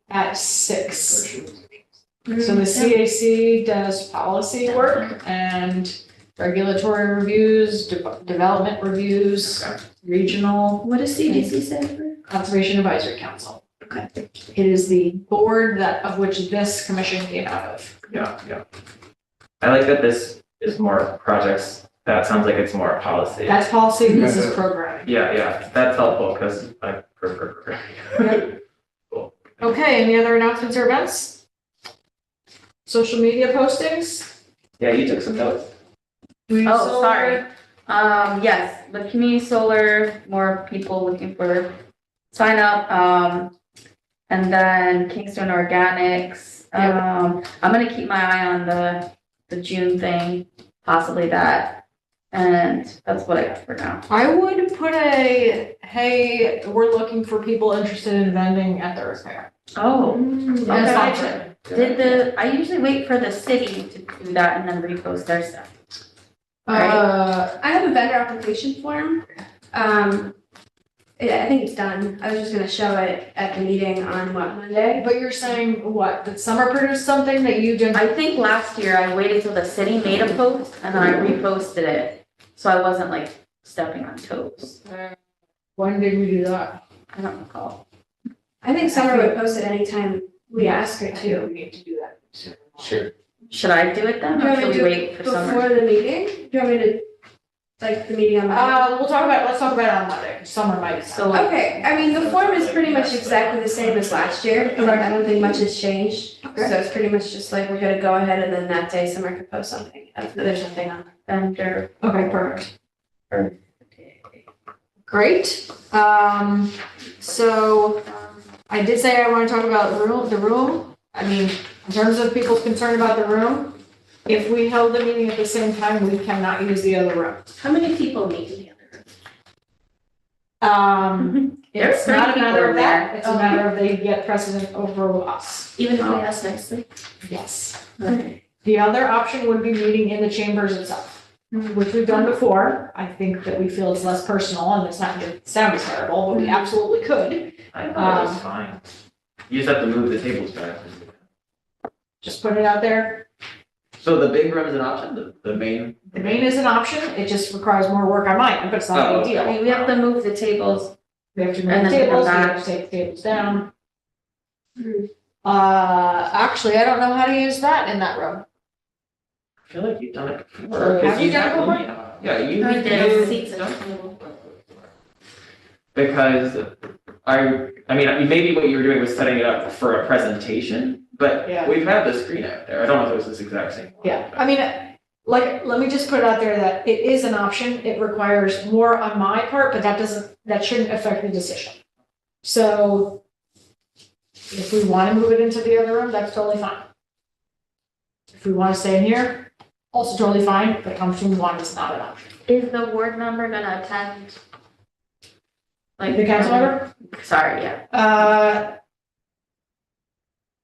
C: at 6. So the CAC does policy work and regulatory reviews, development reviews, regional.
L: What does CDC stand for?
C: Conservation Advisory Council.
L: Okay.
C: It is the board of which this commission came out of.
F: Yeah. I like that this is more projects. That sounds like it's more policy.
C: That's policy, this is programming.
F: Yeah, that's helpful because I prefer programming. Cool.
C: Okay, any other announcements or events? Social media postings?
F: Yeah, you took some notes.
D: Oh, sorry. Yes, the community solar, more people looking for sign up. And then Kingston Organics. I'm gonna keep my eye on the June thing, possibly that. And that's what I got for now.
C: I would put hey, we're looking for people interested in vending at the repair.
D: Oh,
C: That's
D: okay. I usually wait for the city to do that and then repost their stuff.
G: I have a vendor application form. I think it's done. I was just gonna show it at the meeting on Monday?
C: But you're saying what, that Summer produced something that you didn't?
D: I think last year I waited till the city made a post and then I reposted it. So I wasn't like stepping on toes.
C: When did we do that?
D: I don't recall.
G: I think Summer would post it anytime we ask her to.
C: We need to do that.
F: Sure.
D: Should I do it then
G: Do you
D: or
G: want me
D: should we
G: to
D: wait for
G: Before
D: summer?
G: the meeting? Do you want me to, like, the meeting on Monday?
C: Let's talk about it on Monday. Summer might.
D: So
G: Okay, I mean, the form is pretty much exactly the same as last year. Like, I don't think much has changed. So
C: Okay.
G: it's pretty much just like, we're gonna go ahead and then that day Summer could post something. If there's something on
D: vendor.
C: Okay, perfect. Great. So I did say I want to talk about the room. I mean, in terms of people's concern about the room, if we held the meeting at the same time, we cannot use the other room.
L: How many people meet in the other room?
C: It's
D: There's
C: not a
D: 30
C: matter
D: people
C: of that,
D: there.
C: it's a matter of they get precedent over us.
L: Even if we ask nicely?
C: Yes.
L: Okay.
C: The other option would be meeting in the chambers itself, which we've done before. I think that we feel it's less personal and it's not gonna sound terrible, but we absolutely could.
F: I thought it was fine. You just have to move the tables back.
C: Just put it out there.
F: So the big room is an option, the main?
C: The main is an option, it just requires more work on my end, but it's not a big
D: I
C: deal.
D: mean, we have to move the tables.
C: We have to
D: And
C: move the
D: then put them
C: tables, we
D: back.
C: have to take the tables down. Actually, I don't know how to use that in that room.
F: I feel like you've done it before.
C: Have you done it
F: have-
C: before?
F: Yeah, you
L: We did
F: you-
L: seats at the table.
F: Because I mean, maybe what you were doing was setting it up for a presentation, but
C: Yeah.
F: we've had the screen out there. I don't know if it was this exact same. one.
C: Yeah, I mean, like, let me just put it out there that it is an option, it requires more on my part, but that shouldn't affect the decision. So if we want to move it into the other room, that's totally fine. If we want to stay in here, also totally fine, but option one is not an option.
D: Is the ward member gonna attend? Like
C: The council member?
D: Sorry, yeah.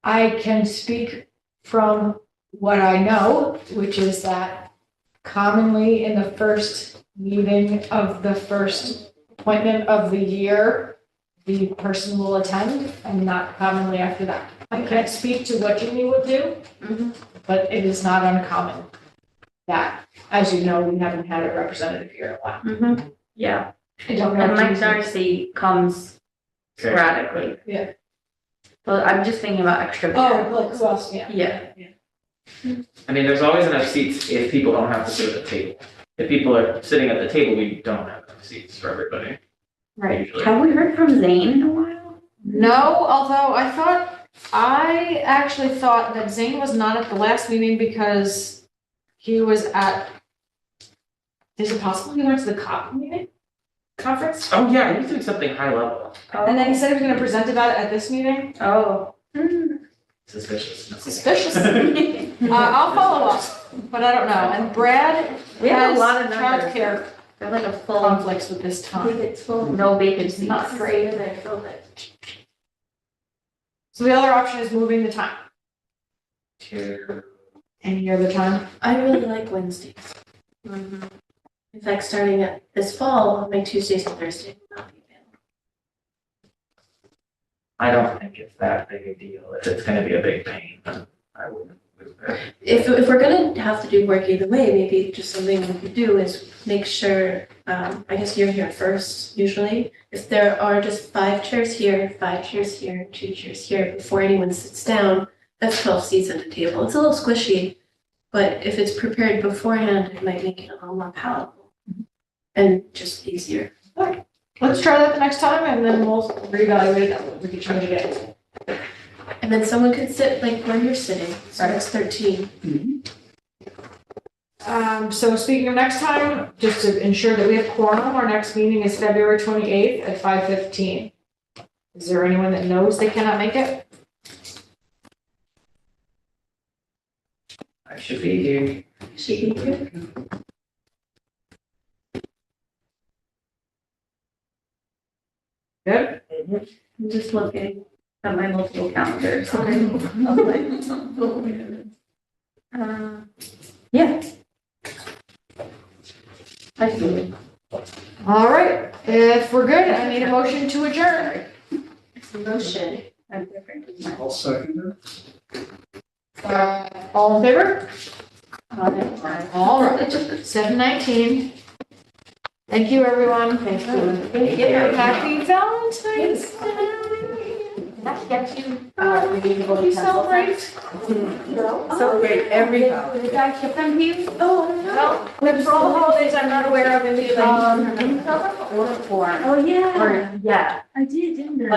C: I can speak from what I know, which is that commonly in the first meeting of the first appointment of the year, the person will attend and not commonly after that. I can't speak to what Jimmy would do, but it is not uncommon that, as you know, we haven't had a representative here in a while.
D: Yeah,
C: I don't know.
D: and
C: if
D: Mike
C: Jimmy's-
D: Darcy comes sporadically.
C: Yeah.
D: Well, I'm just thinking about extra.
C: Oh, like who else? Yeah.
D: Yeah.
F: I mean, there's always enough seats if people don't have to sit at the table. If people are sitting at the table, we don't have enough seats for everybody.
C: Right.
F: Usually.
D: Have we heard from Zane in a while?
C: No, although I actually thought that Zane was not at the last meeting because he was at, is it possible he went to the COP meeting? Conference?
F: Oh, yeah, he's doing something high level.
C: And then he said he was gonna present about it at this meeting?
D: Oh.
F: Suspicious.
C: Suspicious. I'll follow up, but I don't know. And Brad
D: We have
C: has
D: a lot of numbers.
C: childcare
D: They're like a full,
C: conflicts with this
L: I think
C: time.
L: it's full.
D: no vacancies.
C: Not great.
L: They filled it.
C: So the other option is moving the time.
F: To-
C: Any other time?
L: I really like Wednesdays.
D: Mhm.
L: In fact, starting at this fall, my Tuesdays and Thursdays will not be available.
F: I don't think it's that big a deal. If it's gonna be a big pain, then I wouldn't move it.
L: If we're gonna have to do work either way, maybe just something we could do is make sure, I guess you're here first usually. If there are just 5 chairs here, 5 chairs here, 2 chairs here, before anyone sits down, that's 12 seats at a table. It's a little squishy, but if it's prepared beforehand, it might make it a little more palatable and just easier.
C: Let's try that the next time and then we'll reevaluate that. We can change it again.
L: And then someone could sit like where you're sitting, so that's 13.
C: So speaking of next time, just to ensure that we have quorum, our next meeting is February 28th at 5:15. Is there anyone that knows they cannot make it?
F: I should be here.
L: Should be here.
C: Good?
D: I'm just looking at my multiple calendars. Yeah. I see.
C: All right, if we're good, I need a motion to adjourn.
L: Motion.
A: I'll second it.
C: All in favor? All right, 7:19. Thank you, everyone. Thank you. Happy Valentine's Day. Get you. You celebrate?
H: Celebrate every holiday.
C: Did I give them to you? Oh, no. For all the holidays I'm not aware of in the.
D: Oh, yeah.
C: Yeah.
D: I did, didn't I?